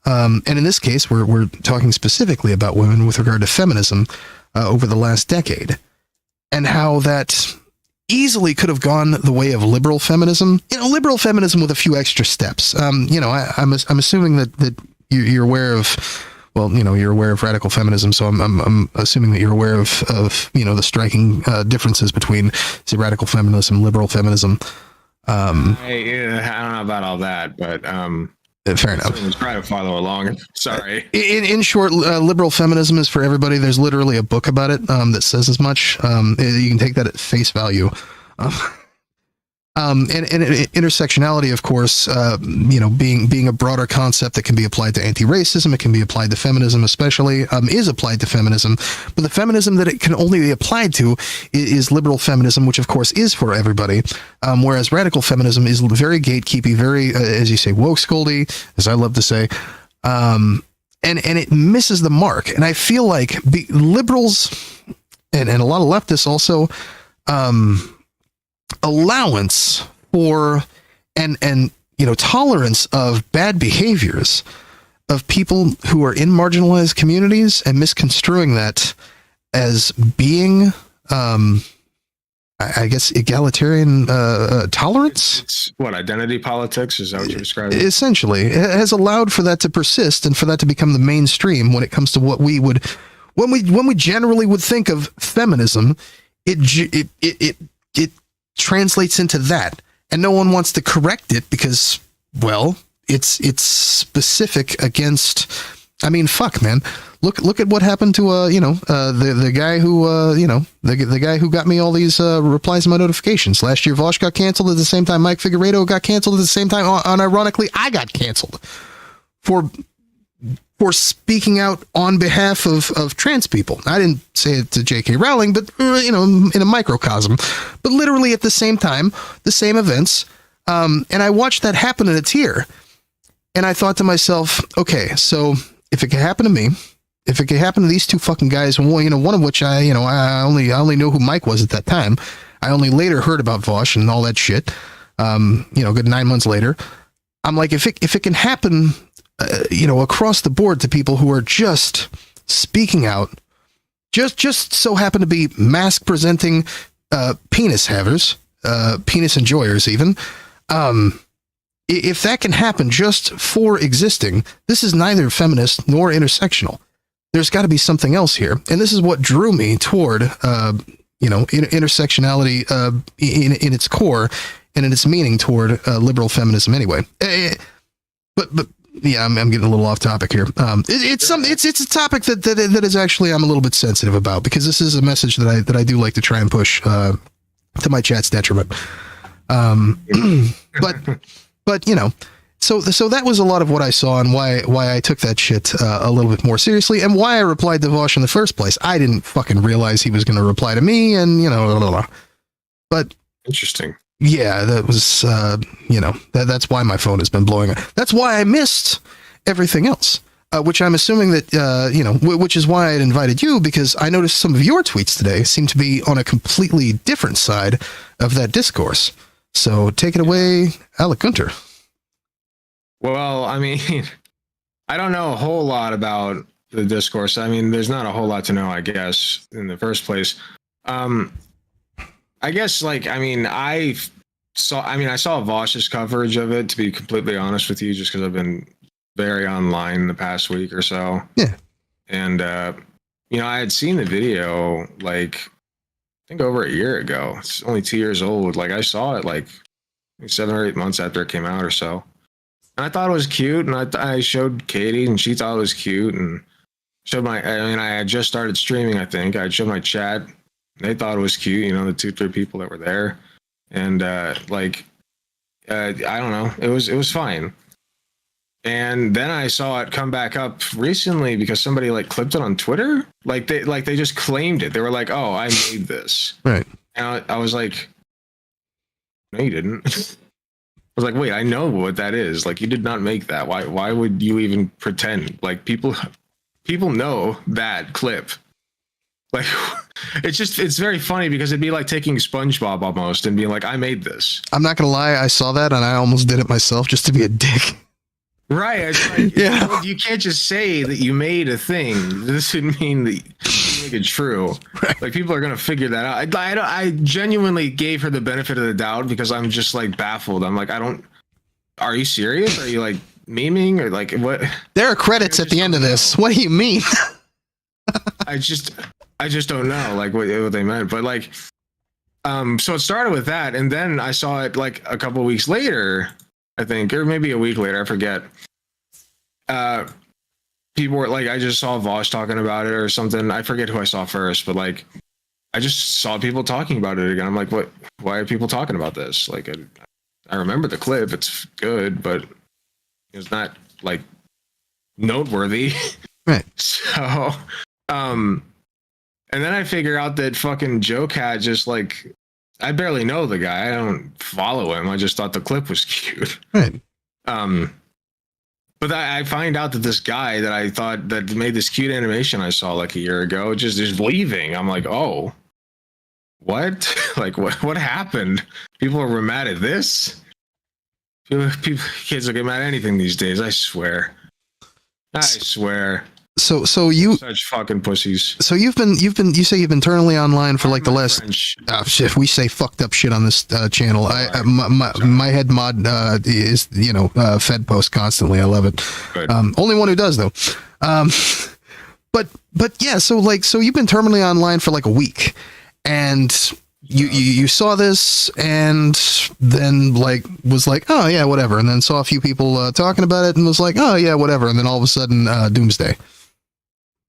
A: And in this case, we're talking specifically about women with regard to feminism over the last decade. And how that easily could have gone the way of liberal feminism. Liberal feminism with a few extra steps. I'm assuming that you're aware of. Well, you're aware of radical feminism, so I'm assuming that you're aware of the striking differences between, say, radical feminism, liberal feminism.
F: I don't know about all that, but
A: fair enough.
F: I was trying to follow along. Sorry.
A: In short, liberal feminism is for everybody. There's literally a book about it that says as much. You can take that at face value. And intersectionality, of course, being a broader concept that can be applied to anti-racism, it can be applied to feminism, especially, is applied to feminism. But the feminism that it can only be applied to is liberal feminism, which of course is for everybody. Whereas radical feminism is very gatekeepy, very, as you say, woke scoldy, as I love to say. And it misses the mark. And I feel like liberals and a lot of leftists also, allowance for and tolerance of bad behaviors of people who are in marginalized communities and misconstruing that as being I guess egalitarian tolerance.
F: It's what, identity politics? Is that what you're describing?
A: Essentially, it has allowed for that to persist and for that to become the mainstream when it comes to what we would when we generally would think of feminism. It translates into that, and no one wants to correct it because, well, it's specific against. I mean, fuck, man. Look at what happened to the guy who the guy who got me all these replies to my notifications last year. Vosh got canceled at the same time Mike Figueredo got canceled at the same time. Unironically, I got canceled for speaking out on behalf of trans people. I didn't say it to J.K. Rowling, but in a microcosm. But literally at the same time, the same events, and I watched that happen in a tear, and I thought to myself, okay, so if it could happen to me, if it could happen to these two fucking guys, one of which I only know who Mike was at that time. I only later heard about Vosh and all that shit. Good 9 months later. I'm like, if it can happen, across the board to people who are just speaking out, just so happen to be mask presenting penis havers, penis enjoyers even. If that can happen just for existing, this is neither feminist nor intersectional. There's got to be something else here. And this is what drew me toward, intersectionality in its core and in its meaning toward liberal feminism anyway. But yeah, I'm getting a little off topic here. It's a topic that is actually I'm a little bit sensitive about, because this is a message that I do like to try and push to my chat's detriment. But so that was a lot of what I saw, and why I took that shit a little bit more seriously, and why I replied to Vosh in the first place. I didn't fucking realize he was going to reply to me, and blah, blah, blah. But
F: interesting.
A: Yeah, that was that's why my phone has been blowing up. That's why I missed everything else, which I'm assuming that which is why I had invited you, because I noticed some of your tweets today seem to be on a completely different side of that discourse. So take it away, Alec Gunter.
F: Well, I mean, I don't know a whole lot about the discourse. I mean, there's not a whole lot to know, I guess, in the first place. I guess, I saw Vosh's coverage of it, to be completely honest with you, just because I've been very online the past week or so.
A: Yeah.
F: And, I had seen the video, I think over a year ago. It's only 2 years old. I saw it 7 or 8 months after it came out or so. And I thought it was cute, and I showed Katie, and she thought it was cute, and I had just started streaming, I think. I showed my chat. They thought it was cute, the 2-3 people that were there. And I don't know. It was fine. And then I saw it come back up recently because somebody clipped it on Twitter. They just claimed it. They were like, "Oh, I made this."
A: Right.
F: And I was like, "No, you didn't." I was like, "Wait, I know what that is. You did not make that. Why would you even pretend?" People know that clip. It's very funny because it'd be like taking SpongeBob almost and being like, "I made this." I'm
A: not gonna lie, I saw that and I almost did it myself just to be a dick.
F: Right. It's
A: yeah.
F: You can't just say that you made a thing. This would mean that you make it true. Right. People are gonna figure that out. I genuinely gave her the benefit of the doubt because I'm just baffled. I'm like, are you serious? Are you memeing or what?
A: There are credits at the end of this. What do you mean?
F: I just don't know what they meant, but so it started with that, and then I saw it a couple of weeks later, I think, or maybe a week later, I forget. People were I just saw Vosh talking about it or something. I forget who I saw first, but I just saw people talking about it again. I'm like, what? Why are people talking about this? I remember the clip; it's good, but it's not noteworthy.
A: Right.
F: So, and then I figure out that fucking JoCat just I barely know the guy. I don't follow him. I just thought the clip was cute.
A: Right.
F: But I find out that this guy that I thought that made this cute animation I saw a year ago just is leaving. I'm like, oh, what? What happened? People are mad at this. Kids will get mad at anything these days. I swear. So you such fucking pussies.
A: So you say you've been eternally online for the last shit. We say fucked up shit on this channel. My head mod is Fed post constantly. I love it. Only one who does though. But yeah. So you've been terminally online for a week, and you saw this, and then was oh yeah, whatever, and then saw a few people talking about it, and was oh yeah, whatever, and then all of a sudden doomsday.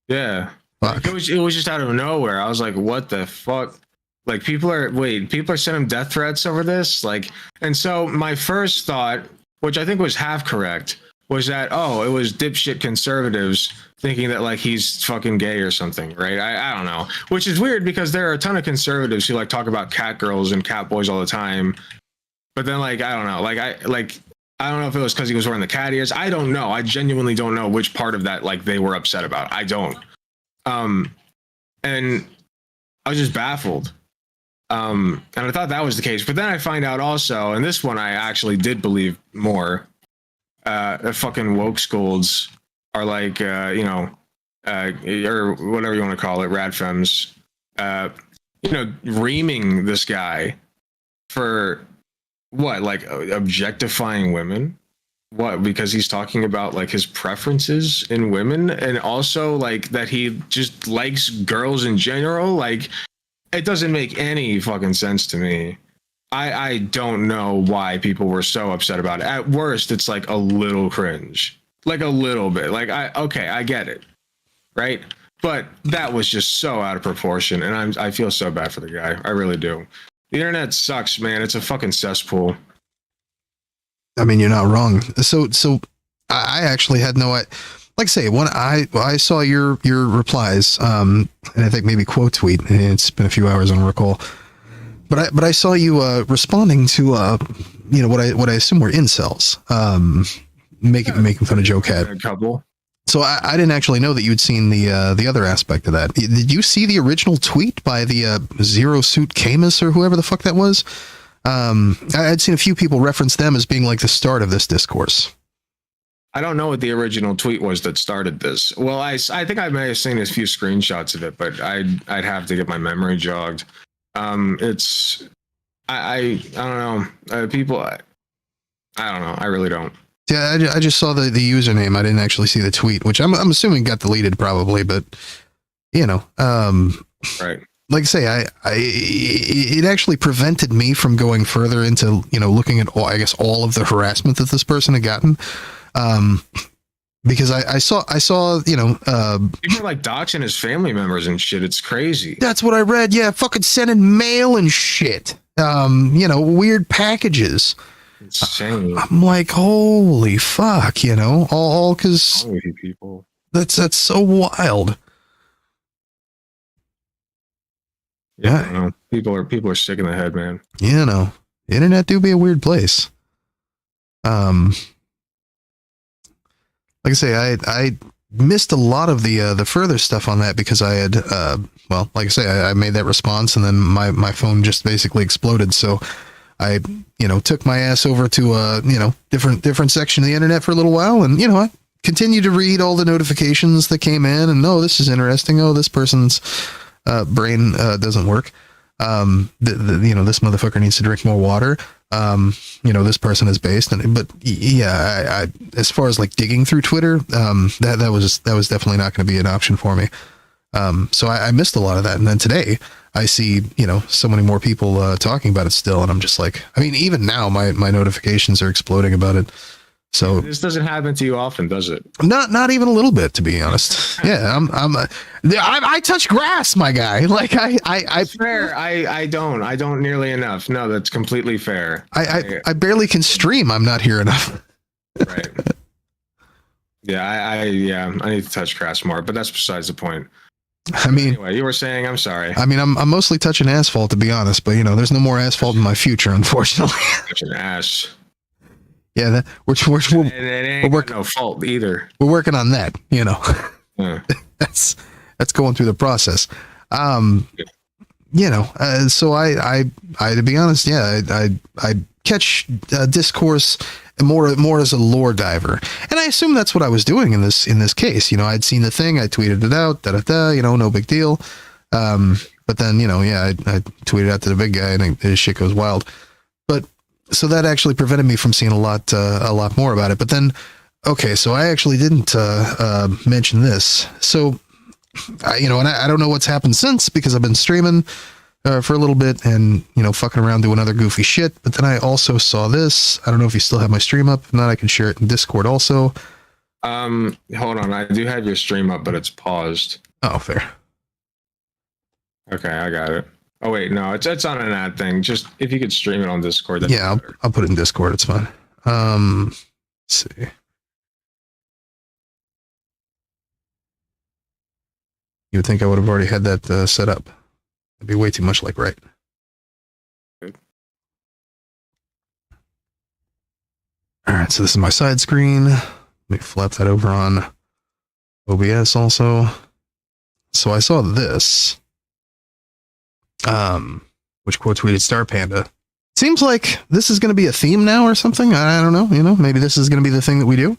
F: Yeah. It was just out of nowhere. I was like, what the fuck? People are sending death threats over this? And so my first thought, which I think was half correct, was that, oh, it was dipshit conservatives thinking that he's fucking gay or something, right? I don't know. Which is weird because there are a ton of conservatives who talk about cat girls and cat boys all the time. But then I don't know. I don't know if it was because he was wearing the cat ears. I don't know. I genuinely don't know which part of that they were upset about. I don't. And I was just baffled. And I thought that was the case. But then I find out also, and this one I actually did believe more, fucking woke scolds are like, or whatever you want to call it, rad femmes, reaming this guy for what, like objectifying women? What, because he's talking about like his preferences in women, and also like that he just likes girls in general? Like, it doesn't make any fucking sense to me. I don't know why people were so upset about it. At worst, it's like a little cringe, like a little bit. Like, I get it, right? But that was just so out of proportion, and I feel so bad for the guy. I really do. The internet sucks, man. It's a fucking cesspool.
A: I mean, you're not wrong. So I actually had no, like I say, when I saw your replies, and I think maybe quote tweet. It's been a few hours on recall. But I saw you responding to what I assume were incels, making fun of JoCat.
F: A couple.
A: So I didn't actually know that you'd seen the other aspect of that. Did you see the original tweet by the Zero Suit Camus or whoever the fuck that was? I'd seen a few people reference them as being like the start of this discourse.
F: I don't know what the original tweet was that started this. Well, I think I may have seen a few screenshots of it, but I'd have to get my memory jogged. It's I don't know. People, I don't know. I really don't.
A: Yeah, I just saw the username. I didn't actually see the tweet, which I'm assuming got deleted probably, but
F: right.
A: Like I say, it actually prevented me from going further into, looking at all of the harassment that this person had gotten. Because I saw, people
F: are like doxing his family members and shit. It's crazy.
A: That's what I read. Yeah. Fucking sending mail and shit. Weird packages.
F: Insane.
A: I'm like, holy fuck, all because
F: people.
A: That's so wild.
F: Yeah, people are sick in the head, man.
A: Internet do be a weird place. Like I say, I missed a lot of the further stuff on that because I had, like I say, I made that response and then my phone just basically exploded. So I, took my ass over to a, different section of the internet for a little while, and I continued to read all the notifications that came in, and this is interesting. Oh, this person's brain doesn't work. This motherfucker needs to drink more water. This person is based, but yeah, I as far as like digging through Twitter, that was definitely not going to be an option for me. So I missed a lot of that, and then today I see so many more people talking about it still, and I'm just like, I mean, even now my notifications are exploding about it. So
F: this doesn't happen to you often, does it?
A: Not even a little bit, to be honest. Yeah, I touch grass, my guy. Like I
F: fair. I don't nearly enough. No, that's completely fair.
A: I barely can stream. I'm not here enough.
F: Right. Yeah, I need to touch grass more, but that's besides the point.
A: I mean,
F: anyway, you were saying, I'm sorry.
A: I mean, I'm mostly touching asphalt, to be honest, but there's no more asphalt in my future, unfortunately.
F: Touching ass.
A: Yeah, we're
F: no fault either.
A: We're working on that,
F: Yeah.
A: That's going through the process. So I to be honest, yeah, I catch discourse more as a lore diver, and I assume that's what I was doing in this case. I'd seen the thing, I tweeted it out, no big deal. But then I tweeted out to the big guy, and his shit goes wild. But so that actually prevented me from seeing a lot more about it. But then, okay, so I actually didn't mention this. So, and I don't know what's happened since, because I've been streaming for a little bit and, fucking around doing other goofy shit. But then I also saw this. I don't know if you still have my stream up. If not, I can share it in Discord also.
F: Hold on. I do have your stream up, but it's paused.
A: Oh, fair.
F: Okay, I got it. Oh wait, no, it's on an ad thing. Just if you could stream it on Discord.
A: Yeah, I'll put it in Discord. It's fine. Let's see. You would think I would have already had that set up. It'd be way too much like right.
F: Good.
A: All right, so this is my side screen. Let me flap that over on OBS also. So I saw this. Which quote tweeted Star Panda. Seems like this is going to be a theme now or something. I don't know. Maybe this is going to be the thing that we do.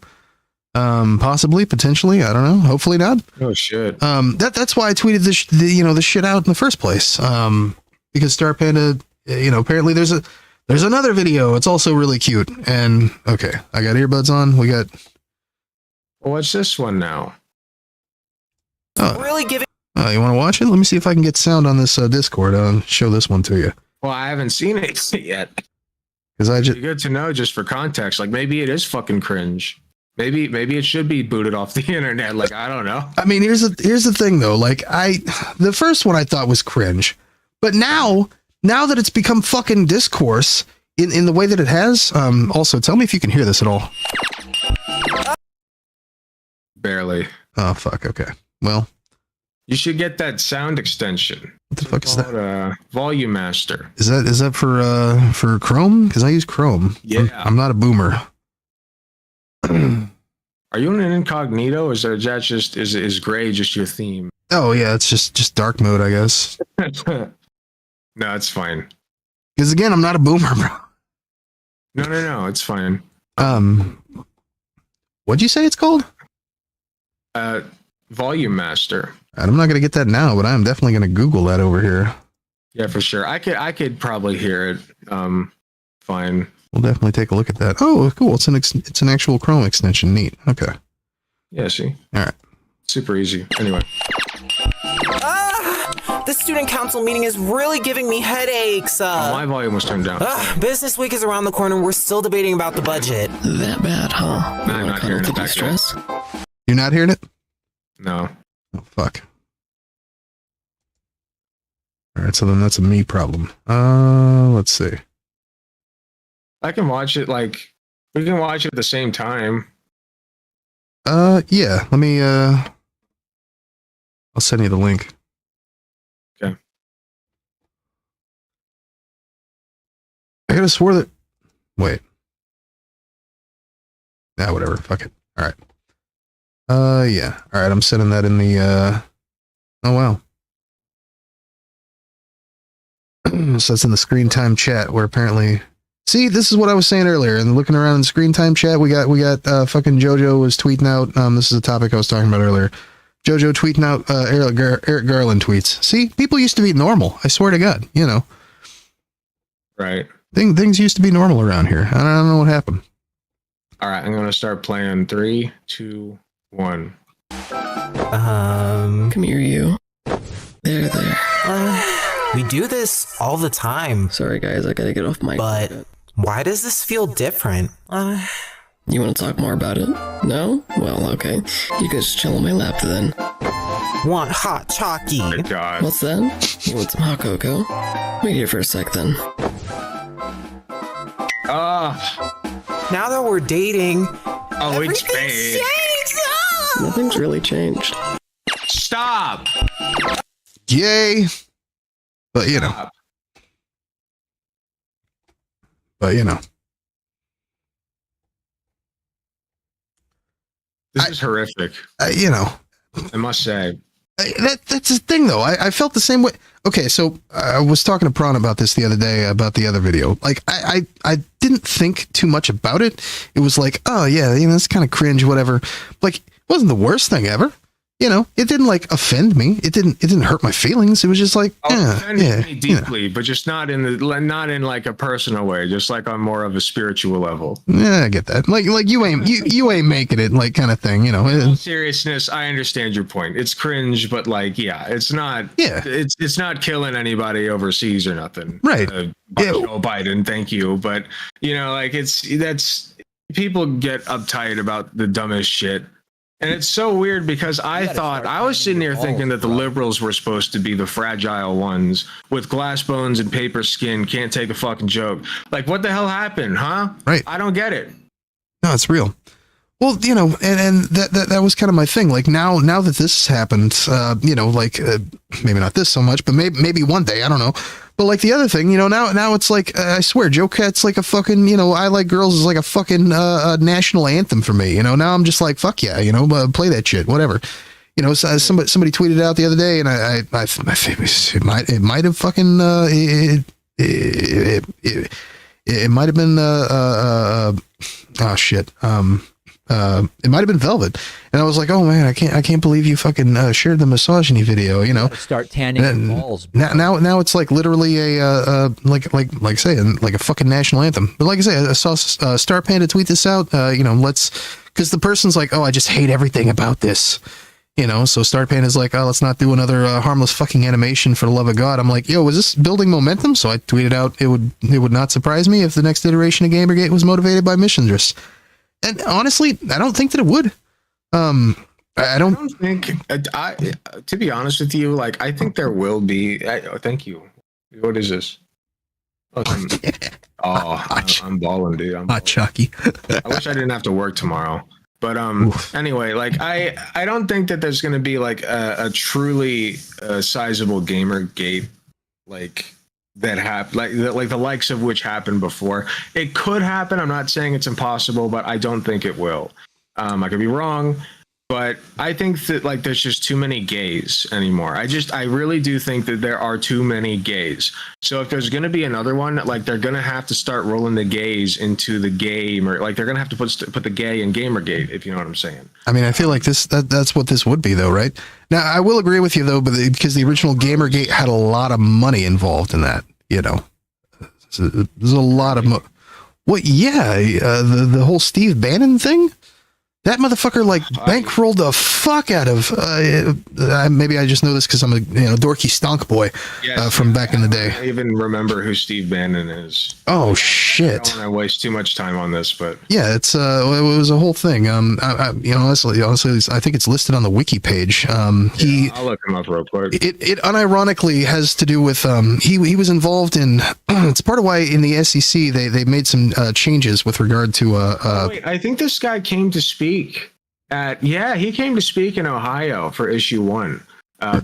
A: Possibly, potentially. I don't know. Hopefully not.
F: Oh shit.
A: That's why I tweeted this shit out in the first place. Because Star Panda, apparently there's another video. It's also really cute. And okay, I got earbuds on. We got.
F: What's this one now?
G: Really giving.
A: You want to watch it? Let me see if I can get sound on this Discord. I'll show this one to you.
F: Well, I haven't seen it yet.
A: Because I just
F: good to know, just for context. Like maybe it is fucking cringe. Maybe it should be booted off the internet. Like I don't know.
A: I mean, here's the thing though. Like the first one I thought was cringe, but now that it's become fucking discourse in the way that it has. Also, tell me if you can hear this at all.
F: Barely.
A: Oh fuck. Okay. Well.
F: You should get that sound extension.
A: What the fuck is that?
F: Volume Master.
A: Is that for Chrome? Because I use Chrome.
F: Yeah.
A: I'm not a boomer.
F: Are you in an incognito, or is that just is gray just your theme?
A: Oh yeah, it's just dark mode, I guess.
F: No, it's fine.
A: Because again, I'm not a boomer, bro.
F: No, it's fine.
A: What'd you say it's called?
F: Volume Master.
A: I'm not gonna get that now, but I'm definitely gonna Google that over here.
F: Yeah, for sure. I could probably hear it. Fine.
A: We'll definitely take a look at that. Oh, cool! It's an actual Chrome extension. Neat. Okay.
F: Yeah. See.
A: All right.
F: Super easy. Anyway.
G: The student council meeting is really giving me headaches.
F: My volume was turned down.
G: Business week is around the corner. We're still debating about the budget.
H: That bad, huh?
F: No, I'm not hearing it back there.
H: Stress?
A: You're not hearing it?
F: No.
A: Oh fuck. All right, so then that's a me problem. Let's see.
F: I can watch it we can watch it at the same time.
A: Yeah. Let me. I'll send you the link.
F: Okay.
A: I could have swore that. Wait. Nah, whatever. Fuck it. All right. Yeah. All right. I'm sending that in the. Oh wow. So it's in the screen time chat where apparently. See, this is what I was saying earlier. And looking around in the screen time chat, we got fucking JoJo was tweeting out. This is a topic I was talking about earlier. JoJo tweeting out Eric Garland tweets. See, people used to be normal. I swear to God,
F: Right.
A: Things used to be normal around here. I don't know what happened.
F: All right, I'm gonna start playing. 3, 2, 1.
H: Come here, you. There.
G: We do this all the time.
H: Sorry, guys, I gotta get off my.
G: But why does this feel different?
H: You want to talk more about it? No? Well, okay. You guys just chill on my lap then.
G: Want hot chalky?
F: Oh my God.
H: What's that? You want some hot cocoa? Wait here for a sec then.
G: Now that we're dating,
F: It's fake.
H: Nothing's really changed.
F: Stop.
A: Yay! But
F: Stop. This is horrific. I must say.
A: That's the thing, though. I felt the same way. Okay, so I was talking to Prawn about this the other day about the other video. Like, I didn't think too much about it. It was like, oh yeah, it's kind of cringe, whatever. Like, it wasn't the worst thing ever. It didn't like offend me. It didn't hurt my feelings. It was just like,
F: It offended me deeply, but just not in like a personal way, just like on more of a spiritual level.
A: Yeah, I get that. Like you ain't making it, like, kind of thing.
F: In all seriousness, I understand your point. It's cringe, but like, yeah, it's not.
A: Yeah,
F: it's not killing anybody overseas or nothing.
A: Right.
F: Joe Biden, thank you, but that's people get uptight about the dumbest shit. And it's so weird because I was sitting there thinking that the liberals were supposed to be the fragile ones with glass bones and paper skin, can't take a fucking joke. Like, what the hell happened, huh?
A: Right.
F: I don't get it.
A: No, it's real. Well, and that was kind of my thing. Like now that this has happened, maybe not this so much, but maybe one day, I don't know. But like the other thing, now it's like, I swear, JoCat's like a fucking, I Like Girls is like a fucking national anthem for me. Now I'm just like, fuck yeah, play that shit, whatever. Somebody tweeted out the other day, and I think it might have fucking it might have been oh shit. It might have been Velvet, and I was like, "Oh man, I can't believe you fucking shared the misogyny video." You know,
D: start tanning your balls. Bro.
A: Now it's like literally a like I say, like a fucking national anthem. But like I say, I saw Star Panda tweet this out. You know, because the person's like, "Oh, I just hate everything about this." You know, so Star Panda's like, "Oh, let's not do another harmless fucking animation for the love of God." I'm like, "Yo, was this building momentum?" So I tweeted out, "It would not surprise me if the next iteration of Gamergate was motivated by misandrous." And honestly, I don't think that it would. I don't
F: think. To be honest with you, like I think there will be. Thank you. What is this? I'm balling, dude. I'm
A: hot Chucky.
F: I wish I didn't have to work tomorrow. But anyway, like I don't think that there's going to be like a truly sizable Gamergate like that happened, like the likes of which happened before. It could happen. I'm not saying it's impossible, but I don't think it will. I could be wrong, but I think that like there's just too many gays anymore. I really do think that there are too many gays. So if there's going to be another one, like they're going to have to start rolling the gays into the game, or like they're going to have to put the gay in Gamergate, if you know what I'm saying.
A: I mean, I feel like that's what this would be though, right? Now, I will agree with you though, but because the original Gamergate had a lot of money involved in that, you know, there's a lot of the whole Steve Bannon thing. That motherfucker like bankrolled the fuck out of. Maybe I just know this because I'm a dorky stonk boy from back in the day.
F: I even remember who Steve Bannon is.
A: Oh shit!
F: I don't want to waste too much time on this, but
A: yeah, it was a whole thing. Honestly, I think it's listed on the wiki page.
F: I'll look him up real quick.
A: It unironically has to do with he was involved in. It's part of why in the SEC they made some changes with regard to
F: wait, I think this guy came to speak. He came to speak in Ohio for issue 1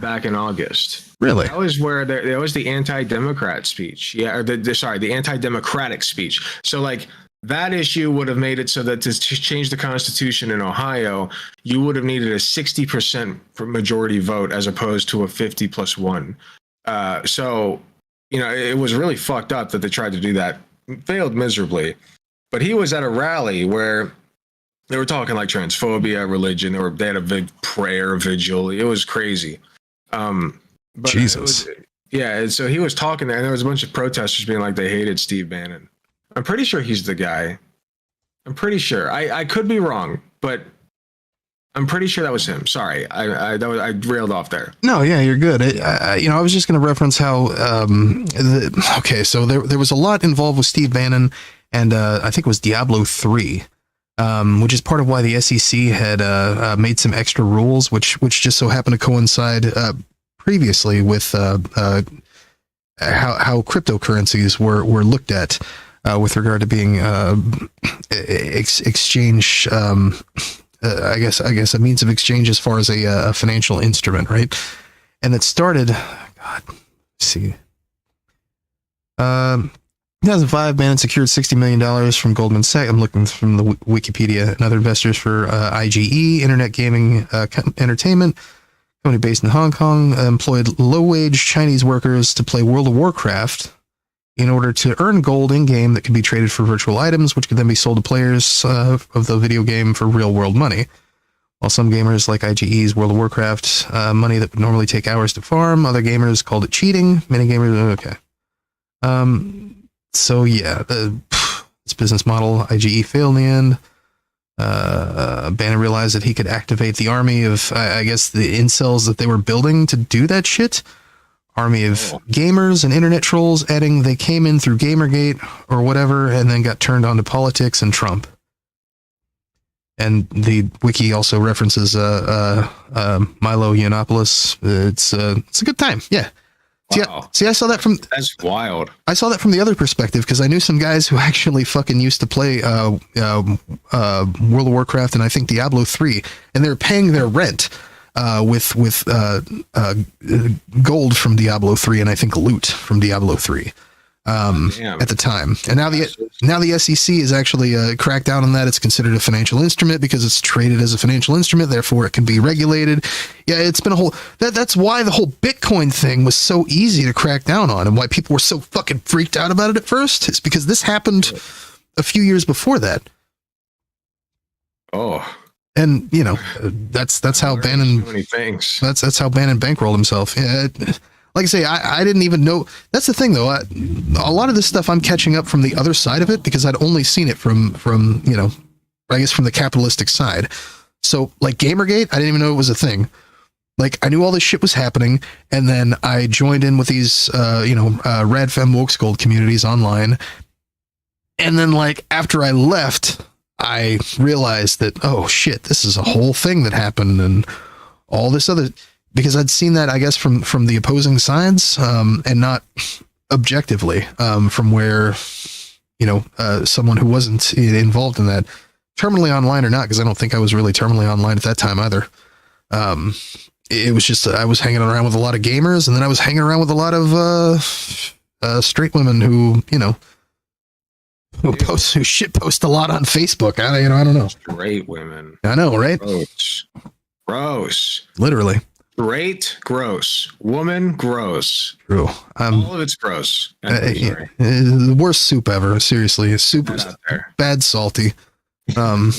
F: back in August.
A: Really?
F: That was where there was the anti-democrat speech. Yeah, or the anti-democratic speech. So like that issue would have made it so that to change the Constitution in Ohio, you would have needed a 60% majority vote as opposed to a 50+1. So it was really fucked up that they tried to do that. Failed miserably. But he was at a rally where they were talking like transphobia, religion. They had a big prayer vigil. It was crazy. But
A: Jesus.
F: And so he was talking there, and there was a bunch of protesters being like they hated Steve Bannon. I'm pretty sure he's the guy. I'm pretty sure. I could be wrong, but I'm pretty sure that was him. Sorry, I railed off there.
A: No, yeah, you're good. I was just going to reference how. So there was a lot involved with Steve Bannon, and I think it was Diablo 3. Which is part of why the SEC had made some extra rules, which just so happened to coincide previously with how cryptocurrencies were looked at with regard to being exchange. I guess a means of exchange as far as a financial instrument, right? And it started. God, let's see. 2005, Bannon secured $60 million from Goldman Sachs. I'm looking from the Wikipedia and other investors for IGE, Internet Gaming Entertainment, company based in Hong Kong, employed low-wage Chinese workers to play World of Warcraft in order to earn gold in-game that could be traded for virtual items, which could then be sold to players of the video game for real-world money. While some gamers like IGE's World of Warcraft money that would normally take hours to farm, other gamers called it cheating. Many gamers, okay. So yeah, this business model, IGE failed in the end. Bannon realized that he could activate the army of, I guess, the incels that they were building to do that shit. Army of gamers and internet trolls, adding they came in through Gamergate or whatever, and then got turned on to politics and Trump. And the wiki also references Milo Yiannopoulos. It's a good time, yeah.
F: Wow.
A: See, I saw that from.
F: That's wild.
A: I saw that from the other perspective because I knew some guys who actually fucking used to play World of Warcraft and I think Diablo 3, and they're paying their rent with gold from Diablo 3 and I think loot from Diablo 3.
F: Damn.
A: at the time. And now the SEC is actually cracked down on that. It's considered a financial instrument because it's traded as a financial instrument. Therefore, it can be regulated. Yeah, it's been a whole. That's why the whole Bitcoin thing was so easy to crack down on, and why people were so fucking freaked out about it at first. It's because this happened a few years before that.
F: Oh.
A: And you know, that's how Bannon.
F: So many things.
A: That's how Bannon bankrolled himself. Yeah. Like I say, I didn't even know. That's the thing, though. A lot of this stuff I'm catching up from the other side of it because I'd only seen it from you know, I guess from the capitalistic side. So like Gamergate, I didn't even know it was a thing. Like I knew all this shit was happening, and then I joined in with these Rad Femme Woke Scold communities online, and then like after I left, I realized that oh shit, this is a whole thing that happened, and all this other. Because I'd seen that, I guess, from the opposing sides, and not objectively, from where, you know, someone who wasn't involved in that, terminally online or not, because I don't think I was really terminally online at that time either. It was just I was hanging around with a lot of gamers, and then I was hanging around with a lot of straight women who, you know, who shit post a lot on Facebook. I don't know.
F: Straight women.
A: I know, right?
F: Gross.
A: Literally.
F: Great, gross. Woman, gross.
A: True.
F: All of it's gross.
A: The worst soup ever. Seriously, super bad, salty. But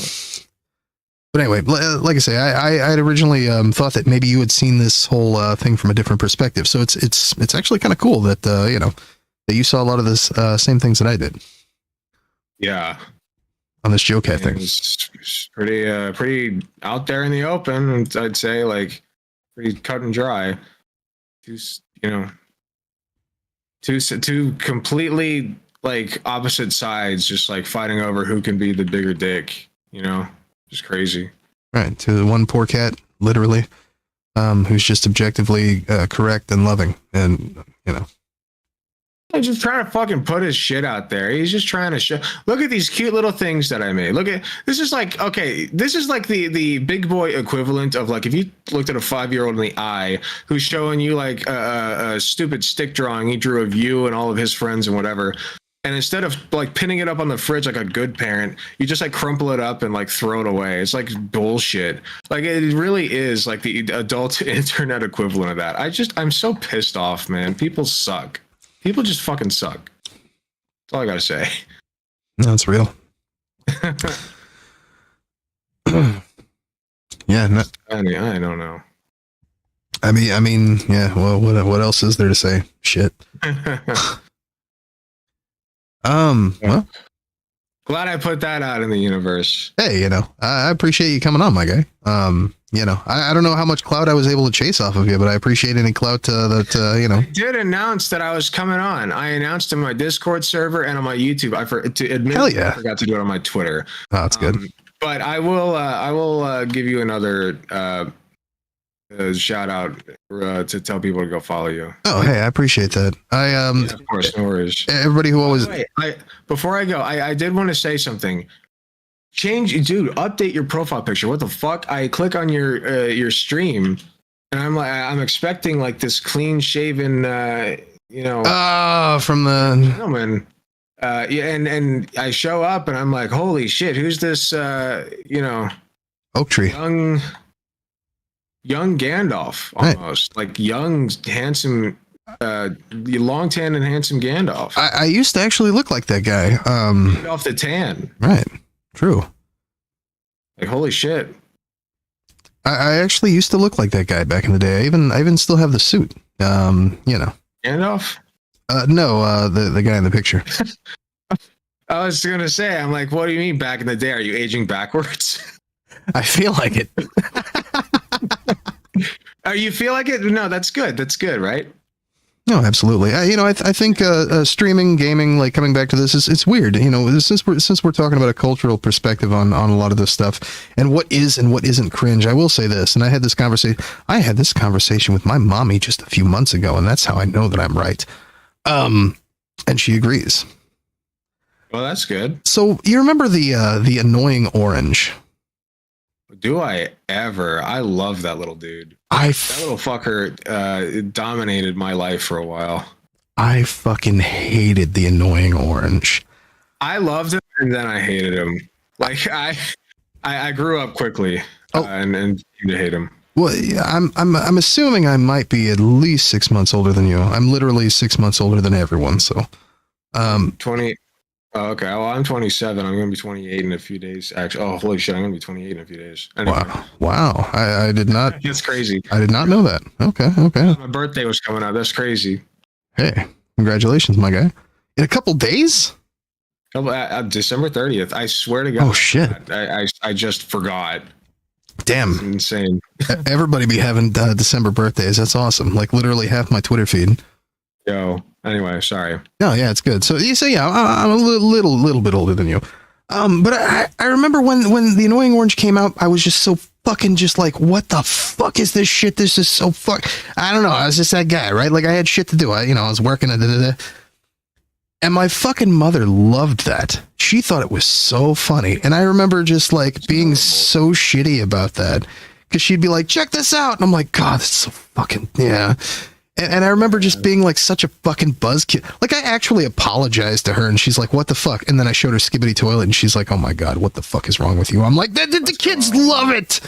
A: anyway, like I say, I had originally thought that maybe you had seen this whole thing from a different perspective. So it's actually kind of cool that you know that you saw a lot of this same things that I did.
F: Yeah.
A: On this JoCat thing.
F: It's pretty out there in the open. I'd say like. Pretty cut and dry. Two completely like opposite sides, just like fighting over who can be the bigger dick. You know, just crazy.
A: Right. To the one poor cat, literally, who's just objectively correct and loving, and you know.
F: He's just trying to fucking put his shit out there. He's just trying to show. Look at these cute little things that I made. Look at this is like okay. This is like the big boy equivalent of like if you looked at a 5-year-old in the eye who's showing you like a stupid stick drawing he drew of you and all of his friends and whatever. And instead of like pinning it up on the fridge like a good parent, you just like crumple it up and like throw it away. It's like bullshit. Like it really is like the adult internet equivalent of that. I'm so pissed off, man. People suck. People just fucking suck. That's all I gotta say.
A: No, it's real. Yeah.
F: I don't know.
A: I mean, yeah. Well, what else is there to say? Shit. Well,
F: glad I put that out in the universe.
A: Hey, you know, I appreciate you coming on, my guy. You know, I don't know how much clout I was able to chase off of you, but I appreciate any clout that you know. I
F: did announce that I was coming on. I announced in my Discord server and on my YouTube. I forgot to do it on my Twitter.
A: Oh, that's good.
F: But I will give you another shout out to tell people to go follow you.
A: Oh, hey, I appreciate that.
F: Yeah, of course, no worries.
A: Everybody who always.
F: Before I go, I did want to say something. Update your profile picture. What the fuck? I click on your stream, and I'm expecting like this clean shaven,
A: from the
F: gentleman. Yeah, and I show up, and I'm like, holy shit, who's this?
A: Oak tree.
F: Young Gandalf, almost like young, handsome, long tan and handsome Gandalf.
A: I used to actually look like that guy.
F: Off the tan,
A: right? True.
F: Like holy shit.
A: I actually used to look like that guy back in the day. I even still have the suit.
F: Gandalf?
A: No, the guy in the picture.
F: I was gonna say, I'm like, what do you mean back in the day? Are you aging backwards?
A: I feel like it.
F: Oh, you feel like it? No, that's good. That's good, right?
A: No, absolutely. I think streaming, gaming, like coming back to this, it's weird. You know, since we're talking about a cultural perspective on a lot of this stuff, and what is and what isn't cringe. I will say this, and I had this conversation with my mommy just a few months ago, and that's how I know that I'm right. And she agrees.
F: Well, that's good.
A: So you remember the annoying orange?
F: Do I ever? I love that little dude. That little fucker dominated my life for a while.
A: I fucking hated the annoying orange.
F: I loved him and then I hated him. Like I grew up quickly and came to hate him.
A: Well, yeah, I'm assuming I might be at least 6 months older than you. I'm literally 6 months older than everyone. So,
F: 20. Oh, okay. Well, I'm 27. I'm gonna be 28 in a few days. Actually, oh holy shit, I'm gonna be 28 in a few days. Anyway.
A: Wow. I did not.
F: It's crazy.
A: I did not know that. Okay.
F: My birthday was coming up. That's crazy.
A: Hey, congratulations, my guy. In a couple days?
F: December 30th. I swear to God.
A: Oh shit.
F: I just forgot.
A: Damn.
F: It's insane.
A: Everybody be having December birthdays. That's awesome. Like literally half my Twitter feed.
F: Yo. Anyway, sorry.
A: No, yeah, it's good. So you say, yeah, I'm a little bit older than you. But I remember when the annoying orange came out, I was just so fucking just like, what the fuck is this shit? This is so I don't know. I was just that guy, right? Like I had shit to do. I was working and my fucking mother loved that. She thought it was so funny. And I remember just like being so shitty about that because she'd be like, check this out. And I'm like, God, that's so fucking, yeah. And I remember just being like such a fucking buzzkill. Like I actually apologized to her and she's like, what the fuck? And then I showed her Skibbity Toilet and she's like, oh my God, what the fuck is wrong with you? I'm like, the kids love it.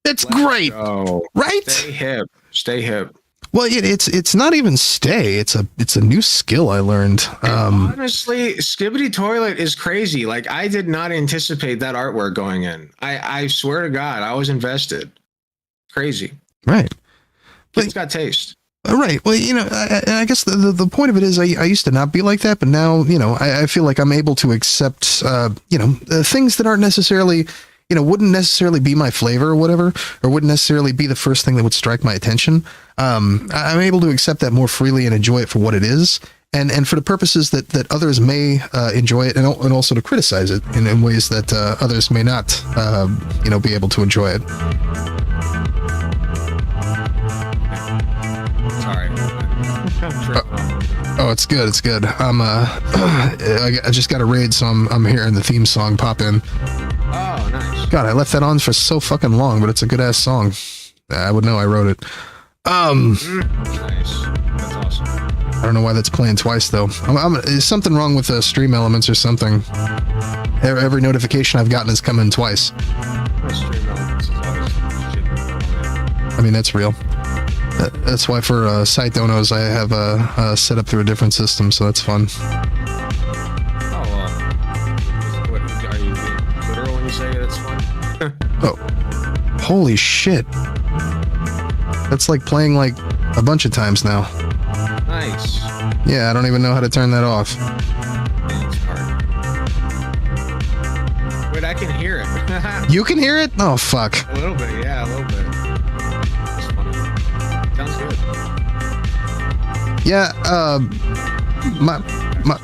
A: It's great. Right?
F: Stay hip.
A: Well, it's not even stay. It's a new skill I learned.
F: Honestly, Skibbity Toilet is crazy. Like I did not anticipate that artwork going in. I swear to God, I was invested. Crazy.
A: Right.
F: It's got taste.
A: Right. Well, I guess the point of it is I used to not be like that, but now, I feel like I'm able to accept, things that aren't necessarily, wouldn't necessarily be my flavor or whatever, or wouldn't necessarily be the first thing that would strike my attention. I'm able to accept that more freely and enjoy it for what it is. And for the purposes that others may enjoy it and also to criticize it in ways that others may not, be able to enjoy it.
F: Sorry.
A: Oh, it's good. It's good. I just got a raid, so I'm hearing the theme song pop in.
F: Oh, nice.
A: God, I left that on for so fucking long, but it's a good ass song. I would know I wrote it.
F: Nice. That's awesome.
A: I don't know why that's playing twice though. Is something wrong with Stream Elements or something? Every notification I've gotten has come in twice.
F: Stream Elements is always shit.
A: I mean, that's real. That's why for site donos I have set up through a different system, so that's fun.
F: What, are you being literal when you say it's fun?
A: Oh, holy shit! That's like playing like a bunch of times now.
F: Nice.
A: Yeah, I don't even know how to turn that off.
F: It's hard. Wait, I can hear it.
A: You can hear it? Oh fuck!
F: A little bit, yeah, a little bit. That's funny. Sounds good.
A: Yeah,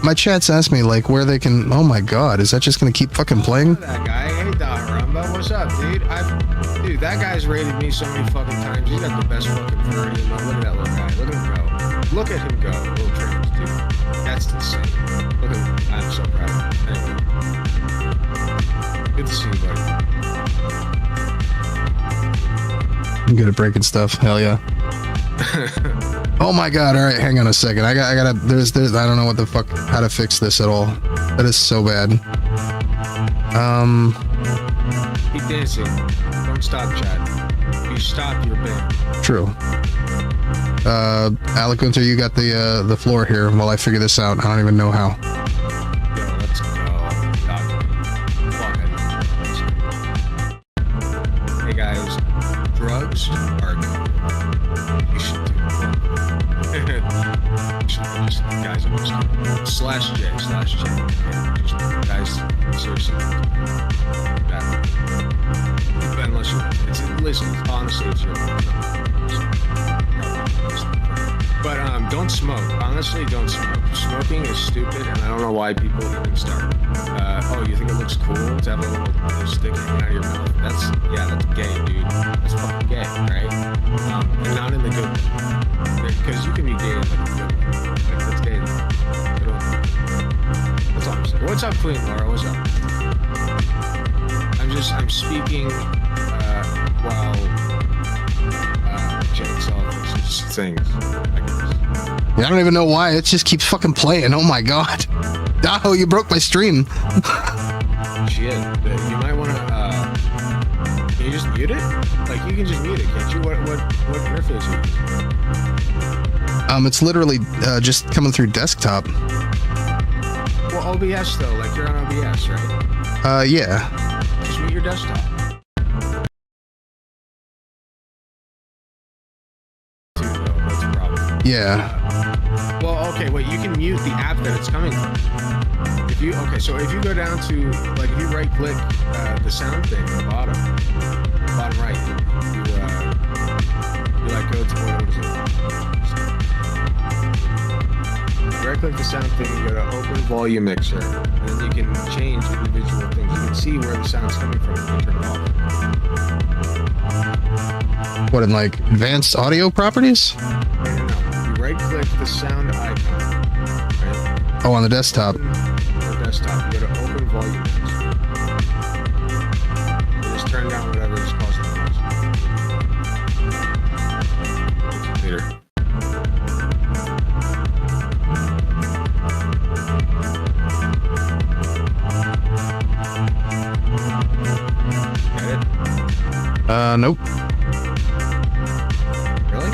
A: my chat's asked me like where they can. Oh my god, is that just gonna keep fucking playing?
F: That guy, hey Don Rumba, what's up, dude? Dude, that guy's rated me so many fucking times. He's got the best fucking furry. Look at that little guy. Look at him go. Look at him go. Little trans, dude. That's insane. Look at him. I'm so proud of him. Anyway. Good to see you, buddy.
A: I'm good at breaking stuff. Hell yeah. Oh my god! All right, hang on a second. I gotta. There's. I don't know what the fuck. How to fix this at all? That is so bad.
F: Keep dancing. Don't stop, chat. If you stop, you're banned.
A: True. Alec Gunter, you got the floor here while I figure this out. I don't even know how.
F: Yo, let's go. Hey guys, drugs are good. You should do it. Just guys, I'm just /J. Just guys, seriously. Unless you listen, honestly, it's your but don't smoke. Honestly, don't smoke. Smoking is stupid, and I don't know why people even start. Oh, you think it looks cool to have a little stick hanging out of your mouth? That's gay, dude. That's fucking gay, right? And not in the good way. Because you can be gay in the good way. That's gay. That's all I'm saying. What's up, Queen Laura? What's up? I'm speaking while Jake saw things.
A: Yeah, I don't even know why. It just keeps fucking playing. Oh my god. Oh, you broke my stream.
F: Shit. You might want to. Can you just mute it? Like you can just mute it, can't you? What interface are you using?
A: It's literally just coming through desktop.
F: Well, OBS though, like you're on OBS, right?
A: Yeah.
F: Just mute your desktop. That's a problem.
A: Yeah.
F: Well, okay, wait, you can mute the app that it's coming from. If you if you go down to like if you right click the sound thing at the bottom right, you like go to what is it? Right click the sound thing, you go to open volume mixer, and then you can change individual things. You can see where the sound's coming from and turn it off.
A: What, in like advanced audio properties?
F: No. You right click the sound icon. Right?
A: Oh, on the desktop.
F: The desktop, you go to open volume mixer. You just turn down whatever is causing the noise. Later. Got it?
A: Nope.
F: Really?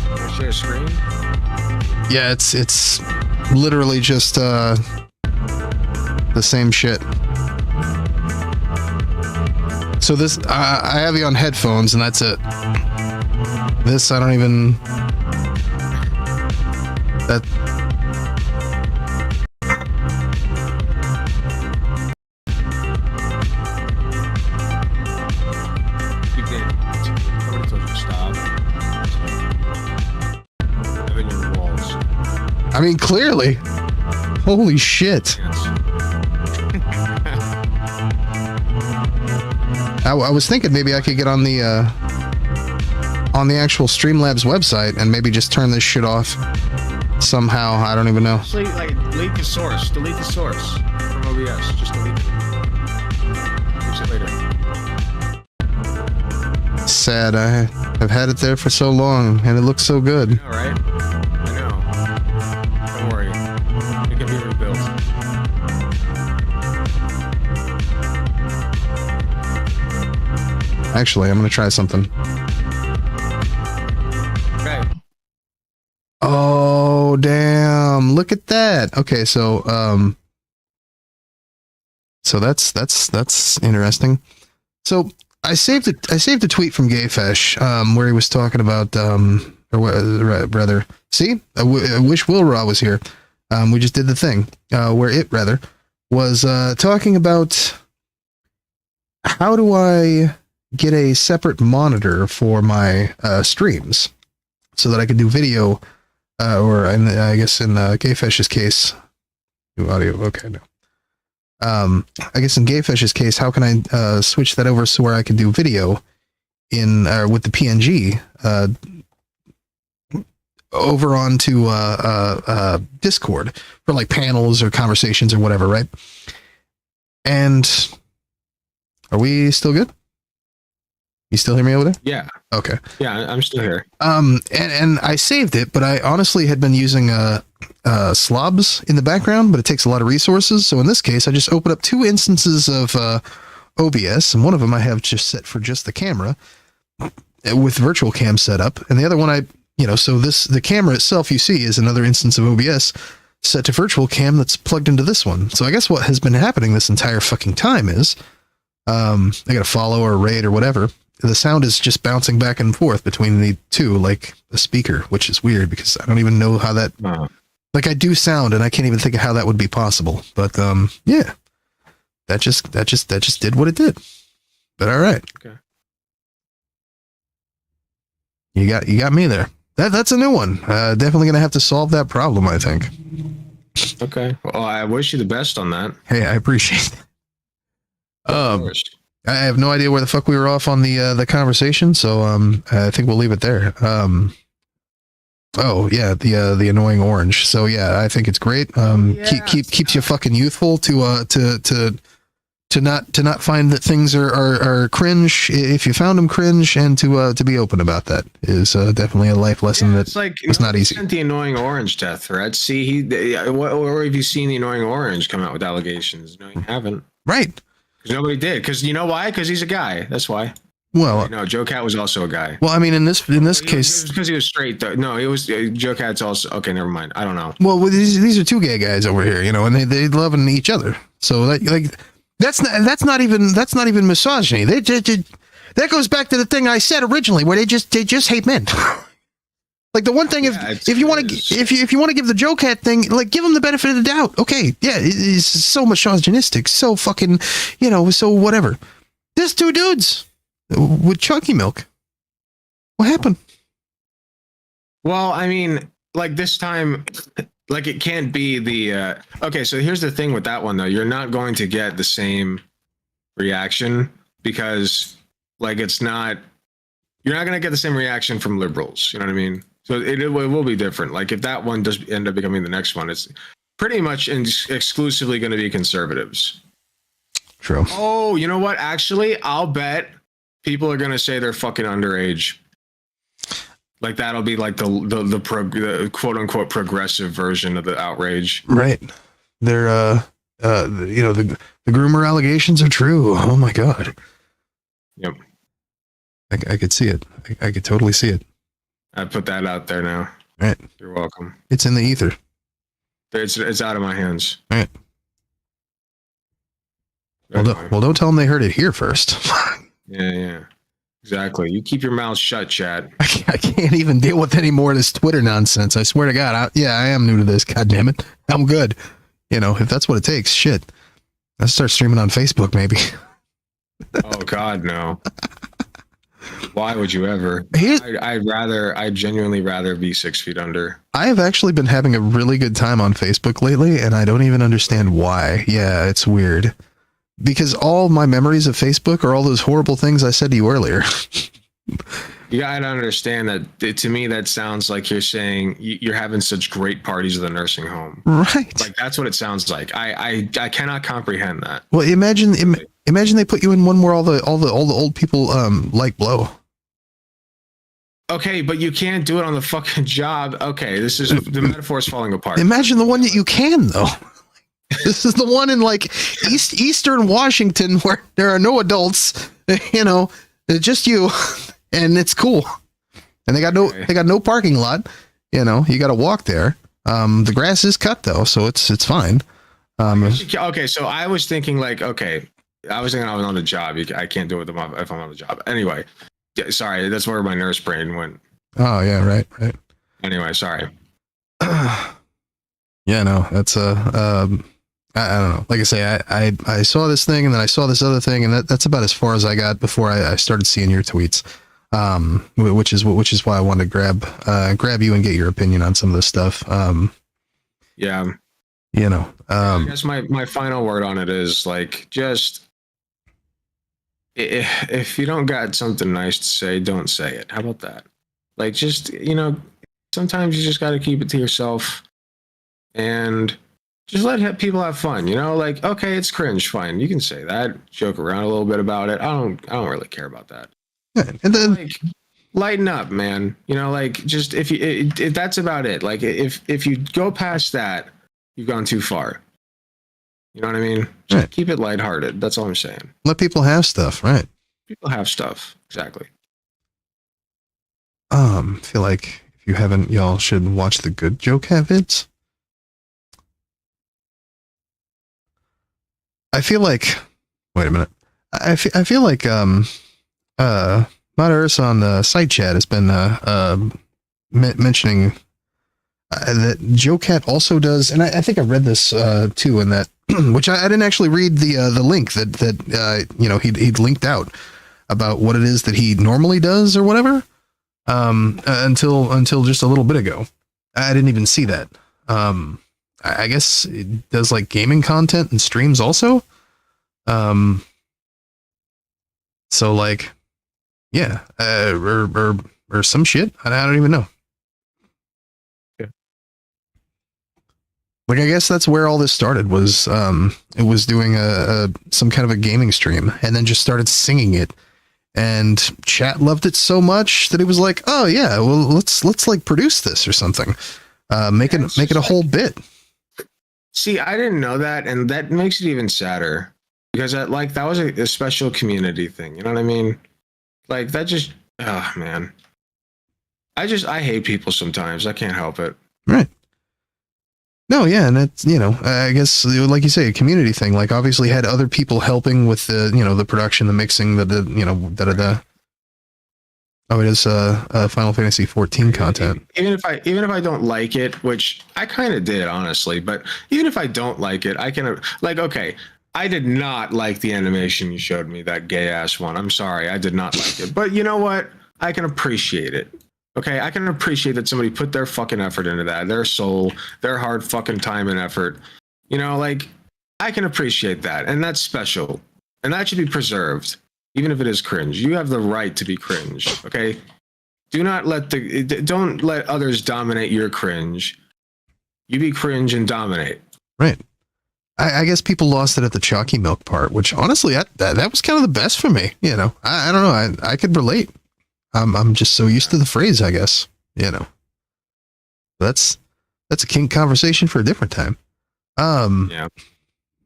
F: Can I share a screen?
A: Yeah, it's literally just the same shit. So this I have you on headphones and that's it. This I don't even that
F: You can. Somebody told you to stop. Having your walls.
A: I mean clearly. Holy shit.
F: Yes.
A: I was thinking maybe I could get on the actual Streamlabs website and maybe just turn this shit off somehow. I don't even know.
F: Actually, like, delete the source. Delete the source from OBS. Just delete it. Fix it later.
A: Sad. I've had it there for so long and it looks so good.
F: All right. I know. Don't worry. It can be rebuilt.
A: Actually, I'm gonna try something.
F: Okay.
A: Oh damn! Look at that. Okay, so that's interesting. So I saved a tweet from Gayfesh where he was talking about rather. See, I wish Will Raw was here. We just did the thing where it rather was talking about how do I get a separate monitor for my streams so that I could do video, or I guess in Gayfesh's case, do audio. Okay, no. I guess in Gayfesh's case, how can I switch that over so where I can do video in with the PNG over onto Discord for like panels or conversations or whatever, right? And are we still good? You still hear me over there?
F: Yeah.
A: Okay.
F: Yeah, I'm still here.
A: And I saved it, but I honestly had been using slobs in the background, but it takes a lot of resources. So in this case, I just open up two instances of OBS, and one of them I have just set for just the camera with virtual cam set up, and the other one so the camera itself you see is another instance of OBS set to virtual cam that's plugged into this one. So I guess what has been happening this entire fucking time is I got a follow or a raid or whatever. The sound is just bouncing back and forth between the two, like a speaker, which is weird because I don't even know how that, like I do sound and I can't even think of how that would be possible. But, yeah, that just did what it did. But all right.
F: Okay.
A: You got me there. That's a new one. Definitely going to have to solve that problem, I think.
F: Okay. Well, I wish you the best on that.
A: Hey, I appreciate it.
F: Of course.
A: I have no idea where the fuck we were off on the conversation, so I think we'll leave it there. Oh yeah, the annoying orange. So yeah, I think it's great. Keeps you fucking youthful to to not find that things are cringe if you found them cringe, and to be open about that is definitely a life lesson
F: It's like
A: it's not easy.
F: Sent the annoying orange death threat. See, or have you seen the annoying orange come out with allegations? No, you haven't.
A: Right.
F: Because nobody did. Because you know why? Because he's a guy. That's why.
A: Well,
F: no, JoCat was also a guy.
A: Well, I mean, in this case,
F: because he was straight. Though. No, he was JoCat's also okay. Never mind. I don't know.
A: Well, these are two gay guys over here, you know, and they loving each other. So that's not even misogyny. That goes back to the thing I said originally, where they just hate men. Like the one thing, if you want to give the JoCat thing, like give him the benefit of the doubt. Okay, yeah, it's so misogynistic, so fucking, you know, so whatever. There's two dudes with chunky milk. What happened?
F: Well, I mean, like this time, like it can't be the okay. So here's the thing with that one though, you're not going to get the same reaction because like you're not going to get the same reaction from liberals. You know what I mean? So it will be different. Like if that one does end up becoming the next one, it's pretty much exclusively going to be conservatives.
A: True.
F: Oh, you know what? Actually, I'll bet people are going to say they're fucking underage. Like that'll be like the quote unquote progressive version of the outrage.
A: Right. They're you know, the groomer allegations are true. Oh my God.
F: Yep.
A: I could see it. I could totally see it.
F: I put that out there now.
A: Right.
F: You're welcome.
A: It's in the ether.
F: It's out of my hands.
A: Right. Well, don't tell them they heard it here first.
F: Yeah. Exactly. You keep your mouth shut, Chad.
A: I can't even deal with any more of this Twitter nonsense. I swear to God. I am new to this. God damn it. I'm good. You know, if that's what it takes, shit. I'll start streaming on Facebook, maybe.
F: Oh God, no. Why would you ever? I'd genuinely rather be 6 feet under.
A: I have actually been having a really good time on Facebook lately, and I don't even understand why. Yeah, it's weird. Because all my memories of Facebook are all those horrible things I said to you earlier.
F: You gotta understand that to me, that sounds like you're saying you're having such great parties at the nursing home.
A: Right.
F: Like that's what it sounds like. I cannot comprehend that.
A: Well, imagine they put you in one where all the old people like blow.
F: Okay, but you can't do it on the fucking job. Okay, the metaphor is falling apart.
A: Imagine the one that you can though. This is the one in like Eastern Washington where there are no adults, you know, it's just you, and it's cool. And they got no parking lot, you know, you got to walk there. The grass is cut though, so it's fine.
F: Okay, so I was thinking like, okay, I was on the job. I can't do it if I'm on the job. Anyway, sorry, that's where my nurse brain went.
A: Oh yeah, right.
F: Anyway, sorry.
A: Yeah, no, that's I don't know. Like I say, I saw this thing and then I saw this other thing, and that's about as far as I got before I started seeing your tweets. Which is why I wanted to grab you and get your opinion on some of this stuff.
F: Yeah.
A: You know,
F: I guess my final word on it is like, just if you don't got something nice to say, don't say it. How about that? Like, just, you know, sometimes you just got to keep it to yourself and just let people have fun, you know, like, okay, it's cringe. Fine. You can say that, joke around a little bit about it. I don't really care about that.
A: Yeah, and then
F: like, lighten up, man. You know, like, just if that's about it. Like if you go past that, you've gone too far. You know what I mean? Just keep it lighthearted. That's all I'm saying.
A: Let people have stuff, right?
F: People have stuff. Exactly.
A: I feel like if you haven't, y'all should watch the good JoCat vids. I feel like, wait a minute. I feel like Mata Ursa on the side chat has been mentioning that JoCat also does, and I think I read this too, in that which I didn't actually read the link that you know he'd linked out about what it is that he normally does or whatever until just a little bit ago. I didn't even see that. I guess it does like gaming content and streams also. So like, yeah, or some shit. I don't even know.
F: Yeah.
A: Like, I guess that's where all this started was, it was doing some kind of a gaming stream and then just started singing it. And chat loved it so much that it was like, oh yeah, well, let's like produce this or something. Make it a whole bit.
F: See, I didn't know that, and that makes it even sadder because that was a special community thing. You know what I mean? Like that just, oh man. I hate people sometimes. I can't help it.
A: Right. No, yeah, and that's, I guess, like you say, a community thing. Like, obviously had other people helping with the, the production, the mixing, Oh, it is Final Fantasy 14 content.
F: Even if I don't like it, which I kind of did, honestly, but even if I don't like it, I can, like, okay, I did not like the animation you showed me, that gay ass one. I'm sorry, I did not like it. But you know what? I can appreciate it. Okay, I can appreciate that somebody put their fucking effort into that, their soul, their hard fucking time and effort. Like, I can appreciate that, and that's special, and that should be preserved, even if it is cringe. You have the right to be cringe, okay? Don't let others dominate your cringe. You be cringe and dominate.
A: Right. I guess people lost it at the chalky milk part, which honestly, that was kind of the best for me. I don't know. I could relate. I'm just so used to the phrase, I guess, that's a kink conversation for a different time.
F: Yeah,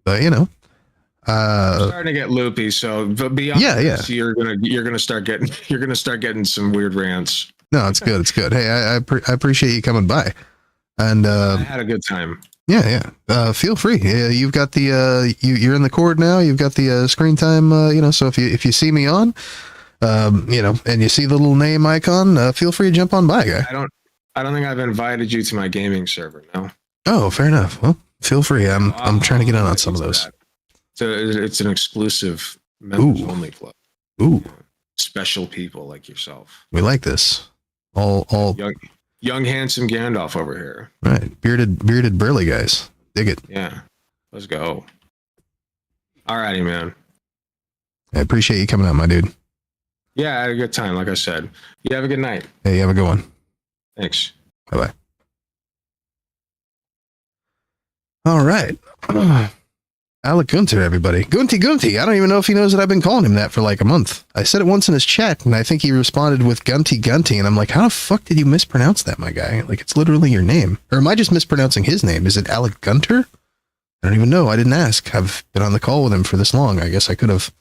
A: but
F: I'm starting to get loopy. So be honest,
A: yeah.
F: You're gonna start getting some weird rants.
A: No, it's good. It's good. Hey, I appreciate you coming by, and
F: I had a good time.
A: Yeah. Feel free. You've got the you're in the Cord now. You've got the screen time. So if you see me on. And you see the little name icon, feel free to jump on by, guy.
F: I don't think I've invited you to my gaming server, no.
A: Oh, fair enough. Well, feel free. I'm trying to get on some of those.
F: So it's an exclusive members only club.
A: Ooh.
F: Special people like yourself.
A: We like this. All
F: young handsome Gandalf over here.
A: Right. Bearded burly guys. Dig it.
F: Yeah. Let's go. Alrighty, man.
A: I appreciate you coming out, my dude.
F: Yeah, I had a good time, like I said. You have a good night.
A: Hey, you have a good one.
F: Thanks.
A: Bye-bye. All right. Alec Gunter, everybody. Gunty. I don't even know if he knows that I've been calling him that for like a month. I said it once in his chat, and I think he responded with Gunty, and I'm like, how the fuck did you mispronounce that, my guy? Like, it's literally your name. Or am I just mispronouncing his name? Is it Alec Gunter? I don't even know. I didn't ask. I've been on the call with him for this long. I guess I could have.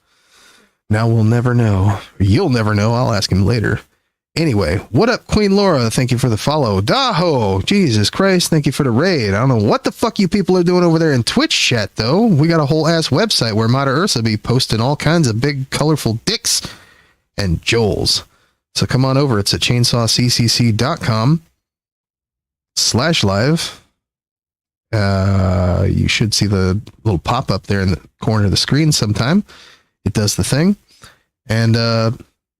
A: Now we'll never know. You'll never know. I'll ask him later. Anyway, what up, Queen Laura? Thank you for the follow. Daho, Jesus Christ, thank you for the raid. I don't know what the fuck you people are doing over there in Twitch chat, though. We got a whole ass website where Mata Ursa be posting all kinds of big, colorful dicks and Joels. So come on over. It's at chainsawccc.com/live. You should see the little pop-up there in the corner of the screen sometime. It does the thing. And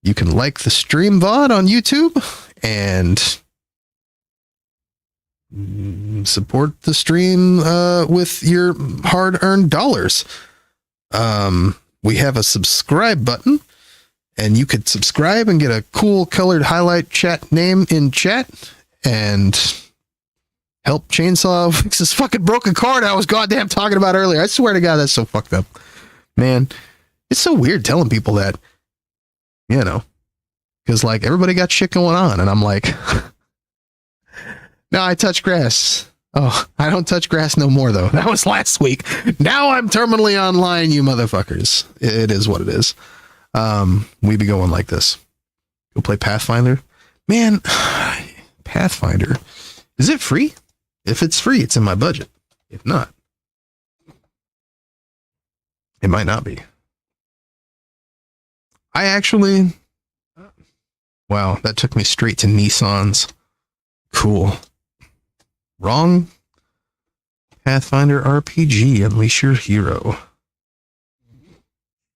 A: you can like the stream VOD on YouTube and support the stream with your hard-earned dollars. We have a subscribe button, and you could subscribe and get a cool colored highlight chat name in chat and help Chainsaw fix this fucking broken card I was goddamn talking about earlier. I swear to God, that's so fucked up. Man, it's so weird telling people that, because like everybody got shit going on, and I'm like, no, I touch grass. Oh, I don't touch grass no more, though. That was last week. Now I'm terminally online, you motherfuckers. It is what it is. We be going like this. Go play Pathfinder. Man, Pathfinder. Is it free? If it's free, it's in my budget. If not, it might not be. I actually... Wow, that took me straight to Nissan's. Cool. Wrong. Pathfinder RPG, Unleash Your Hero.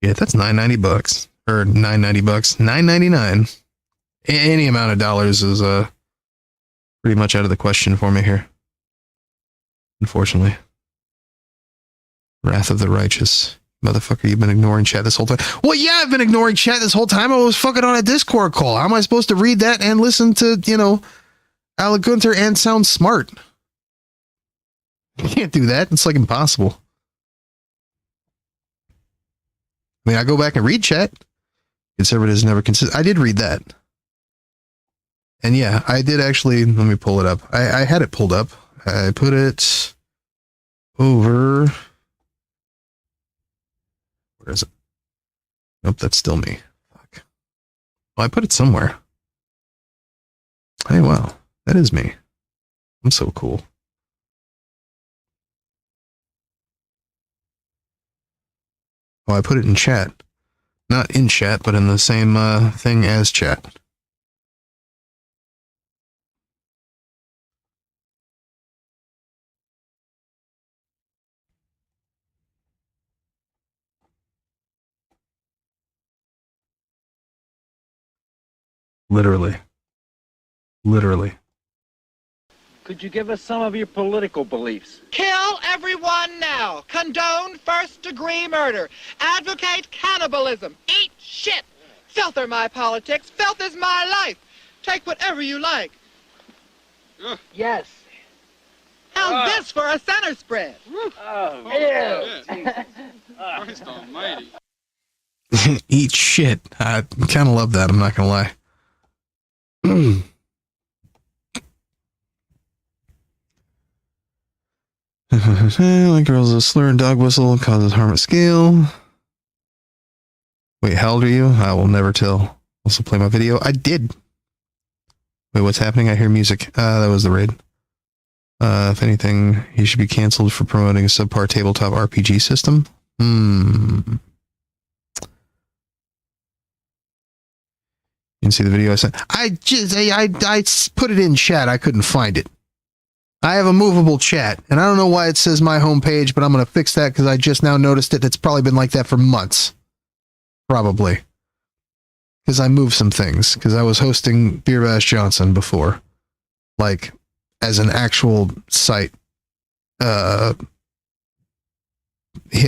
A: Yeah, that's $9.90 or $9.90, $9.99. Any amount of dollars is pretty much out of the question for me here. Unfortunately. Wrath of the Righteous. Motherfucker, you've been ignoring chat this whole time. Well, yeah, I've been ignoring chat this whole time. I was fucking on a Discord call. How am I supposed to read that and listen to, Alec Gunter and sound smart? You can't do that. It's like impossible. I mean, I go back and read chat. Conservatives never consider. I did read that. And yeah, I did actually. Let me pull it up. I had it pulled up. I put it over. Where is it? Nope, that's still me. Fuck. Well, I put it somewhere. Hey, wow. That is me. I'm so cool. Oh, I put it in chat. Not in chat, but in the same thing as chat. Literally. Literally.
I: Could you give us some of your political beliefs?
J: Kill everyone now. Condone first-degree murder. Advocate cannibalism. Eat shit. Filth are my politics. Filth is my life. Take whatever you like.
I: Yes.
J: How's this for a center spread?
I: Oh, yeah.
K: Christ almighty.
A: Eat shit. I kind of love that. I'm not going to lie. Like girls, a slur and dog whistle causes harm at scale. Wait, how old are you? I will never tell. Also play my video. I did. Wait, what's happening? I hear music. That was the raid. If anything, he should be canceled for promoting a subpar tabletop RPG system. You can see the video I sent. I put it in chat. I couldn't find it. I have a movable chat, and I don't know why it says my homepage, but I'm going to fix that because I just now noticed it. It's probably been like that for months. Probably. Because I moved some things, because I was hosting Beer Bash Johnson before. Like, as an actual site. He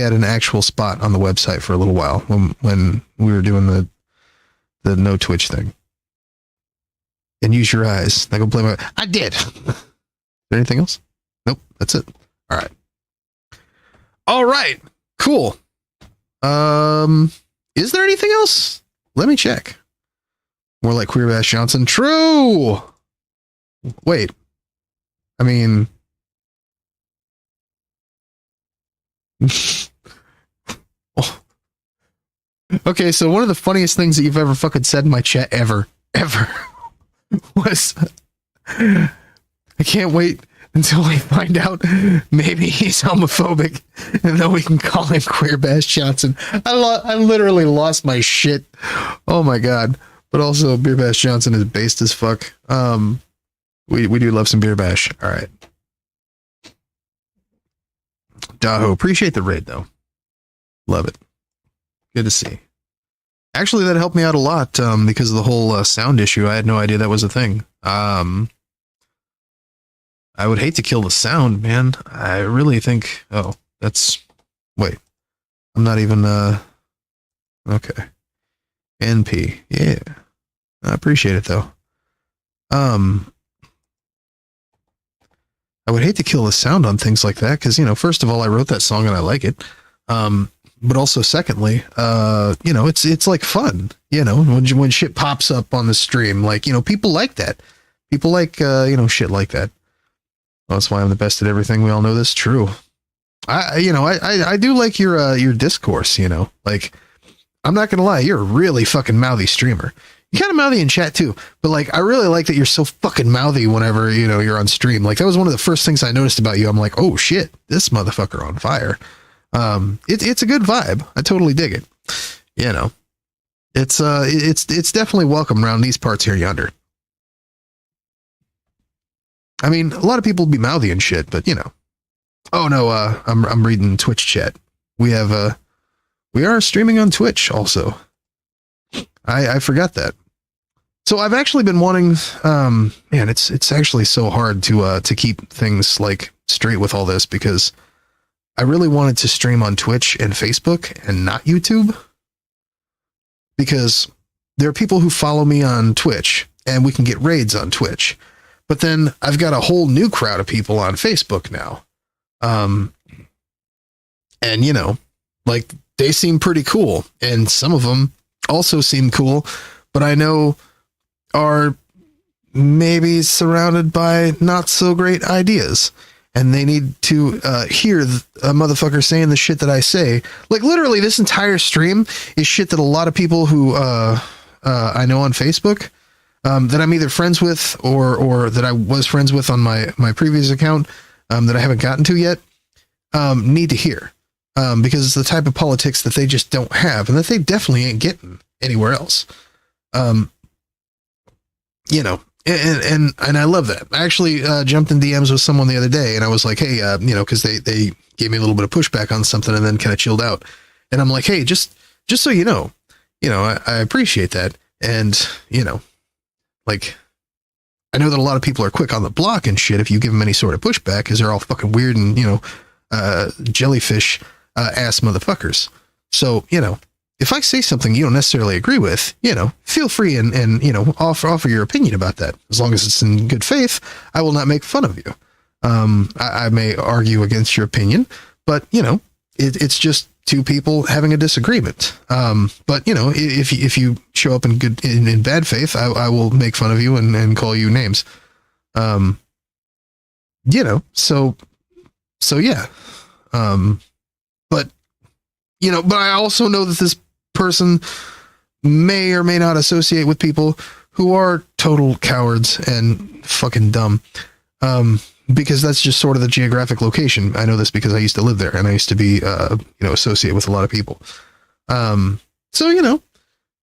A: had an actual spot on the website for a little while when we were doing the no Twitch thing. And use your eyes. I go play my... I did! Anything else? Nope, that's it. All right. Cool. Is there anything else? Let me check. More like Queer Bash Johnson. True. Wait. I mean, okay, so one of the funniest things that you've ever fucking said in my chat ever was I can't wait until we find out maybe he's homophobic and then we can call him Queer Bash Johnson. I literally lost my shit. Oh my god. But also Beer Bash Johnson is based as fuck. We do love some Beer Bash. All right. Daho, appreciate the raid though. Love it. Good to see. Actually, that helped me out a lot because of the whole sound issue. I had no idea that was a thing. I would hate to kill the sound, man. I really think... Oh, that's... Wait. I'm not even... Okay. NP. Yeah. I appreciate it, though. I would hate to kill the sound on things like that, because, you know, first of all, I wrote that song and I like it. But also, secondly, you know, it's like fun, you know, when shit pops up on the stream, like, you know, people like that. People like, you know, shit like that. Well, that's why I'm the best at everything. We all know this. True. I do like your discourse, you know, like, I'm not going to lie. You're a really fucking mouthy streamer. You're kind of mouthy in chat too, but like, I really like that you're so fucking mouthy whenever, you know, you're on stream. Like, that was one of the first things I noticed about you. I'm like, oh shit, this motherfucker on fire. It's a good vibe. I totally dig it. You know, it's definitely welcome around these parts here yonder. I mean, a lot of people be mouthy and shit, but you know. Oh no, I'm reading Twitch chat. We are streaming on Twitch also. I forgot that. So I've actually been wanting, man, it's actually so hard to keep things like straight with all this because I really wanted to stream on Twitch and Facebook and not YouTube because there are people who follow me on Twitch and we can get raids on Twitch. But then I've got a whole new crowd of people on Facebook now. And you know, like they seem pretty cool, and some of them also seem cool, but I know are maybe surrounded by not so great ideas, and they need to hear a motherfucker saying the shit that I say. Like literally this entire stream is shit that a lot of people who I know on Facebook that I'm either friends with or that I was friends with on my previous account that I haven't gotten to yet need to hear, because it's the type of politics that they just don't have and that they definitely ain't getting anywhere else. You know, and I love that. I actually jumped in DMs with someone the other day, and I was like, hey, you know, because they gave me a little bit of pushback on something, and then kind of chilled out. And I'm like, hey, just so you know, I appreciate that, and you know, like, I know that a lot of people are quick on the block and shit if you give them any sort of pushback, because they're all fucking weird and, you know, jellyfish ass motherfuckers. So, you know, if I say something you don't necessarily agree with, you know, feel free and you know, offer your opinion about that. As long as it's in good faith, I will not make fun of you. I may argue against your opinion, but you know, it's just two people having a disagreement. But you know, if you show up in bad faith, I will make fun of you and call you names. You know, so yeah. But you know, but I also know that this person may or may not associate with people who are total cowards and fucking dumb. Because that's just sort of the geographic location. I know this because I used to live there and I used to be, you know, associate with a lot of people. So, you know,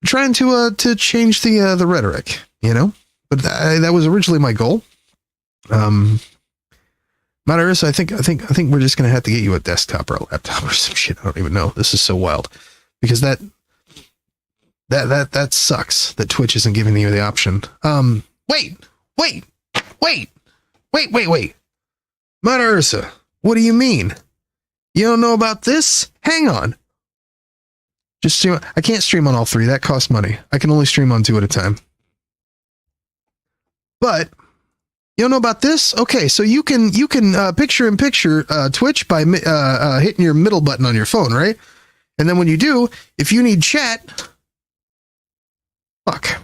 A: trying to change the rhetoric, you know, but that was originally my goal. Matarus, I think we're just going to have to get you a desktop or a laptop or some shit. I don't even know. This is so wild because that sucks that Twitch isn't giving you the option. Wait. Mother Ursa, what do you mean? You don't know about this? Hang on. Just stream. I can't stream on all three. That costs money. I can only stream on 2 at a time. But you don't know about this? Okay, so you can picture-in-picture Twitch by hitting your middle button on your phone, right? And then when you do, if you need chat, fuck.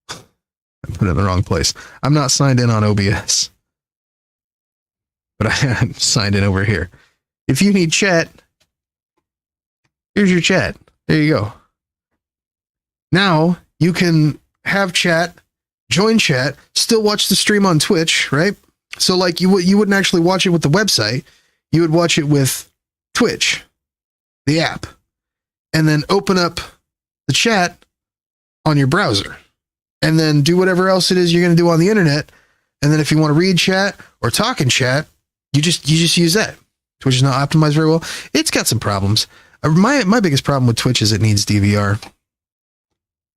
A: I put it in the wrong place. I'm not signed in on OBS, but I'm signed in over here. If you need chat, here's your chat. There you go. Now you can have chat, join chat, still watch the stream on Twitch, right? So like you wouldn't actually watch it with the website. You would watch it with Twitch, the app, and then open up the chat on your browser. And then do whatever else it is you're going to do on the internet. And then if you want to read chat or talk in chat, you just use that. Twitch is not optimized very well. It's got some problems. My biggest problem with Twitch is it needs DVR.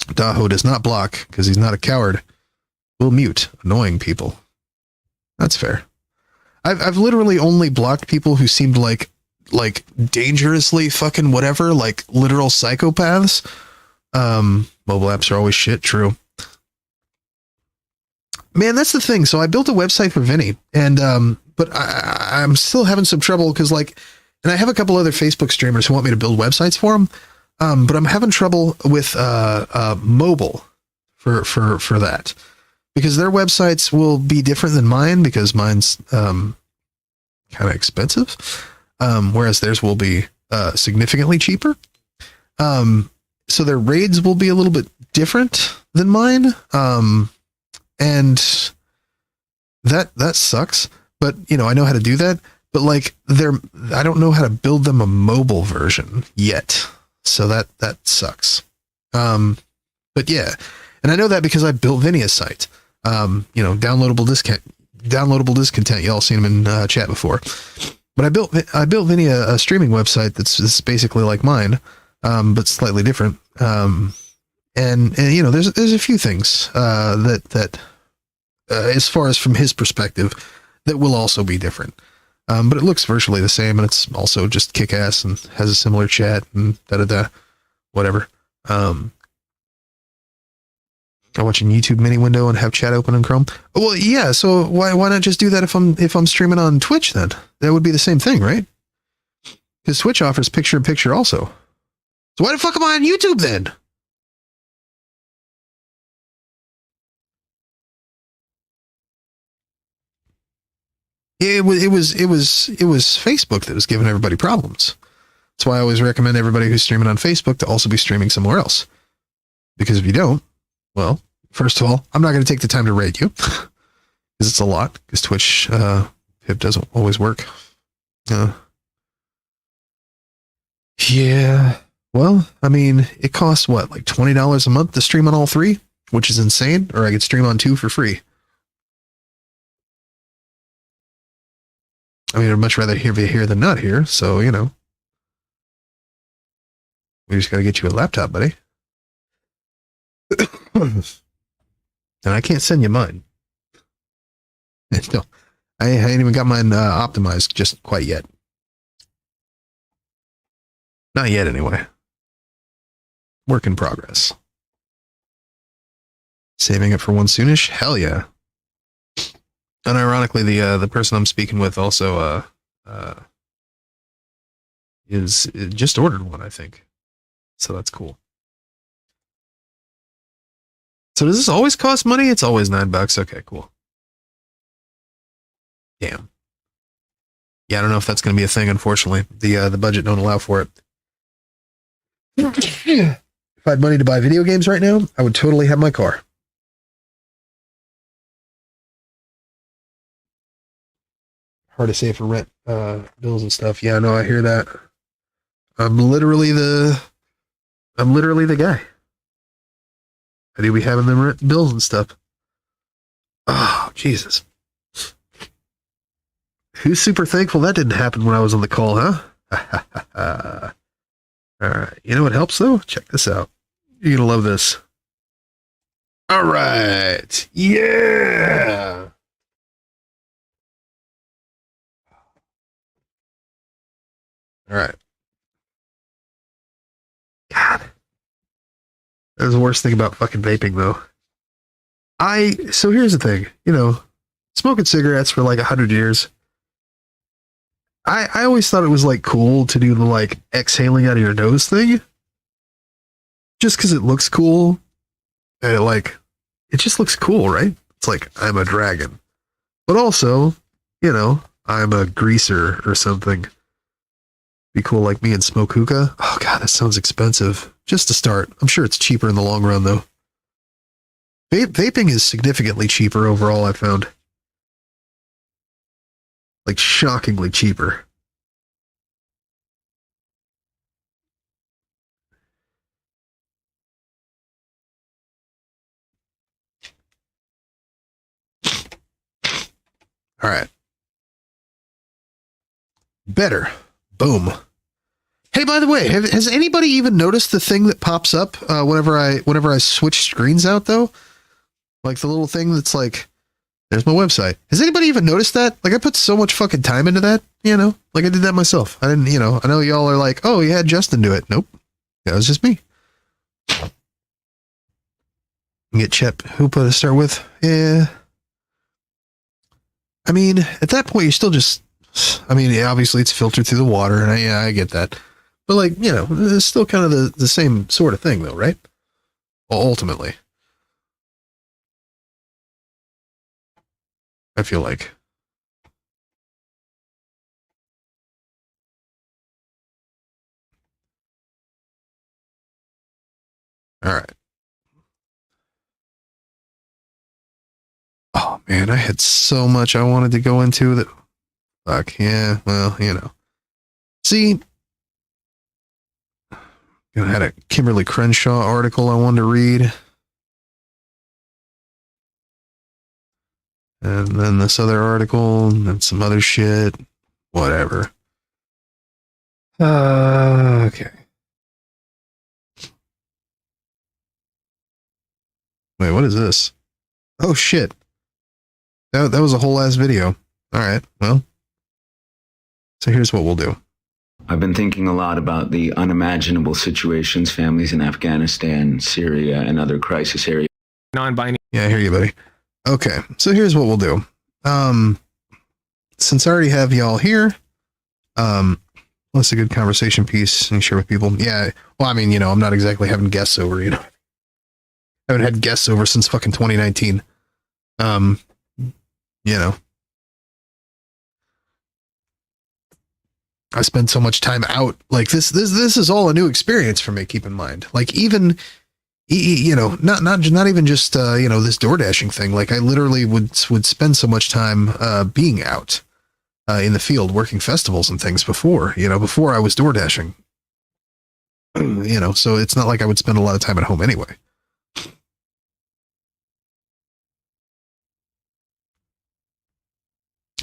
A: Daho does not block because he's not a coward. Will mute annoying people. That's fair. I've literally only blocked people who seemed like dangerously fucking whatever, like literal psychopaths. Mobile apps are always shit. True. Man, that's the thing. So I built a website for Vinny, and but I'm still having some trouble because and I have a couple other Facebook streamers who want me to build websites for them, but I'm having trouble with mobile for that because their websites will be different than mine because mine's kind of expensive, whereas theirs will be significantly cheaper. So their raids will be a little bit different than mine. And that sucks, but you know, I know how to do that, but I don't know how to build them a mobile version yet. So that sucks. But yeah, and I know that because I built Vinny a site, you know, downloadable discontent. Y'all seen him in chat before, but I built Vinny a streaming website that's basically like mine, but slightly different. And you know, there's a few things that as far as from his perspective that will also be different, but it looks virtually the same, and it's also just kick ass and has a similar chat and whatever. I watch a YouTube mini window and have chat open in Chrome. Well, yeah. So why not just do that if I'm streaming on Twitch then? That would be the same thing, right? Because Twitch offers picture-in-picture also. So why the fuck am I on YouTube then? It was Facebook that was giving everybody problems. That's why I always recommend everybody who's streaming on Facebook to also be streaming somewhere else. Because if you don't, well, first of all, I'm not going to take the time to rate you because it's a lot. Because Twitch it doesn't always work. Yeah. Well, I mean, it costs what, like $20 a month to stream on all three, which is insane. Or I could stream on two for free. I mean, I'd much rather be here than not here. So, you know, we just got to get you a laptop, buddy. And I can't send you mine. No, I ain't even got mine optimized just quite yet. Not yet, anyway. Work in progress. Saving it for one soonish? Hell yeah. And ironically, the person I'm speaking with also is just ordered one, I think. So that's cool. So does this always cost money? It's always $9. Okay, cool. Damn. Yeah, I don't know if that's going to be a thing. Unfortunately, the budget don't allow for it. If I had money to buy video games right now, I would totally have my car. Hard to save for rent bills and stuff. Yeah, no, I hear that. I'm literally the guy. I do be having them rent bills and stuff. Oh, Jesus. Who's super thankful that didn't happen when I was on the call, huh? All right. You know what helps, though? Check this out. You're going to love this. All right. Yeah. All right. God. That was the worst thing about fucking vaping, though. So here's the thing. You know, smoking cigarettes for like 100 years. I always thought it was like cool to do the like exhaling out of your nose thing. Just because it looks cool. And it just looks cool, right? It's like, I'm a dragon. But also, you know, I'm a greaser or something. Be cool like me and smoke hookah. Oh god, that sounds expensive. Just to start. I'm sure it's cheaper in the long run though. Vaping is significantly cheaper overall, I found. Like shockingly cheaper. All right. Better. Boom. Hey, by the way, has anybody even noticed the thing that pops up whenever I switch screens out though? Like the little thing that's like, there's my website. Has anybody even noticed that? Like I put so much fucking time into that, you know? Like I did that myself. I didn't, you know, I know y'all are like, oh, you had Justin do it. Nope. That was just me. Get Chet Hoopa to start with. Yeah. I mean, at that point, you're still just, I mean, yeah, obviously it's filtered through the water, and I get that. But like, you know, it's still kind of the same sort of thing though, right? Well, ultimately. I feel like. All right. Oh man, I had so much I wanted to go into that. Fuck yeah. Well, you know. See, I had a Kimberly Crenshaw article I wanted to read. And then this other article and some other shit. Whatever. Okay. Wait, what is this? Oh shit. That was a whole ass video. All right. Well, so here's what we'll do.
L: I've been thinking a lot about the unimaginable situations families in Afghanistan, Syria, and other crisis areas
F: non-binary.
A: Yeah, I hear you, buddy. Okay, so here's what we'll do. Since I already have y'all here, that's a good conversation piece and share with people. Yeah, well, I mean, I'm not exactly having guests over, I haven't had guests over since fucking 2019. I spend so much time out. Like this is all a new experience for me. Keep in mind, like even, not even just this door dashing thing. Like I literally would spend so much time being out in the field working festivals and things before I was door dashing. So it's not like I would spend a lot of time at home anyway.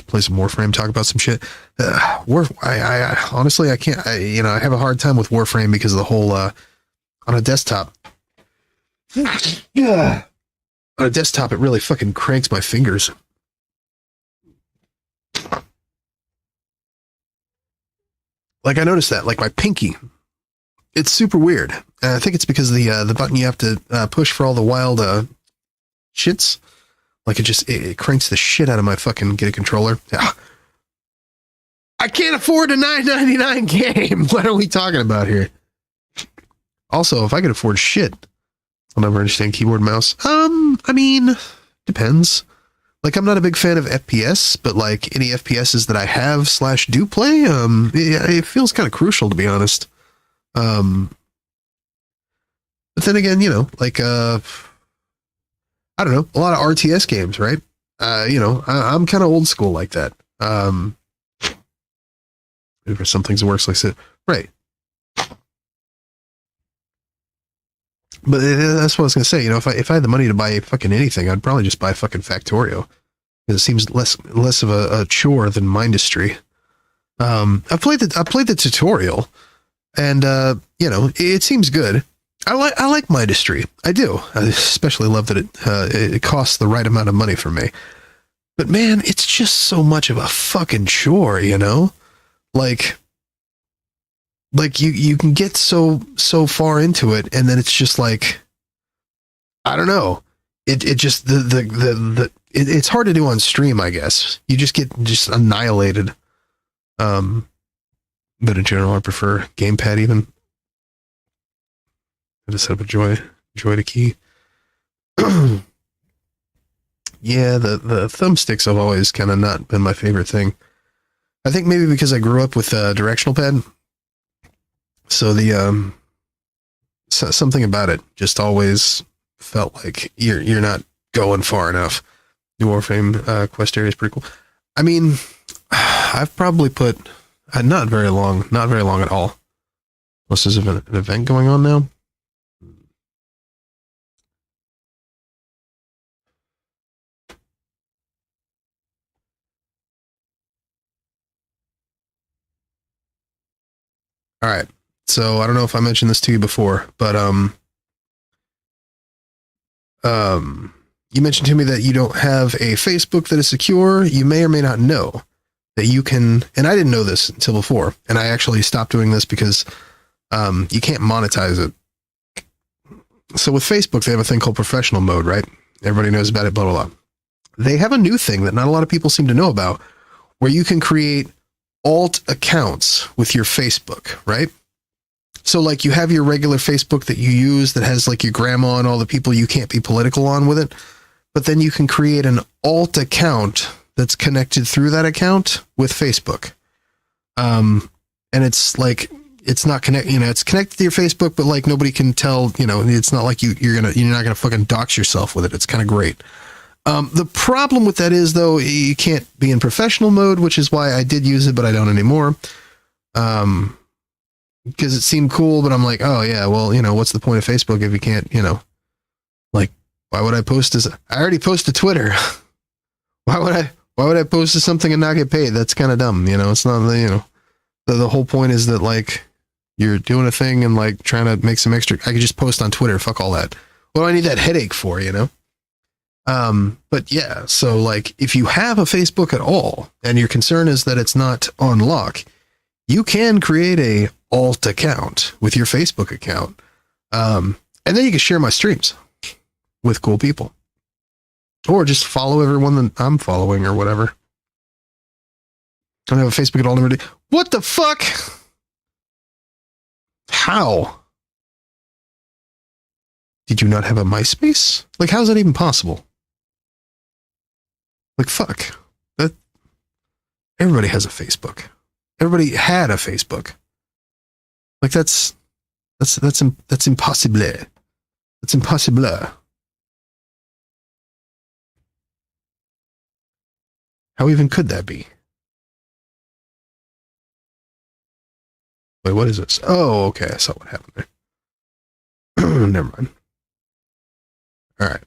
A: Play some Warframe, talk about some shit. I honestly, I can't, I have a hard time with Warframe because of the whole, on a desktop. Yeah. On a desktop, it really fucking cranks my fingers. Like I noticed that, like my pinky, it's super weird. And I think it's because the button you have to push for all the wild shits. Like it cranks the shit out of my fucking get a controller. Yeah. I can't afford a $9.99 game. What are we talking about here? Also, if I could afford shit, I'll never understand keyboard and mouse. I mean, depends. Like I'm not a big fan of FPS, but like any FPSs that I have / do play, it feels kind of crucial to be honest. But then again, like I don't know, a lot of RTS games, right? I'm kind of old school like that. For some things it works like that, right? But that's what I was gonna say. If I had the money to buy fucking anything, I'd probably just buy fucking Factorio because it seems less of a chore than Mindustry. I played the tutorial, and it seems good. I like Mindustry. I do. I especially love that it costs the right amount of money for me. But man, it's just so much of a fucking chore, Like you can get so far into it, and then it's just like, I don't know. It just it's hard to do on stream, I guess. You just get annihilated. But in general, I prefer gamepad even. I just set up a joy to key. Yeah, the thumbsticks have always kind of not been my favorite thing. I think maybe because I grew up with a directional pad. So the something about it just always felt like you're not going far enough. New Warframe quest area is pretty cool. I mean, I've probably put not very long at all. Unless there's an event going on now. All right. So I don't know if I mentioned this to you before, but you mentioned to me that you don't have a Facebook that is secure. You may or may not know that you can, and I didn't know this until before, and I actually stopped doing this because you can't monetize it. So with Facebook, they have a thing called professional mode, right? Everybody knows about it, blah, blah, blah. They have a new thing that not a lot of people seem to know about, where you can create alt accounts with your Facebook, right? So like you have your regular Facebook that you use that has like your grandma and all the people you can't be political on with it. But then you can create an alt account that's connected through that account with Facebook. And it's like, it's not connected, it's connected to your Facebook, but like nobody can tell, it's not like you're not going to fucking dox yourself with it. It's kind of great. The problem with that is though, you can't be in professional mode, which is why I did use it, but I don't anymore. Because it seemed cool, but I'm like, oh yeah, well, what's the point of Facebook if you can't, like, why would I post this? I already posted to Twitter. Why would I post to something and not get paid? That's kind of dumb. It's not, the whole point is that like you're doing a thing and like trying to make some extra, I could just post on Twitter. Fuck all that. What do I need that headache for, But yeah, so like if you have a Facebook at all and your concern is that it's not on lock, you can create a alt account with your Facebook account. And then you can share my streams with cool people. Or just follow everyone that I'm following or whatever. I don't have a Facebook at all. Never did. What the fuck? How? Did you not have a MySpace? Like, how is that even possible? Like, fuck. That everybody has a Facebook. Everybody had a Facebook. Like, that's impossible. That's impossible. How even could that be? Wait, what is this? Oh, okay. I saw what happened there. Never mind. All right.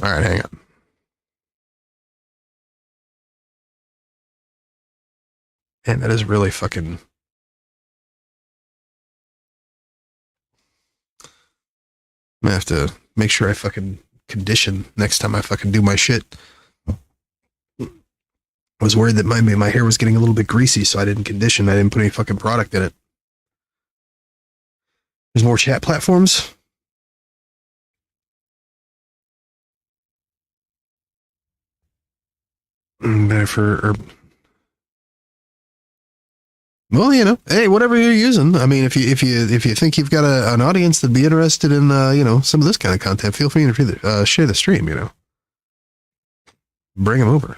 A: All right, hang on. Man, that is really fucking... I'm gonna have to make sure I fucking condition next time I fucking do my shit. I was worried that my hair was getting a little bit greasy, so I didn't condition. I didn't put any fucking product in it. There's more chat platforms. Well, you know, hey, whatever you're using. I mean, if you think you've got an audience that'd be interested in some of this kind of content, feel free to share the stream. You know, bring them over.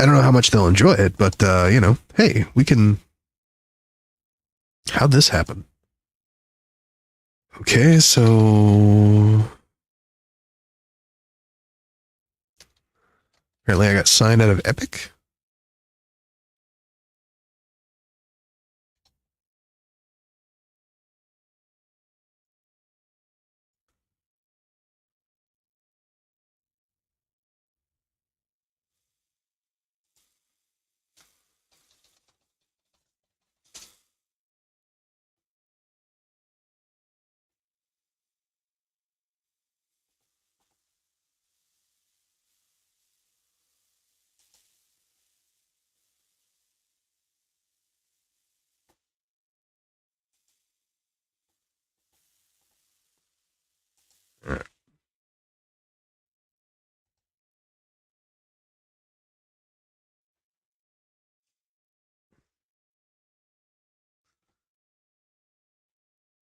A: I don't know how much they'll enjoy it, but hey, we can. How'd this happen? Okay, so apparently I got signed out of Epic.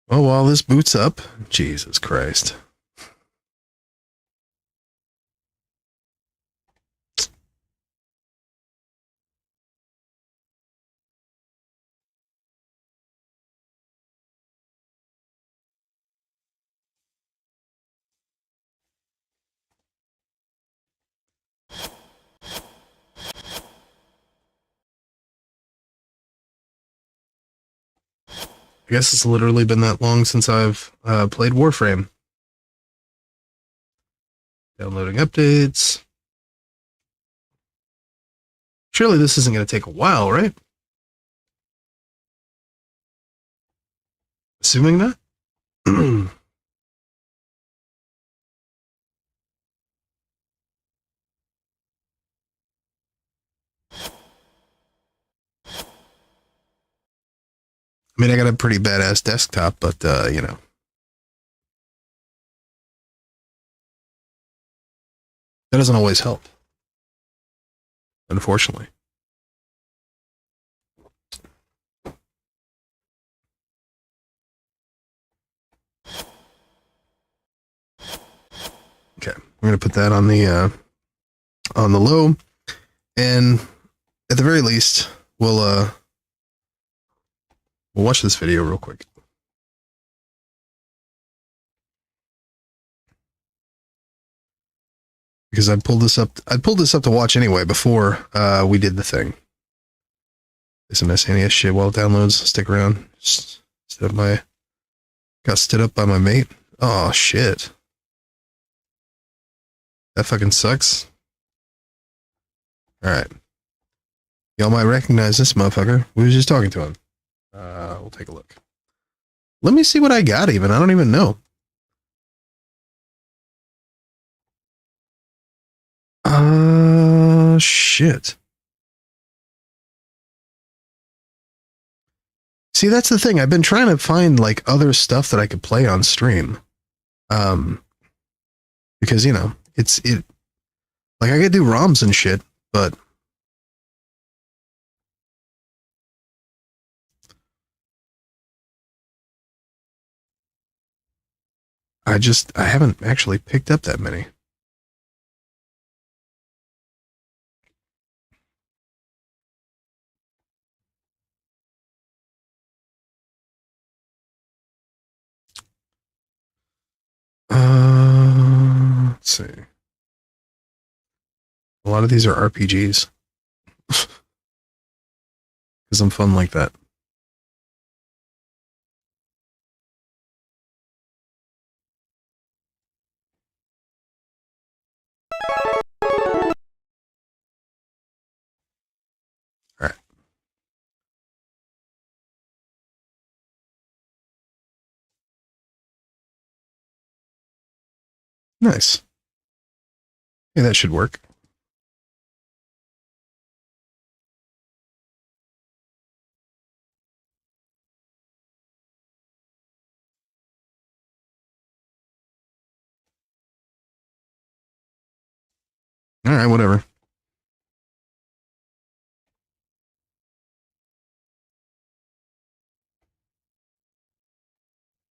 A: Well, while this boots up, Jesus Christ. I guess it's literally been that long since I've played Warframe. Downloading updates. Surely this isn't going to take a while, right? Assuming that. I mean, I got a pretty badass desktop, but, that doesn't always help. Unfortunately. Okay, we're going to put that on the low, and at the very least, we'll watch this video real quick. Because I pulled this up to watch anyway before we did the thing. Some SNES shit while it downloads. Stick around. Got stood up by my mate. Oh shit. That fucking sucks. Alright. Y'all might recognize this motherfucker. We was just talking to him. We'll take a look. Let me see what I got even. I don't even know. Shit. See, that's the thing. I've been trying to find like other stuff that I could play on stream. Because you know, it like I could do ROMs and shit, but I haven't actually picked up that many. Let's see. A lot of these are RPGs. Because I'm fun like that. Alright. Nice. Yeah, that should work. All right, whatever.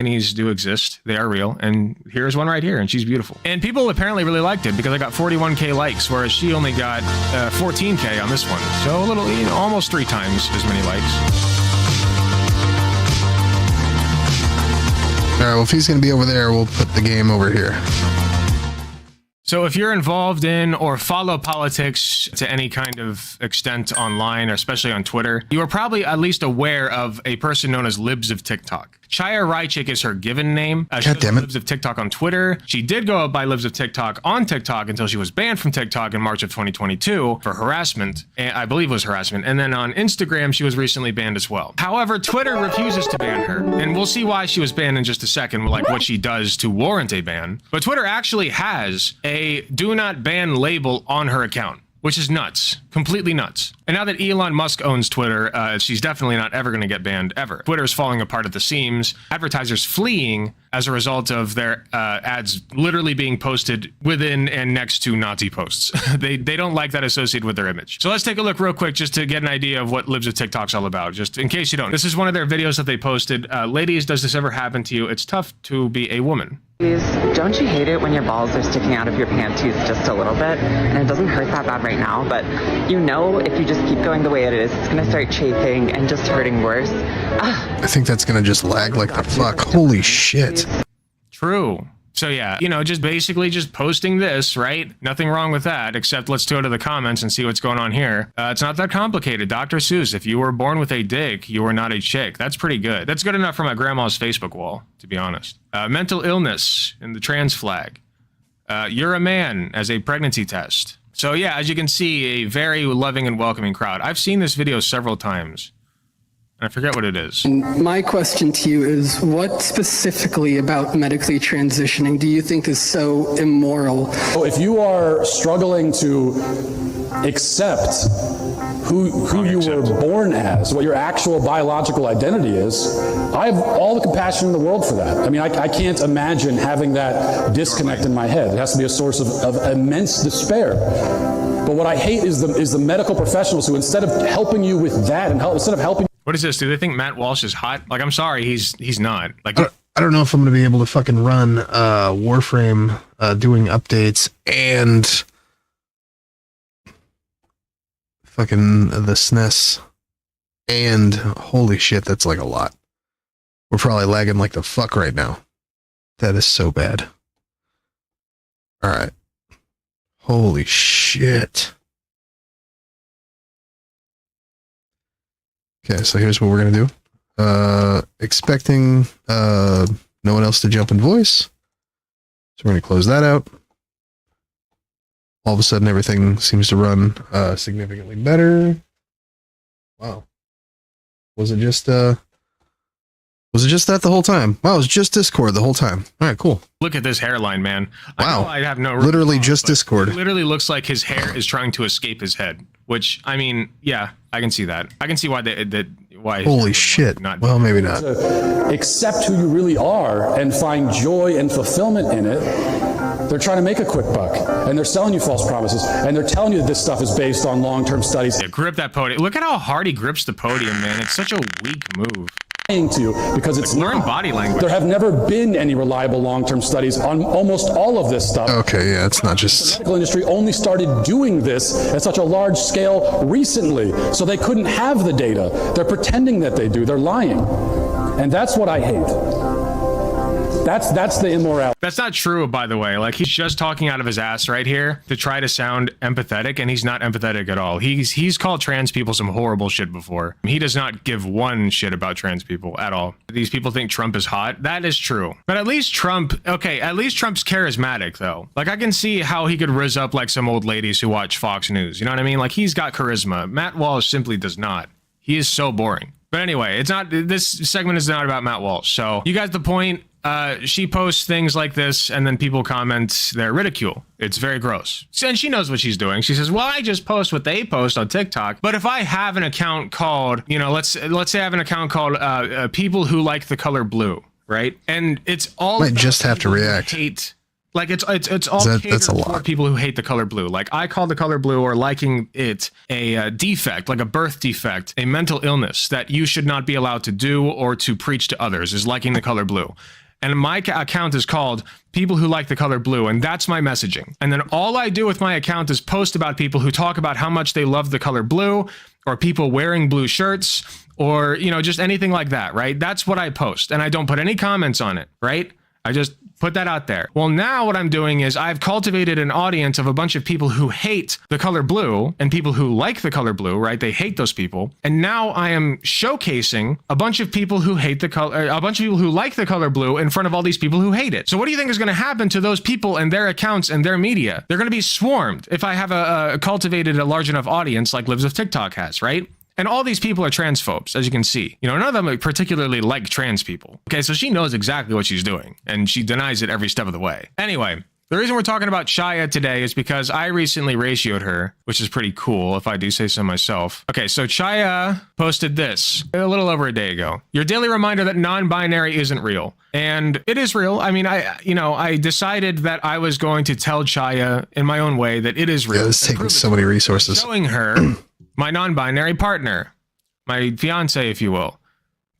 F: These do exist. They are real. And here's one right here, and she's beautiful. And people apparently really liked it because I got 41K likes, whereas she only got 14K on this one. So a little, you know, almost 3 times as many likes.
A: All right, well, if he's going to be over there, we'll put the game over here.
F: So if you're involved in or follow politics to any kind of extent online, or especially on Twitter, you are probably at least aware of a person known as Libs of TikTok. Chaya Raichik is her given name. She was Libs of TikTok on Twitter. She did go up by Libs of TikTok on TikTok until she was banned from TikTok in March of 2022 for harassment. I believe it was harassment. And then on Instagram, she was recently banned as well. However, Twitter refuses to ban her. And we'll see why she was banned in just a second, like what she does to warrant a ban. But Twitter actually has a do not ban label on her account, which is nuts. Completely nuts. And now that Elon Musk owns Twitter, she's definitely not ever going to get banned, ever. Twitter is falling apart at the seams. Advertisers fleeing as a result of their ads literally being posted within and next to Nazi posts. They don't like that associated with their image. So let's take a look real quick just to get an idea of what Libs of TikTok's all about, just in case you don't. This is one of their videos that they posted. Ladies, does this ever happen to you? It's tough to be a woman.
M: Don't you hate it when your balls are sticking out of your panties just a little bit? And it doesn't hurt that bad right now, but you know if you just keep going the way it is, it's going to start chafing and just hurting worse.
A: I think that's going to just lag like the fuck. Holy shit.
F: True. So yeah, you know, just basically just posting this, right? Nothing wrong with that, except let's go to the comments and see what's going on here. It's not that complicated. Dr. Seuss, if you were born with a dick, you were not a chick. That's pretty good. That's good enough for my grandma's Facebook wall, to be honest. Mental illness in the trans flag. You're a man as a pregnancy test. So yeah, as you can see, a very loving and welcoming crowd. I've seen this video several times. I forget what it is.
N: My question to you is, what specifically about medically transitioning do you think is so immoral?
O: If you are struggling to accept who you were born as, what your actual biological identity is, I have all the compassion in the world for that. I mean, I can't imagine having that disconnect in my head. It has to be a source of immense despair. But what I hate is the medical professionals who, instead of helping you with that and instead of helping.
F: What is this? Do they think Matt Walsh is hot? Like, I'm sorry, he's not. Like,
A: I don't know if I'm going to be able to fucking run Warframe doing updates and fucking the SNES, and holy shit, that's like a lot. We're probably lagging like the fuck right now. That is so bad. All right. Holy shit. Okay, so here's what we're going to do. Expecting no one else to jump in voice. So we're going to close that out. All of a sudden, everything seems to run significantly better. Wow. Was it just Was it just that the whole time? Wow, it was just Discord the whole time. All right, cool.
F: Look at this hairline, man.
A: Wow.
F: I have no
A: literally just Discord.
F: It literally looks like his hair is trying to escape his head, which, I mean, yeah, I can see that. I can see why why.
A: Holy shit. Well, maybe not.
O: To accept who you really are and find joy and fulfillment in it. They're trying to make a quick buck, and they're selling you false promises, and they're telling you that this stuff is based on long-term studies.
F: Yeah, grip that podium. Look at how hard he grips the podium, man. It's such a weak move.
O: To you because it's
F: learn body language.
O: There have never been any reliable long-term studies on almost all of this stuff.
A: Okay, yeah, it's not just...
O: The medical industry only started doing this at such a large scale recently, so they couldn't have the data. They're pretending that they do. They're lying. And that's what I hate. That's the immorality.
F: That's not true, by the way. Like, he's just talking out of his ass right here to try to sound empathetic, and he's not empathetic at all. He's called trans people some horrible shit before. He does not give one shit about trans people at all. These people think Trump is hot. That is true. But at least Trump's charismatic, though. Like, I can see how he could rizz up like some old ladies who watch Fox News. You know what I mean? Like, he's got charisma. Matt Walsh simply does not. He is so boring. But anyway, this segment is not about Matt Walsh. So you got the point. She posts things like this, and then people comment their ridicule. It's very gross. And she knows what she's doing. She says, well, I just post what they post on TikTok. But if I have an account called, let's say I have an account called people who like the color blue, right? And it's all
A: might just have to react.
F: Hate. Like it's all catered for people who hate the color blue. Like, I call the color blue, or liking it, a defect, like a birth defect, a mental illness that you should not be allowed to do or to preach to others, is liking the color blue. And my account is called people who like the color blue, and that's my messaging. And then all I do with my account is post about people who talk about how much they love the color blue, or people wearing blue shirts, or, just anything like that, right? That's what I post, and I don't put any comments on it, right? I just put that out there. Well, now what I'm doing is I've cultivated an audience of a bunch of people who hate the color blue and people who like the color blue, right? They hate those people. And now I am showcasing a bunch of people who hate a bunch of people who like the color blue in front of all these people who hate it. So what do you think is going to happen to those people and their accounts and their media? They're going to be swarmed if I have cultivated a large enough audience like Lives of TikTok has, right? And all these people are transphobes, as you can see. None of them particularly like trans people. Okay, so she knows exactly what she's doing, and she denies it every step of the way. Anyway, the reason we're talking about Shia today is because I recently ratioed her, which is pretty cool, if I do say so myself. Okay, so Shia posted this a little over a day ago. Your daily reminder that non-binary isn't real. And it is real. I mean, I decided that I was going to tell Shia in my own way that it is real.
A: Yeah, it's taking so many resources.
F: Showing her my non-binary partner, my fiance, if you will.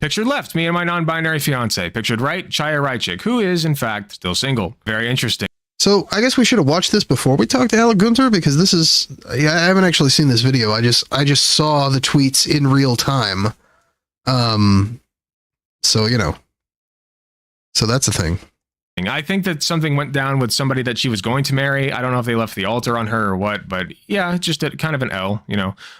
F: Pictured left, me and my non-binary fiance. Pictured right, Shia Rychik, who is, in fact, still single. Very interesting.
A: So I guess we should have watched this before we talked to Alec Gunther, because this is, I haven't actually seen this video. I just saw the tweets in real time. So, so that's a thing.
F: I think that something went down with somebody that she was going to marry. I don't know if they left the altar on her or what, but yeah, just kind of an L,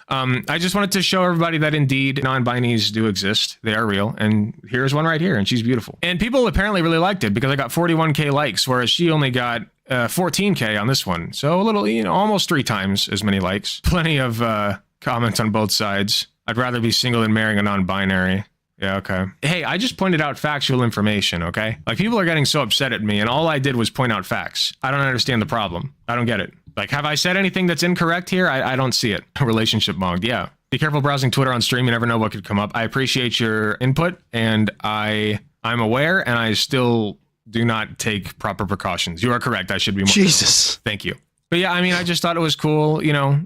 F: I just wanted to show everybody that indeed non-binaries do exist. They are real. And here's one right here, and she's beautiful. And people apparently really liked it because I got 41K likes, whereas she only got 14K on this one. So a little, almost 3 times as many likes. Plenty of comments on both sides. I'd rather be single than marrying a non-binary. Yeah, okay. Hey, I just pointed out factual information, okay? Like, people are getting so upset at me, and all I did was point out facts. I don't understand the problem. I don't get it. Like, have I said anything that's incorrect here? I don't see it. Relationship mogged, yeah. Be careful browsing Twitter on stream. You never know what could come up. I appreciate your input, and I'm aware, and I still do not take proper precautions. You are correct. I should be more
A: Jesus.
F: careful. Thank you. But yeah, I mean, I just thought it was cool.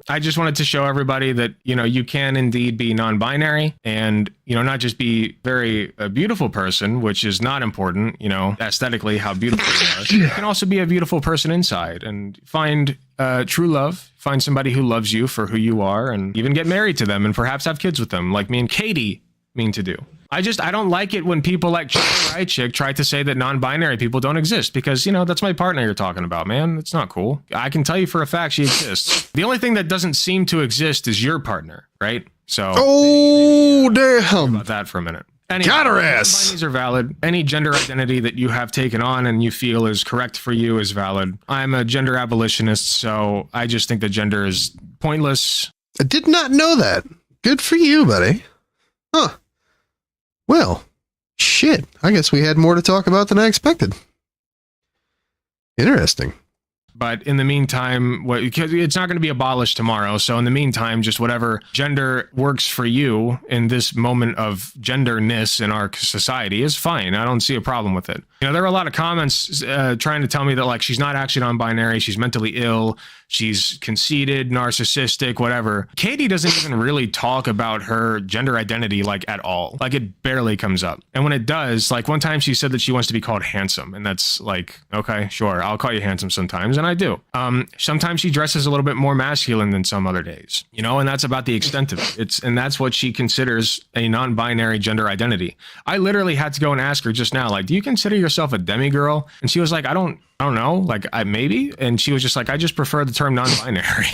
F: I just wanted to show everybody that, you can indeed be non-binary and, not just be a beautiful person, which is not important, aesthetically, how beautiful you are. You can also be a beautiful person inside and find true love, find somebody who loves you for who you are, and even get married to them and perhaps have kids with them, like me and Katie mean to do. I don't like it when people like Rychik try to say that non-binary people don't exist because, that's my partner you're talking about, man. That's not cool. I can tell you for a fact she exists. The only thing that doesn't seem to exist is your partner, right? So,
A: damn.
F: About that for a minute. Anyway,
A: got her ass.
F: Non-binaries are valid. Any gender identity that you have taken on and you feel is correct for you is valid. I'm a gender abolitionist, so I just think that gender is pointless.
A: I did not know that. Good for you, buddy. Huh. Well, shit. shit. I guess we had more to talk about than I expected. Interesting.
F: But in the meantime, because it's not going to be abolished tomorrow. So in the meantime, just whatever gender works for you in this moment of genderness in our society is fine. I don't see a problem with it. You know, there are a lot of comments trying to tell me that like she's not actually non-binary, she's mentally ill, she's conceited, narcissistic, whatever. Katie doesn't even really talk about her gender identity like at all. Like it barely comes up. And when it does, like one time she said that she wants to be called handsome, and that's like, okay, sure, I'll call you handsome sometimes, and I do. Sometimes she dresses a little bit more masculine than some other days, you know, and that's about the extent of it. And that's what she considers a non-binary gender identity. I literally had to go and ask her just now, like, do you consider yourself a demigirl? And she was like, I don't know, like maybe. And she was just like, I just prefer the term non-binary.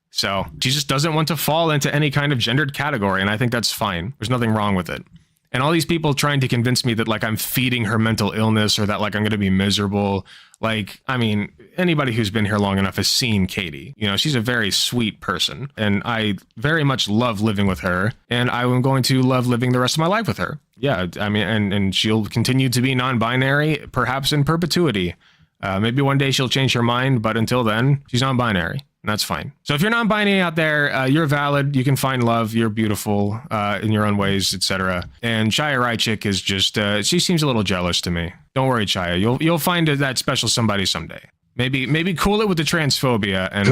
F: So she just doesn't want to fall into any kind of gendered category. And I think that's fine. There's nothing wrong with it. And all these people trying to convince me that like I'm feeding her mental illness or that like I'm going to be miserable. Like, I mean, anybody who's been here long enough has seen Katie. You know, she's a very sweet person and I very much love living with her, and I am going to love living the rest of my life with her. Yeah, I mean, and she'll continue to be non-binary, perhaps in perpetuity. Maybe one day she'll change her mind, but until then, she's non-binary. And that's fine. So if you're non-binary out there, you're valid. You can find love. You're beautiful in your own ways, etc. And Chaya Rychik is just, she seems a little jealous to me. Don't worry, Chaya. You'll find that special somebody someday. Maybe cool it with the transphobia and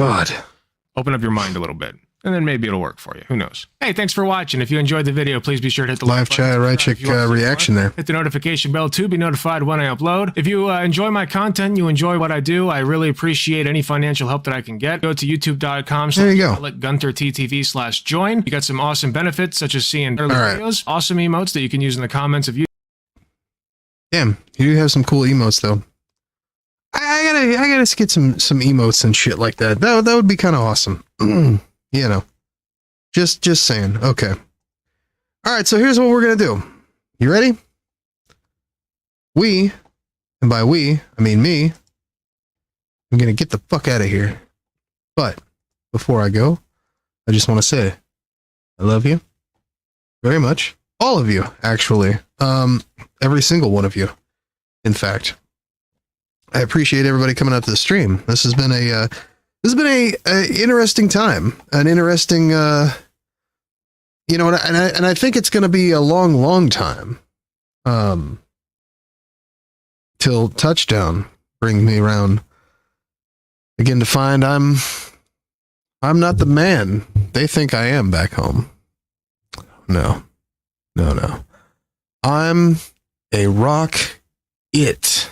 F: open up your mind a little bit. And then maybe it'll work for you. Who knows? Hey, thanks for watching. If you enjoyed the video, please be sure to hit the
A: live Chaya Rychik reaction there.
F: Hit the notification bell to be notified when I upload. If you enjoy my content, you enjoy what I do, I really appreciate any financial help that I can get. Go to youtube.com/GunterTTV/join. You got some awesome benefits, such as seeing early videos, awesome emotes that you can use in the comments of YouTube.
A: Damn, you do have some cool emotes though. I gotta get some emotes and shit like that. That would be kind of awesome. You know, just saying. Okay. All right. So here's what we're going to do. You ready? We, and by we, I mean me, I'm going to get the fuck out of here. But before I go, I just want to say, I love you very much. All of you, actually. Every single one of you. In fact, I appreciate everybody coming out to the stream. This has been a interesting time, an interesting, you know, and I think it's going to be a long time, till touchdown brings me around again to find I'm not the man they think I am back home. No. I'm a rock it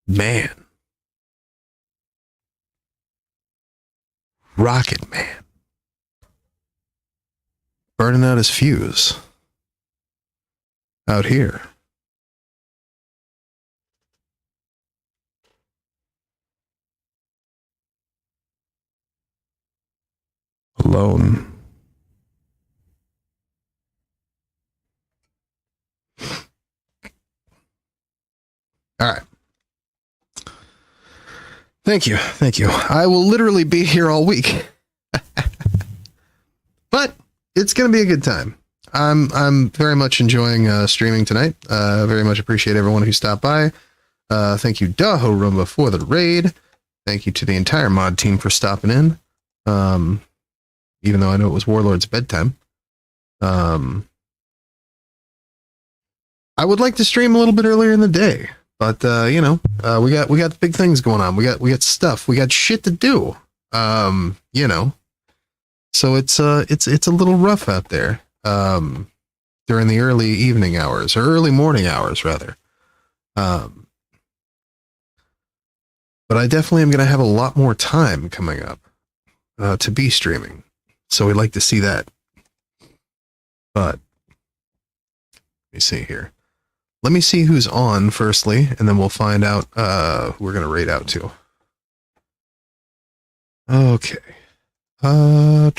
A: man. Rocket Man. Burning out his fuse. Out here. Alone. All right. Thank you. I will literally be here all week. But it's going to be a good time. I'm very much enjoying streaming tonight. Very much appreciate everyone who stopped by. Thank you, Daho Rumba, for the raid. Thank you to the entire mod team for stopping in. Even though I know it was Warlord's bedtime. I would like to stream a little bit earlier in the day. But you know, we got big things going on. We got stuff. We got shit to do. You know, so it's a little rough out there. During the early evening hours or early morning hours rather. But I definitely am going to have a lot more time coming up to be streaming. So we'd like to see that. But let me see here. Let me see who's on firstly, and then we'll find out who we're going to raid out to. Okay. All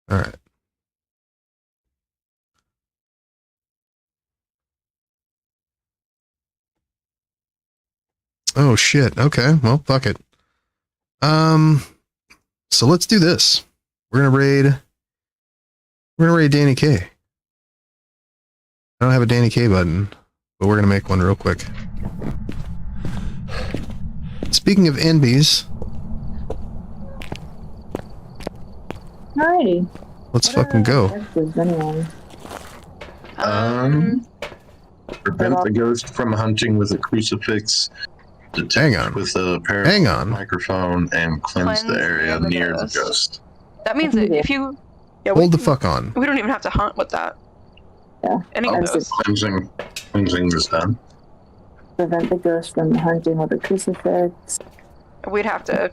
A: right. Oh shit. Okay. Well, fuck it. So let's do this. We're gonna raid Danny K. I don't have a Danny K button, but we're gonna make one real quick. Speaking of NBs,
P: Alrighty.
A: let's fucking go.
Q: Prevent the ghost from hunting with a crucifix.
A: Hang on.
Q: With a microphone and cleanse the area near the ghost.
P: That means that if you
A: Hold the fuck on.
P: we don't even have to hunt with that. Yeah. Any of those.
Q: Cleansing is done.
P: Prevent the ghost from hunting with a crucifix. We'd have to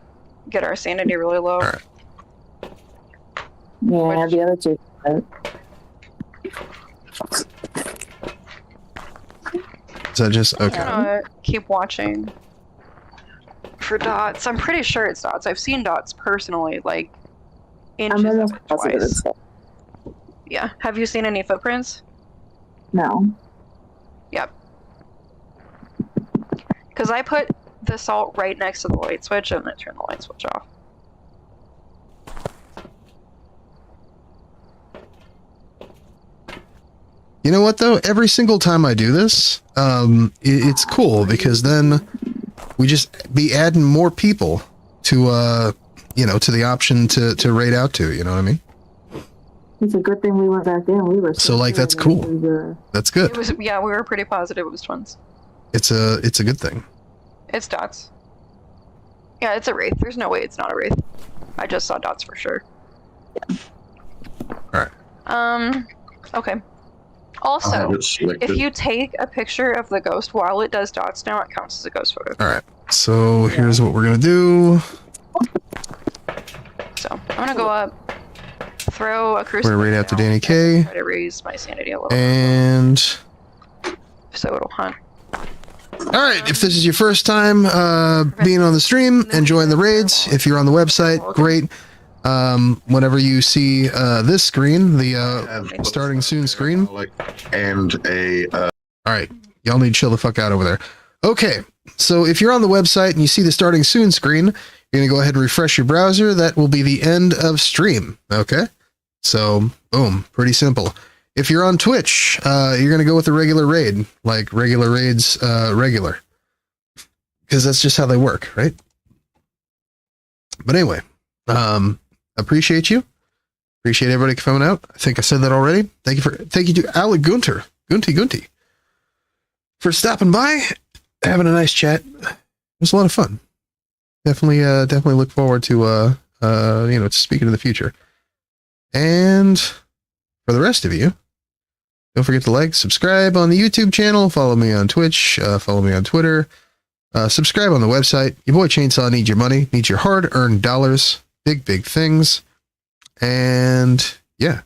P: get our sanity really low.
A: All right.
P: Yeah, the other two.
A: Is that just okay?
P: I'm gonna keep watching for dots. I'm pretty sure it's dots. I've seen dots personally, like inches of it twice. Yeah. Have you seen any footprints? No. Yep. Because I put the salt right next to the light switch and then turn the light switch off.
A: You know what though? Every single time I do this, it's cool because then we just be adding more people to, you know, to the option to raid out to. You know what I mean?
P: It's a good thing we went back in. We were
A: so like that's cool. That's good.
P: It was, yeah, we were pretty positive it was twins.
A: It's a good thing.
P: It's dots. Yeah, it's a wraith. There's no way it's not a wraith. I just saw dots for sure. Yeah.
A: All
P: right. Okay. Also, if you take a picture of the ghost while it does dots now, it counts as a ghost photo.
A: All right. So here's what we're gonna do.
P: So I'm gonna go up, throw a crucifix.
A: We're gonna raid out to Danny K.
P: Try to raise my sanity a little.
A: And
P: so it'll hunt.
A: All right. If this is your first time being on the stream, enjoying the raids. If you're on the website, great. Whenever you see this screen, the starting soon screen,
Q: and all
A: right, y'all need to chill the fuck out over there. Okay, so if you're on the website and you see the starting soon screen, you're gonna go ahead and refresh your browser. That will be the end of stream. Okay, so boom, pretty simple. If you're on Twitch, you're gonna go with the regular raid, like regular raids, regular, because that's just how they work, right? But anyway, appreciate you. Appreciate everybody coming out. I think I said that already. Thank you to Alec Gunty, for stopping by, having a nice chat. It was a lot of fun. Definitely look forward to you know, to speaking in the future. And for the rest of you, don't forget to like, subscribe on the YouTube channel, follow me on Twitch, follow me on Twitter, subscribe on the website. Your boy Chainsaw needs your money, needs your hard-earned dollars. Big things. And yeah,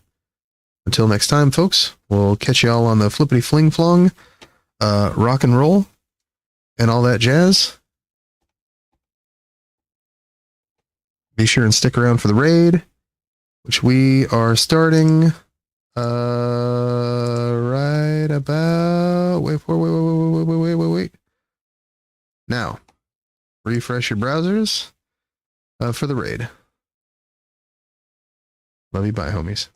A: until next time, folks, we'll catch y'all on the flippity fling flong, rock and roll, and all that jazz. Be sure and stick around for the raid, which we are starting right about wait. Now, refresh your browsers for the raid. Love you, bye, homies.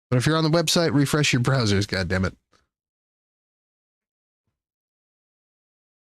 A: But if you're on the website, refresh your browsers, goddammit.